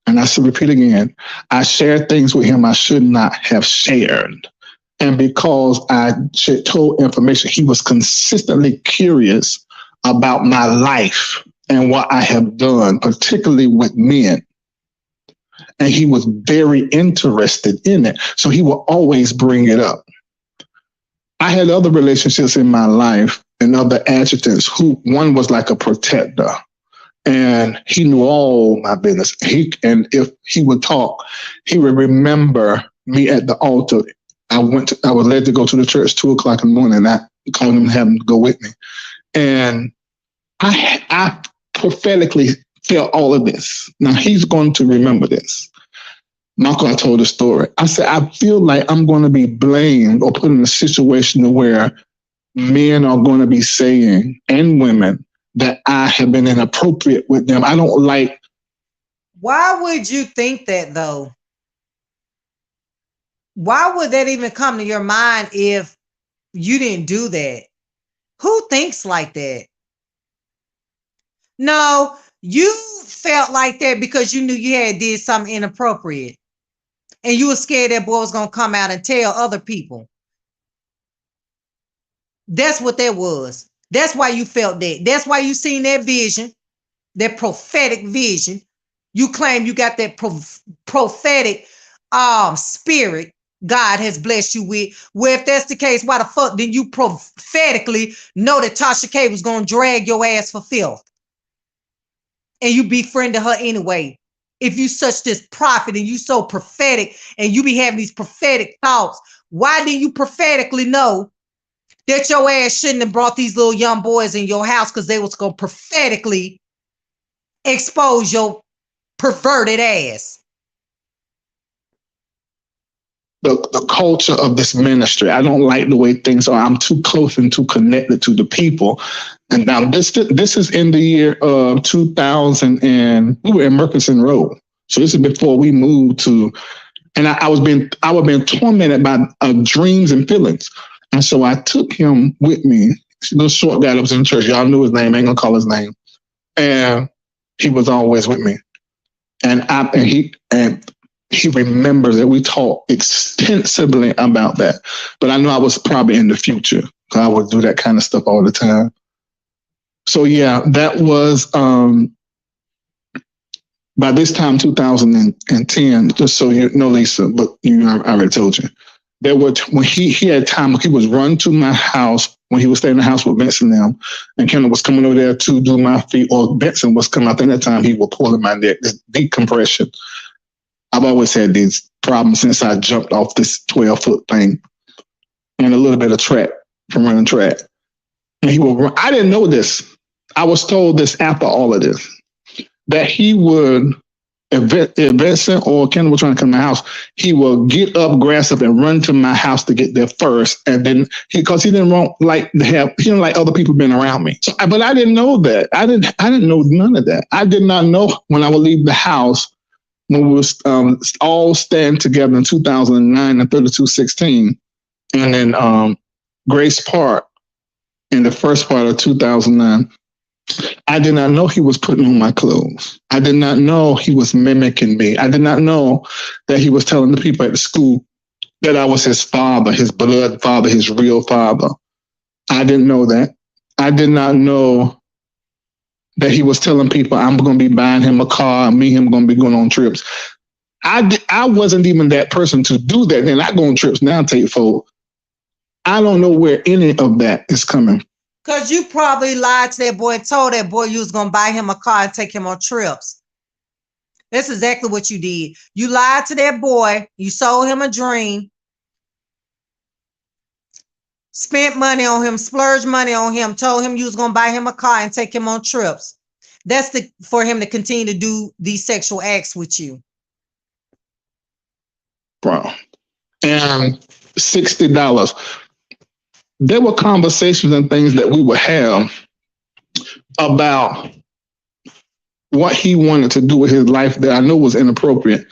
and I should repeat again, I shared things with him I should not have shared. And because I told information, he was consistently curious about my life and what I have done, particularly with men. And he was very interested in it. So he will always bring it up. I had other relationships in my life and other adjutants who one was like a protector. And he knew all my business. And if he would talk, he would remember me at the altar. I was led to go to the church 2:00 in the morning. I called him and had him go with me. And I prophetically felt all of this. Now he's going to remember this. Michael, I told the story. I said, I feel like I'm going to be blamed or put in a situation where men are going to be saying, and women, that I have been inappropriate with them. I don't like. Why would you think that though? Why would that even come to your mind if you didn't do that? Who thinks like that? No, you felt like that because you knew you had did something inappropriate. And you were scared that boy was going to come out and tell other people. That's what that was. That's why you felt that. That's why you seen that vision, that prophetic vision. You claim you got that prophetic spirit God has blessed you with. Well, if that's the case, why the fuck didn't you prophetically know that Tasha K was going to drag your ass for filth? And you befriended her anyway. If you such this prophet and you so prophetic and you be having these prophetic thoughts, why didn't you prophetically know that your ass shouldn't have brought these little young boys in your house because they was going to prophetically expose your perverted ass? The culture of this ministry. I don't like the way things are. I'm too close and too connected to the people. And now this is in the year of 2000, and we were in Murchison Road. So this is before we moved to, and I was being tormented by dreams and feelings. And so I took him with me. Little short guy that was in church. Y'all knew his name. I ain't gonna call his name. And he was always with me. And he remembers that we talked extensively about that. But I know I was probably in the future because I would do that kind of stuff all the time. So yeah, that was by this time 2010. Just so you know, Lisa, but I already told you. There were when he had time. He was run to my house when he was staying in the house with Benson and Kendall was coming over there to do my feet. Or Benson was coming. I think that time he was pulling my neck, this decompression. I've always had these problems since I jumped off this 12-foot thing and a little bit of track from running track. And he would run. I didn't know this. I was told this after all of this, that he would, if Vincent or Kendall were trying to come to my house, he would get up, grass up, and run to my house to get there first. And then because he didn't like other people being around me. So, but I didn't know that. I didn't know none of that. I did not know when I would leave the house when we was all stand together in 2009 and 3216, and then Grace Park in the first part of 2009. I did not know he was putting on my clothes. I did not know he was mimicking me. I did not know that he was telling the people at the school that I was his father, his blood father, his real father. I didn't know that. I did not know that he was telling people I'm going to be buying him a car, and me and him going to be going on trips. I wasn't even that person to do that. Then I go on trips now, take folk. I don't know where any of that is coming. Because you probably lied to that boy and told that boy you was going to buy him a car and take him on trips. That's exactly what you did. You lied to that boy. You sold him a dream. Spent money on him, splurged money on him, told him you was going to buy him a car and take him on trips. That's for him to continue to do these sexual acts with you. Bro. And $60. There were conversations and things that we would have about what he wanted to do with his life that I knew was inappropriate.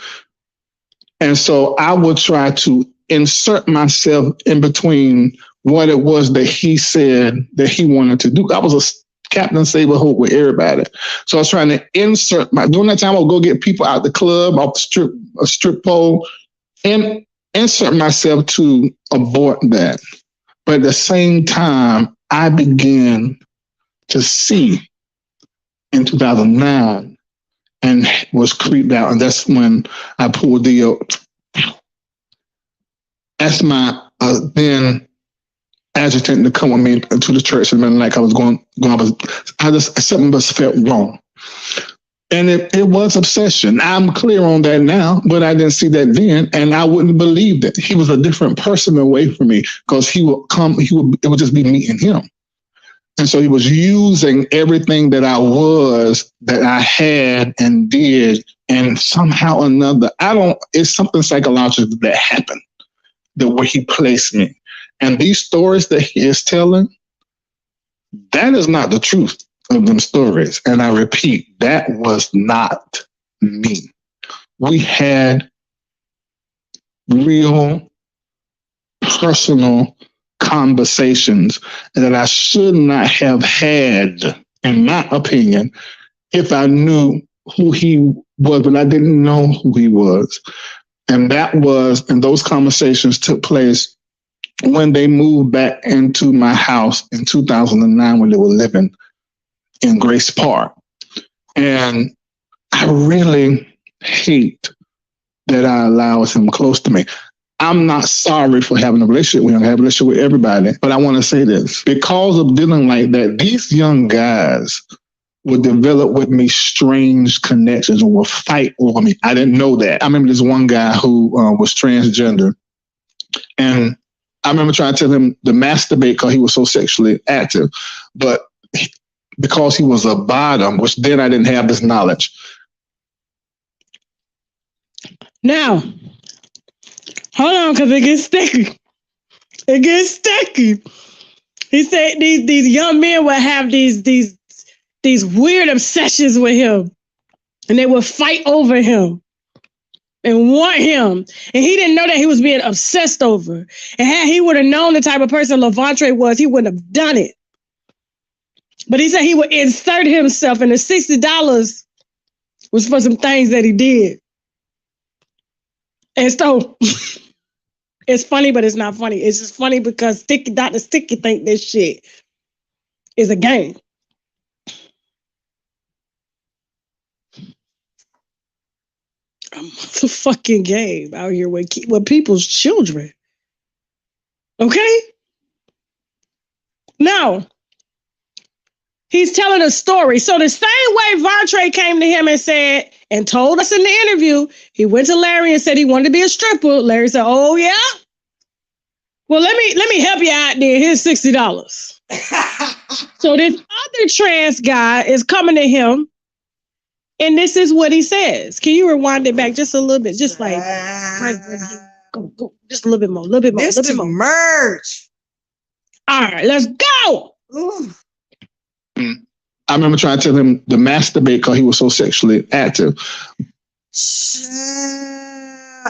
And so I would try to insert myself in between what it was that he said that he wanted to do. I was a Captain Save Hope with everybody. So I was trying to insert during that time I would go get people out the club, off a strip pole, and insert myself to abort that. But at the same time, I began to see in 2009 and was creeped out. And that's when I pulled the, asked my then adjutant to come with me to the church. And like I was going, something just felt wrong. And it was obsession. I'm clear on that now, but I didn't see that then. And I wouldn't believe that. He was a different person away from me because it would just be me and him. And so he was using everything that I was, that I had and did, and somehow or another, it's something psychological that happened, the way he placed me. And these stories that he is telling, that is not the truth of them stories. And I repeat, that was not me. We had real personal conversations that I should not have had, in my opinion, if I knew who he was, but I didn't know who he was. And those conversations took place when they moved back into my house in 2009 when they were living in Grace Park. And I really hate that I allowed him close to me. I'm not sorry for having a relationship with him. I have a relationship with everybody. But I want to say this. Because of dealing like that, these young guys would develop with me strange connections or will fight over me. I didn't know that. I remember this one guy who was transgender. And I remember trying to tell him to masturbate because he was so sexually active. But because he was a bottom, which then I didn't have this knowledge. Now, hold on, because it gets sticky. It gets sticky. He said these young men would have these weird obsessions with him, and they would fight over him and want him. And he didn't know that he was being obsessed over. And had he would have known the type of person Levontre was, he wouldn't have done it. But he said he would insert himself, and the $60 was for some things that he did. And so it's funny, but it's not funny. It's just funny because Dr. Sticky think this shit is a game. A motherfucking game out here with people's children. Okay? Now, he's telling a story. So the same way Vontre came to him and said, and told us in the interview, he went to Larry and said he wanted to be a stripper. Larry said, "Oh yeah? Well, let me help you out there. Here's $60. So this other trans guy is coming to him, and this is what he says. Can you rewind it back just a little bit? Just like go. Just a little bit more, This to merge. All right, let's go. Ooh. I remember trying to tell him to masturbate because he was so sexually active.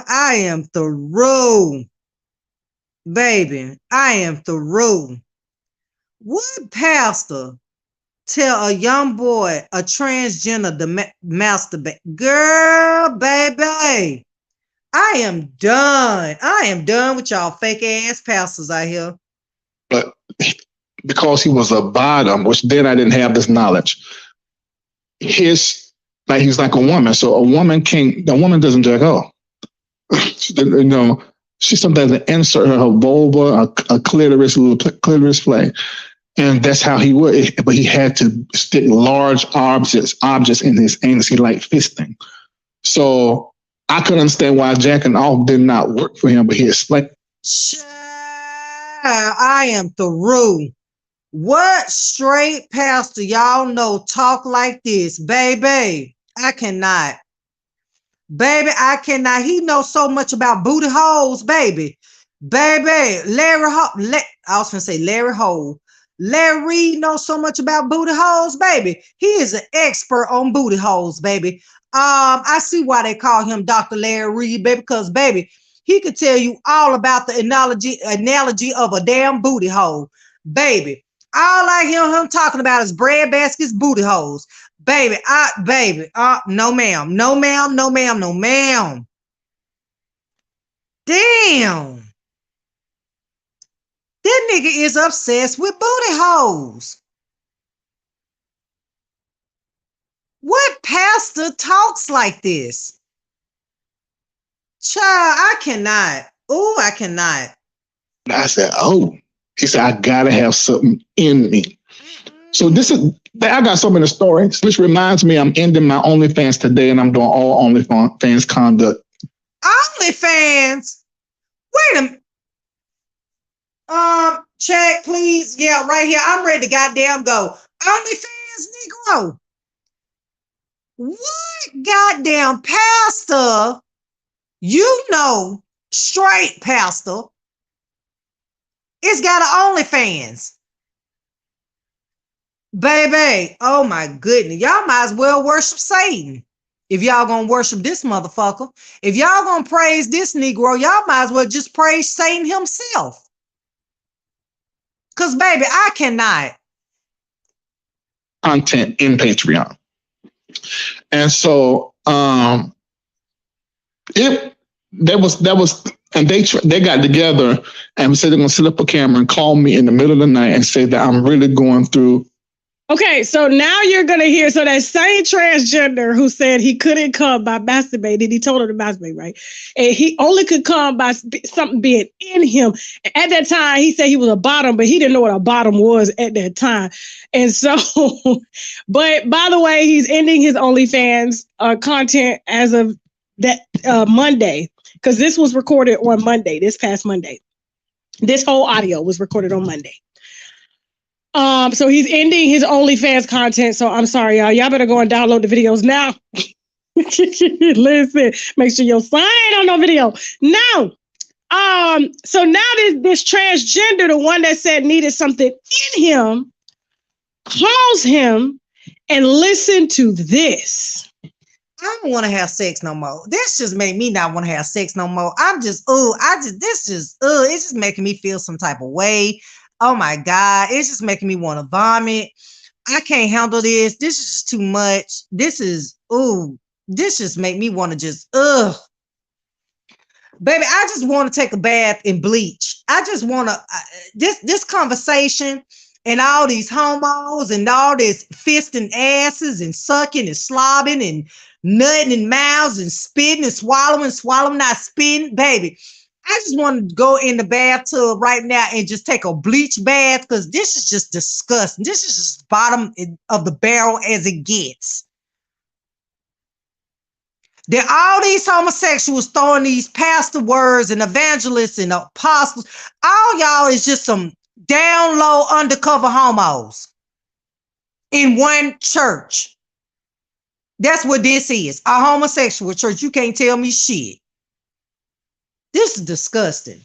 I am through. Baby, I am through. What pastor tell a young boy, a transgender, to masturbate? Girl, baby, I am done. I am done with y'all fake ass pastors out here. But because he was a bottom, which then I didn't have this knowledge, his like he's like a woman. So a woman can't. The woman doesn't jack off. You know, she sometimes insert her vulva, a clitoris, little clitoris play, and that's how he would. But he had to stick large objects in his anus. He liked fisting. So I couldn't understand why jacking off did not work for him. But he explained. Child, I am through. What straight pastor y'all know talk like this, baby? I cannot. Baby, I cannot. He knows so much about booty holes, baby. Baby, I was gonna say Larry Hole. Larry Reid knows so much about booty holes, baby. He is an expert on booty holes, baby. I see why they call him Dr. Larry Reid, baby, because baby, he could tell you all about the analogy of a damn booty hole, baby. All I hear him talking about is bread baskets, booty holes. Baby, no ma'am, no ma'am, no ma'am, no ma'am. Damn. That nigga is obsessed with booty holes. What pastor talks like this? Child, I cannot. Oh, I cannot. I said, oh. He said, I gotta have something in me. So I got so many stories, which reminds me I'm ending my OnlyFans today and I'm doing all OnlyFans conduct. OnlyFans? Wait a minute. Check, please. Yeah, right here. I'm ready to goddamn go. OnlyFans, Negro. What goddamn pastor, straight pastor, it's got an OnlyFans? Baby, oh my goodness. Y'all might as well worship Satan. If y'all gonna worship this motherfucker. If y'all gonna praise this Negro, y'all might as well just praise Satan himself. Because, baby, I cannot. Content in Patreon. And so that was and they got together and said they're gonna set up a camera and call me in the middle of the night and say that I'm really going through. Okay, so now you're going to hear, so that same transgender who said he couldn't come by masturbating, he told her to masturbate, right? And he only could come by something being in him. At that time, he said he was a bottom, but he didn't know what a bottom was at that time. And so, but by the way, he's ending his OnlyFans content as of that Monday, because this was recorded on Monday, this past Monday. This whole audio was recorded on Monday. So he's ending his OnlyFans content. So I'm sorry, y'all. Y'all better go and download the videos now. Listen, make sure your son ain't on no video. Now, so now this transgender, the one that said needed something in him, calls him and listen to this. I don't want to have sex no more. This just made me not want to have sex no more. It's just making me feel some type of way. Oh my God, it's just making me want to vomit. I can't handle this. This is just too much. This just make me want to Baby, I just want to take a bath in bleach. I just want to, this conversation and all these homos and all this fisting asses and sucking and slobbing and nutting in mouths and spitting and swallowing, not spitting, baby. I just want to go in the bathtub right now and just take a bleach bath because this is just disgusting. This is just bottom of the barrel as it gets. There are all these homosexuals throwing these pastor words and evangelists and apostles. All y'all is just some down low undercover homos in one church. That's what this is, a homosexual church. You can't tell me shit. This is disgusting.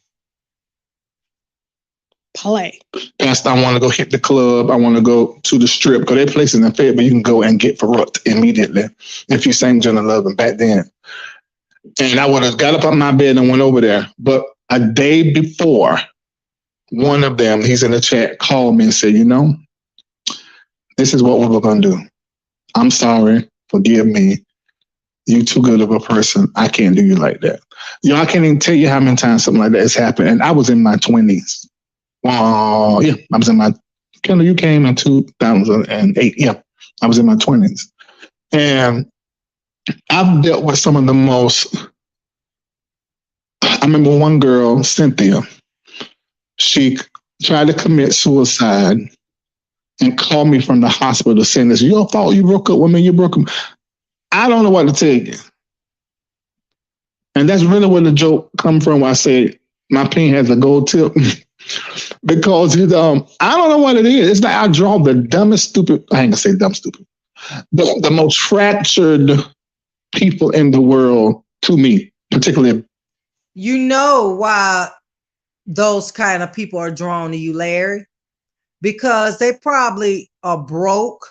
Play. Pastor, I want to go hit the club. I want to go to the strip because there are places in Fed, but you can go and get corrupt immediately if you sang Jenna Lovin' back then. And I would have got up on my bed and went over there. But a day before, one of them, he's in the chat, called me and said, this is what we were going to do. I'm sorry. Forgive me. You too good of a person. I can't do you like that. I can't even tell you how many times something like that has happened. And I was in my 20s. Yeah, I was in my, Kendall, you came in 2008. Yeah, I was in my 20s. And I've dealt with some of the most, I remember one girl, Cynthia, she tried to commit suicide and called me from the hospital saying, "This your fault. You broke up with me. You broke up." I don't know what to tell you. And that's really where the joke come from. Where I say my pen has a gold tip because I don't know what it is. It's like I draw the dumbest, stupid. I ain't gonna say dumb, stupid. The most fractured people in the world to me, particularly. You know why those kind of people are drawn to you, Larry? Because they probably are broke,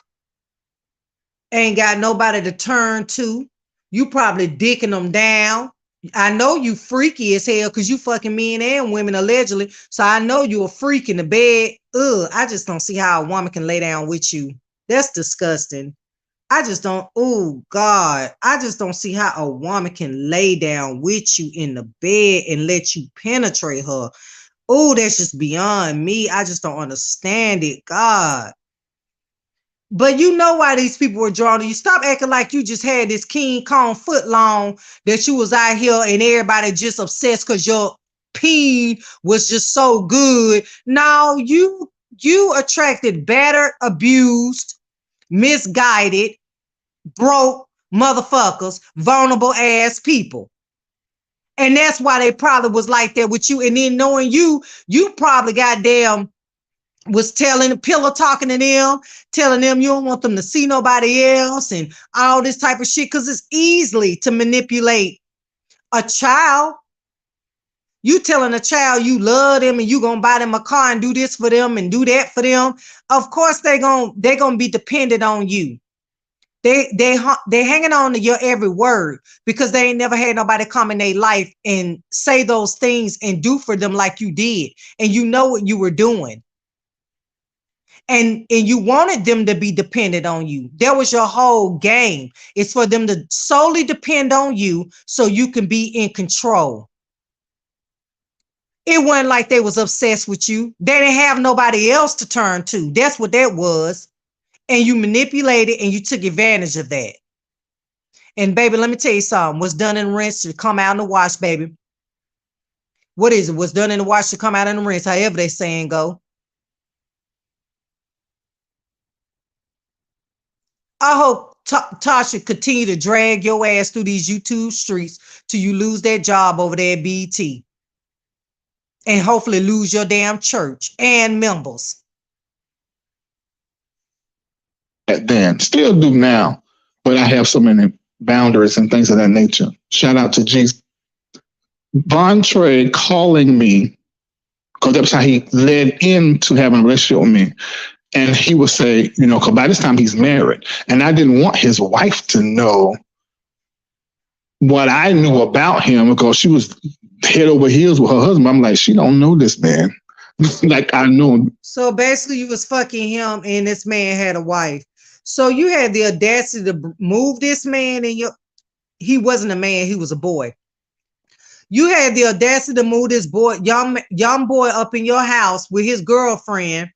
ain't got nobody to turn to. You probably dicking them down. I know you freaky as hell because you fucking men and women allegedly. So I know you a freak in the bed. Ugh, I just don't see how a woman can lay down with you. That's disgusting. I just don't, oh God, I just don't see how a woman can lay down with you in the bed and let you penetrate her. Oh, that's just beyond me. I just don't understand it. God. But you know why these people were drawn to you. Stop acting like you just had this King Kong foot long that you was out here and everybody just obsessed because your peen was just so good. Now you attracted battered, abused, misguided, broke motherfuckers, vulnerable ass people. And that's why they probably was like that with you. And then knowing you probably goddamn was telling pillow talking to them, telling them you don't want them to see nobody else and all this type of shit. Because it's easily to manipulate a child. You telling a child you love them and you gonna buy them a car and do this for them and do that for them. Of course they're gonna be dependent on you. They hanging on to your every word because they ain't never had nobody come in their life and say those things and do for them like you did. And you know what you were doing. And you wanted them to be dependent on you. That was your whole game. It's for them to solely depend on you so you can be in control. It wasn't like they was obsessed with you. They didn't have nobody else to turn to. That's what that was. And you manipulated and you took advantage of that. And baby, let me tell you something. What's done in the rinse should come out in the wash, baby. What is it? What's done in the wash should come out in the rinse, however they saying go. I hope Tasha continue to drag your ass through these YouTube streets till you lose that job over there at BT. And hopefully lose your damn church and members. Then still do now, but I have so many boundaries and things of that nature. Shout out to Jesus. Von Trey calling me, because that's how he led into having a relationship with me. And he would say, because by this time he's married. And I didn't want his wife to know what I knew about him because she was head over heels with her husband. I'm like, she don't know this man. Like I know him. So basically you was fucking him and this man had a wife. So you had the audacity to move this man and he wasn't a man, he was a boy. You had the audacity to move this boy, young boy up in your house with his girlfriend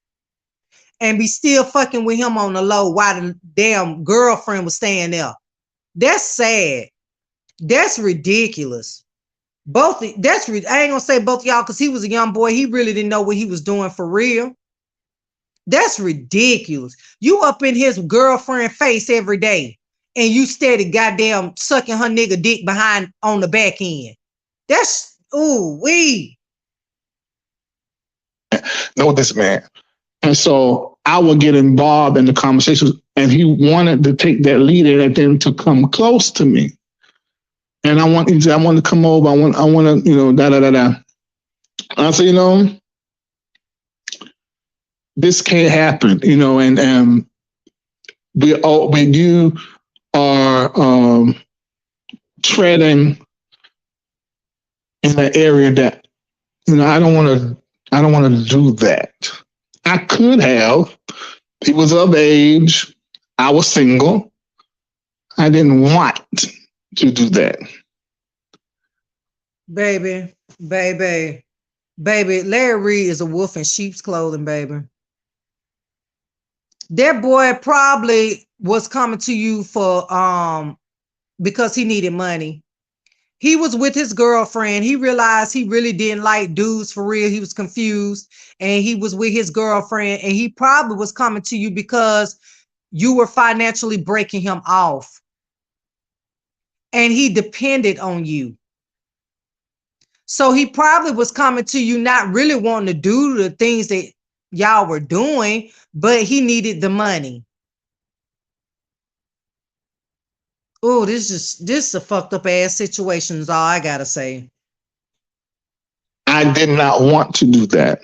and be still fucking with him on the low while the damn girlfriend was staying there. That's sad. That's ridiculous. I ain't gonna say both of y'all because he was a young boy. He really didn't know what he was doing for real. That's ridiculous. You up in his girlfriend face every day and you steady goddamn sucking her nigga dick behind on the back end. That's ooh wee. Know this man. And so I would get involved in the conversations and he wanted to take that lead and then to come close to me. And I want to come over. I want to, da da da da. I said, this can't happen, and when you are treading in an area that, I don't want to do that. I could have. He was of age. I was single. I didn't want to do that. Baby, baby, baby. Larry Reid is a wolf in sheep's clothing, baby. That boy probably was coming to you for because he needed money. He was with his girlfriend. He realized he really didn't like dudes for real. He was confused and he was with his girlfriend, and he probably was coming to you because you were financially breaking him off and he depended on you. So he probably was coming to you not really wanting to do the things that y'all were doing, but he needed the money. Oh, this is a fucked up ass situation is all I gotta say. I did not want to do that.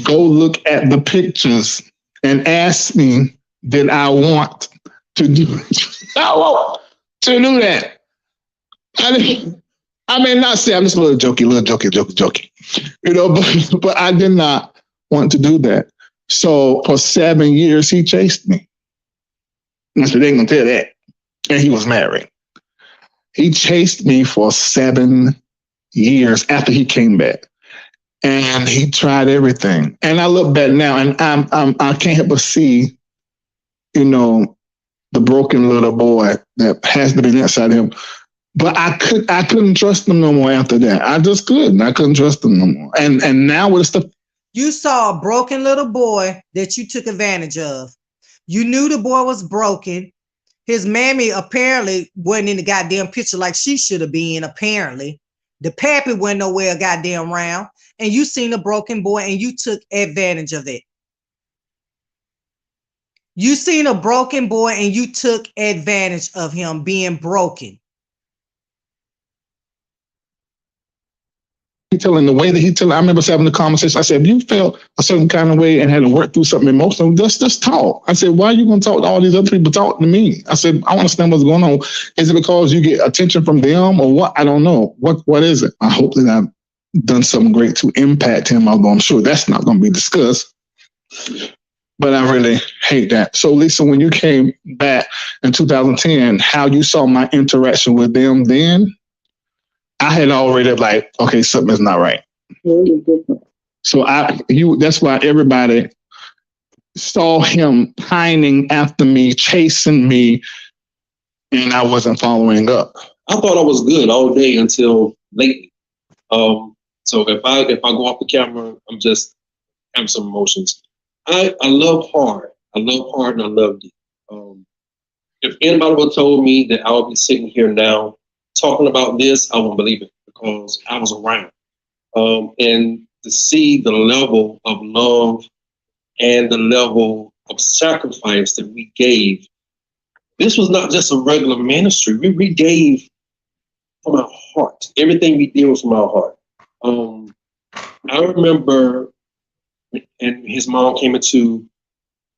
Go look at the pictures and ask me, did I want to do I want to do that? I may not say I'm just a little jokey. You know, but I did not want to do that. So for 7 years he chased me. I said, they ain't gonna tell that. And he was married. He chased me for 7 years after he came back. And he tried everything. And I look back now, and I can't help but see, you know, the broken little boy that has to be inside him. But I couldn't trust him no more after that. I just couldn't. I couldn't trust him no more. And now with the stuff, you saw a broken little boy that you took advantage of. You knew the boy was broken. His mammy apparently wasn't in the goddamn picture like she should have been, apparently. The pappy wasn't nowhere goddamn round. And you seen a broken boy and you took advantage of it. You seen a broken boy and you took advantage of him being broken. he telling the way that he telling, I remember us having the conversation. I said, if you felt a certain kind of way and had to work through something emotional, just talk. I said, why are you going to talk to all these other people? Talk to me. I said, I want to understand what's going on. Is it because you get attention from them or what? I don't know. What is it? I hope that I've done something great to impact him, although I'm sure that's not going to be discussed. But I really hate that. So, Lisa, when you came back in 2010, how you saw my interaction with them then, I had already like, okay, something is not right. So that's why everybody saw him pining after me, chasing me, and I wasn't following up. I thought I was good all day until lately. So if I go off the camera, I'm just having some emotions. I love hard. I love hard and I loved it. If anybody would have told me that I would be sitting here now talking about this, I wouldn't believe it because I was around. And to see the level of love and the level of sacrifice that we gave, this was not just a regular ministry. We gave from our heart. Everything we did was from our heart. I remember, and his mom came into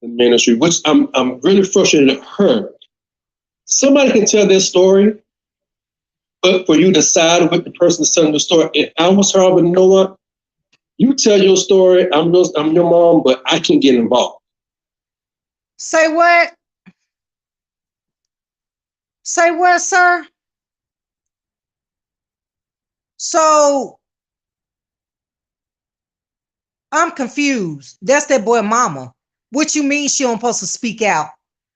the ministry, which I'm really frustrated at her. Somebody can tell their story, but for you to side with the person that's telling the story, if I was her, I would know what? You tell your story, I'm your mom, but I can't get involved. Say what? Say what, sir? So I'm confused. That's that boy mama. What you mean she don't supposed to speak out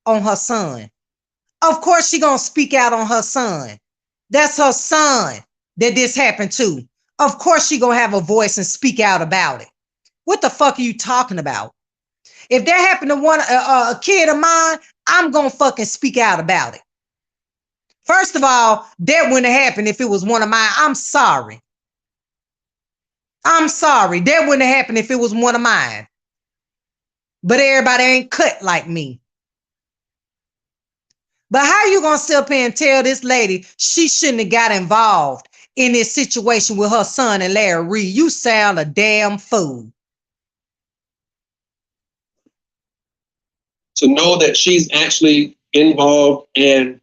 on her son? Of course she gonna speak out on her son. That's her son that this happened to. Of course she gonna have a voice and speak out about it. What the fuck are you talking about? If that happened to a kid of mine, I'm gonna fucking speak out about it. First of all, that wouldn't have happened if it was one of mine. I'm sorry. I'm sorry. That wouldn't have happened if it was one of mine. But everybody ain't cut like me. But how you gonna sit up here and tell this lady she shouldn't have got involved in this situation with her son and Larry Reid? You sound a damn fool. To know that she's actually involved and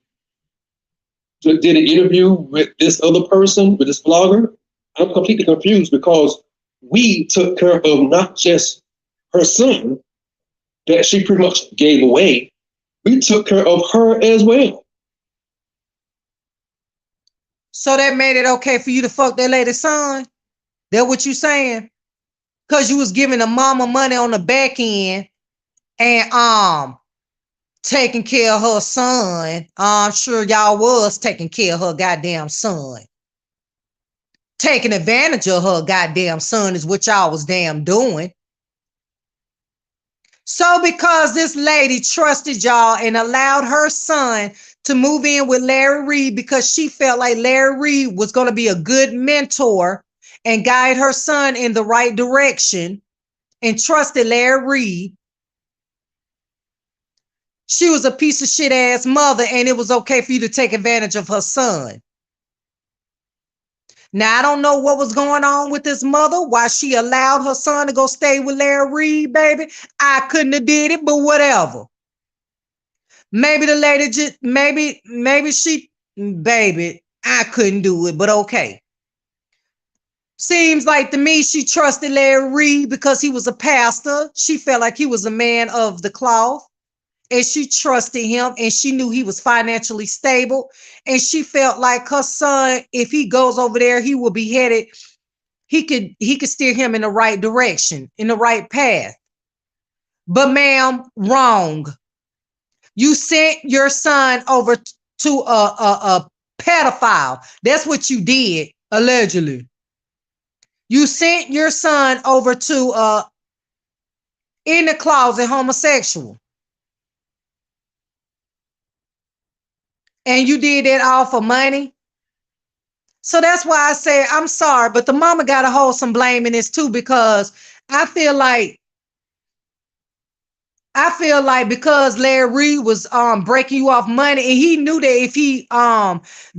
did an interview with this other person, with this blogger, I'm completely confused because we took care of not just her son that she pretty much gave away, we took care of her as well. So that made it okay for you to fuck that lady's son? That what you saying? Cause you was giving the mama money on the back end and taking care of her son. I'm sure y'all was taking care of her goddamn son. Taking advantage of her goddamn son is what y'all was damn doing. So because this lady trusted y'all and allowed her son to move in with Larry Reid because she felt like Larry Reid was going to be a good mentor and guide her son in the right direction and trusted Larry Reid, she was a piece of shit ass mother and it was okay for you to take advantage of her son. Now, I don't know what was going on with this mother, why she allowed her son to go stay with Larry Reid, baby. I couldn't have did it, but whatever. Maybe the lady just, maybe she, baby, I couldn't do it, but okay. Seems like to me she trusted Larry Reid because he was a pastor. She felt like he was a man of the cloth. And she trusted him and she knew he was financially stable. And she felt like her son, if he goes over there, he will be headed, he could steer him in the right direction, in the right path. But ma'am, wrong. You sent your son over to a pedophile. That's what you did, allegedly. You sent your son over to in the closet homosexual. And you did that all for money. So that's why I say I'm sorry, but the mama got to hold some blame in this too, because I feel like because Larry Reid was breaking you off money, and he knew that if he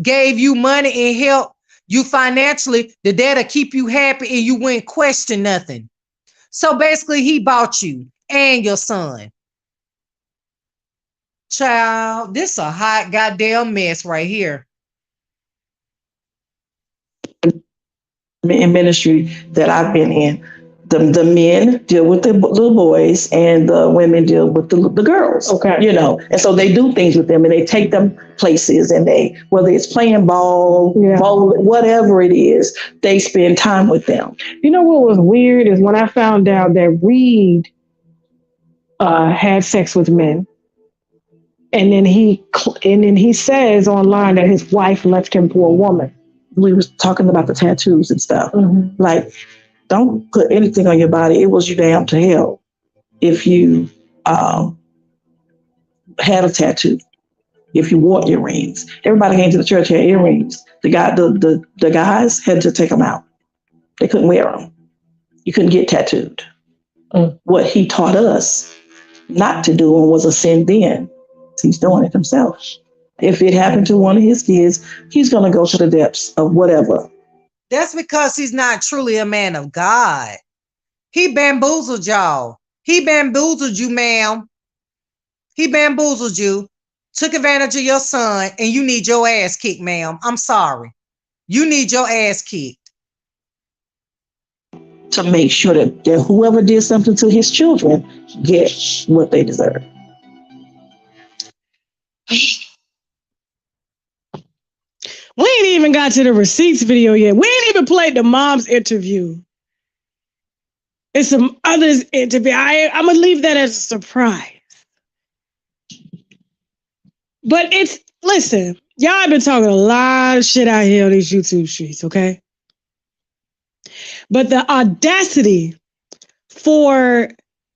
gave you money and help you financially, that'll keep you happy and you wouldn't question nothing. So basically, he bought you and your son. Child, this a hot goddamn mess right here. In ministry that I've been in, the men deal with the little boys and the women deal with the girls. Okay. You know, and so they do things with them and they take them places and they, whether it's playing ball, bowling, whatever it is, they spend time with them. You know what was weird is when I found out that Reid had sex with men, and then he says online that his wife left him for a woman. We was talking about the tattoos and stuff. Mm-hmm. Like, don't put anything on your body. It was you damn to hell if you had a tattoo, if you wore earrings. Everybody came to the church had earrings. The guys had to take them out. They couldn't wear them. You couldn't get tattooed. What he taught us not to do and was a sin then. He's doing it himself. If it happened to one of his kids, he's going to go to the depths of whatever. That's because he's not truly a man of God. He bamboozled y'all. He bamboozled you, ma'am. He bamboozled you, took advantage of your son, and you need your ass kicked, ma'am. I'm sorry. You need your ass kicked. To make sure that whoever did something to his children gets what they deserve. We ain't even got to the receipts video yet. We ain't even played the mom's interview. It's some others interview. I'm gonna leave that as a surprise. But listen, y'all have been talking a lot of shit out here on these YouTube streets, okay? But the audacity for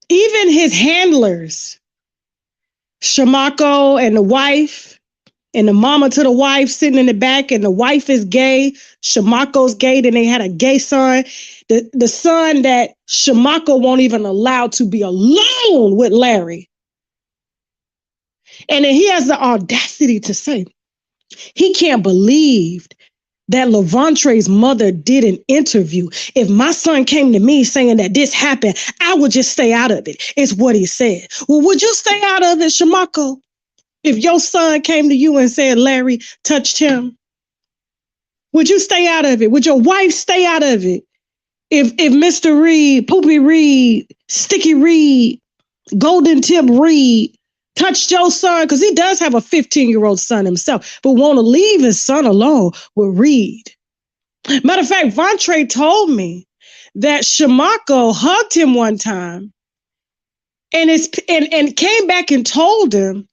even his handlers, Shamako and the wife, and the mama to the wife sitting in the back, and the wife is gay, Shamako's gay, then they had a gay son. The son that Shamako won't even allow to be alone with Larry. And then he has the audacity to say, he can't believe that Lavantre's mother did an interview. If my son came to me saying that this happened, I would just stay out of it. It's what he said. Well, would you stay out of it, Shamako? If your son came to you and said Larry touched him, would you stay out of it? Would your wife stay out of it? If Mr. Reid, Poopy Reid, Sticky Reid, Golden Tip Reid touched your son, because he does have a 15-year-old son himself, but want to leave his son alone with Reid. Matter of fact, Vontre told me that Shamako hugged him one time and came back and told him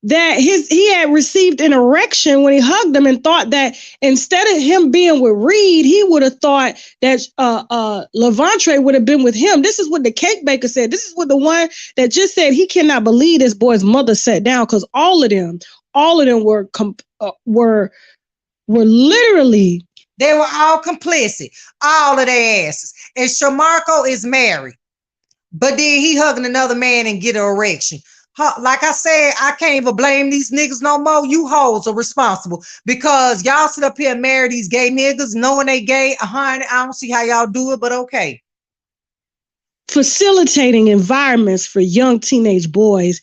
that he had received an erection when he hugged him, and thought that instead of him being with Reid, he would have thought that Levontre would have been with him. This is what the cake baker said. This is what the one that just said he cannot believe this boy's mother sat down, because all of them were literally. They were all complicit, all of their asses. And Shamarco is married, but then he hugging another man and get an erection. Like I said, I can't even blame these niggas no more. You hoes are responsible, because y'all sit up here and marry these gay niggas knowing they gay. I don't see how y'all do it, but okay. Facilitating environments for young teenage boys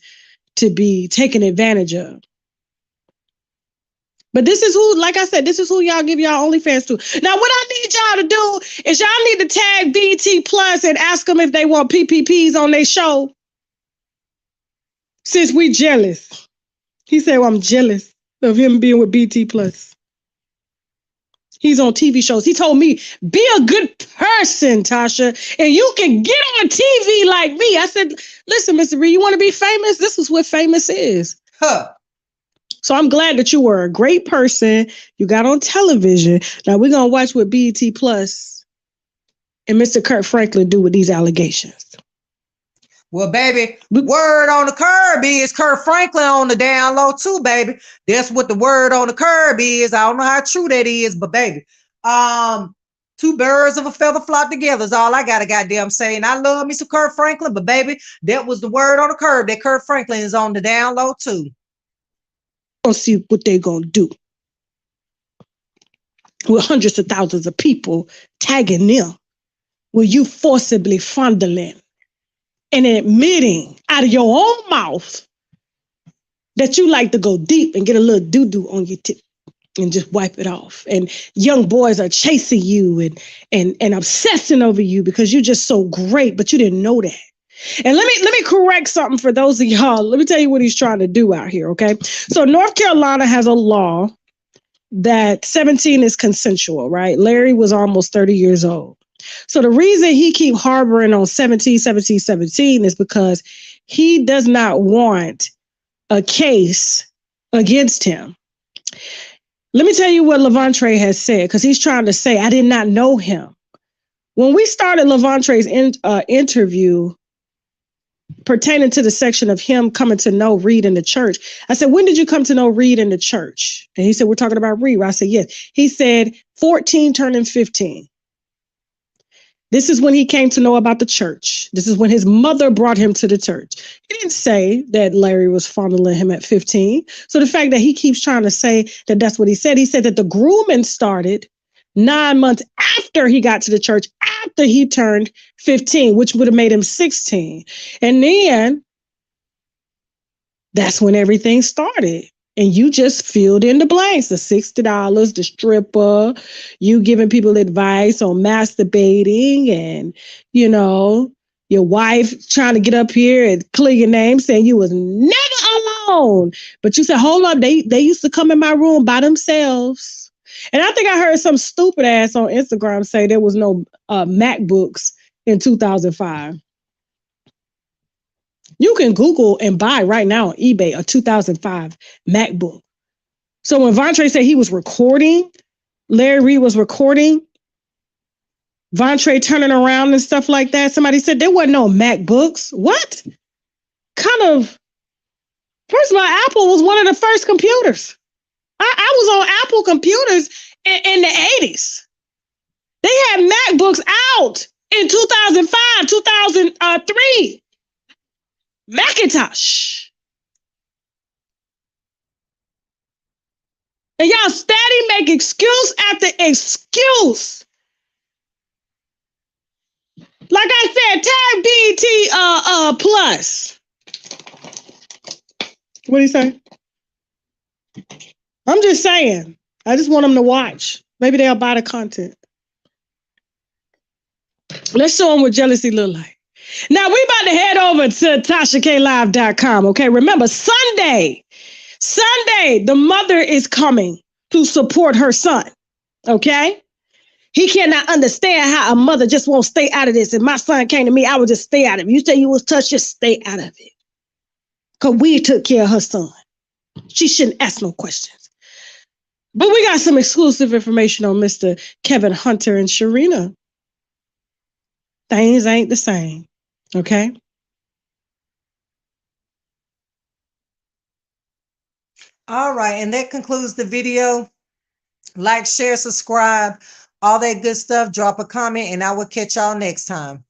to be taken advantage of. But this is who, like I said, this is who y'all give y'all OnlyFans to. Now, what I need y'all to do is y'all need to tag BT Plus and ask them if they want PPPs on their show. Since we jealous. He said, well, I'm jealous of him being with BT Plus. He's on TV shows. He told me, be a good person, Tasha, and you can get on TV like me. I said, listen, Mr. Reid, you want to be famous? This is what famous is. Huh. So I'm glad that you were a great person. You got on television. Now we're going to watch what BET Plus and Mr. Kurt Franklin do with these allegations. Well, baby, word on the curb is Kurt Franklin on the down low too, baby. That's what the word on the curb is. I don't know how true that is, but baby, two birds of a feather flock together is all I got to goddamn say. And I love me some Kurt Franklin, but baby, that was the word on the curb that Kurt Franklin is on the down low too. See what they're going to do with hundreds of thousands of people tagging them, with you forcibly fondling and admitting out of your own mouth that you like to go deep and get a little doo-doo on your tip and just wipe it off. And young boys are chasing you and obsessing over you because you're just so great, but you didn't know that. And let me correct something for those of y'all. Let me tell you what he's trying to do out here, okay? So North Carolina has a law that 17 is consensual, right? Larry was almost 30 years old. So the reason he keep harboring on 17 is because he does not want a case against him. Let me tell you what Levontre has said, because he's trying to say, I did not know him. When we started Levantre's interview, pertaining to the section of him coming to know Reid in the church, I said, when did you come to know Reid in the church? And he said, we're talking about Reid. I said, yes. He said, 14 turning 15. This is when he came to know about the church. This is when his mother brought him to the church. He didn't say that Larry was fondling him at 15. So the fact that he keeps trying to say that that's what he said that the grooming started 9 months after he got to the church, after he turned 15, which would have made him 16. And then that's when everything started. And you just filled in the blanks, the $60, the stripper, you giving people advice on masturbating, and, you know, your wife trying to get up here and clear your name saying you was never alone. But you said, hold up, they used to come in my room by themselves. And I think I heard some stupid ass on Instagram say there was no MacBooks in 2005. You can Google and buy right now on eBay a 2005 MacBook. So when Vontre said he was recording, Larry Reid was recording, Vontre turning around and stuff like that, somebody said there wasn't no MacBooks. What? First of all, Apple was one of the first computers. I was on Apple computers in the 80s. They had MacBooks out in 2005, 2003. Macintosh. And y'all steady make excuse after excuse. Like I said, tag BET Plus. What do you say? I'm just saying. I just want them to watch. Maybe they'll buy the content. Let's show them what jealousy look like. Now we about to head over to TashaKLive.com. Okay, remember Sunday, the mother is coming to support her son. Okay, he cannot understand how a mother just won't stay out of this. If my son came to me, I would just stay out of it. You say you was touched, just stay out of it. Because we took care of her son. She shouldn't ask no questions. But we got some exclusive information on Mr. Kevin Hunter and Sharina. Things ain't the same. Okay? All right, and that concludes the video. Like, share, subscribe, all that good stuff. Drop a comment, and I will catch y'all next time.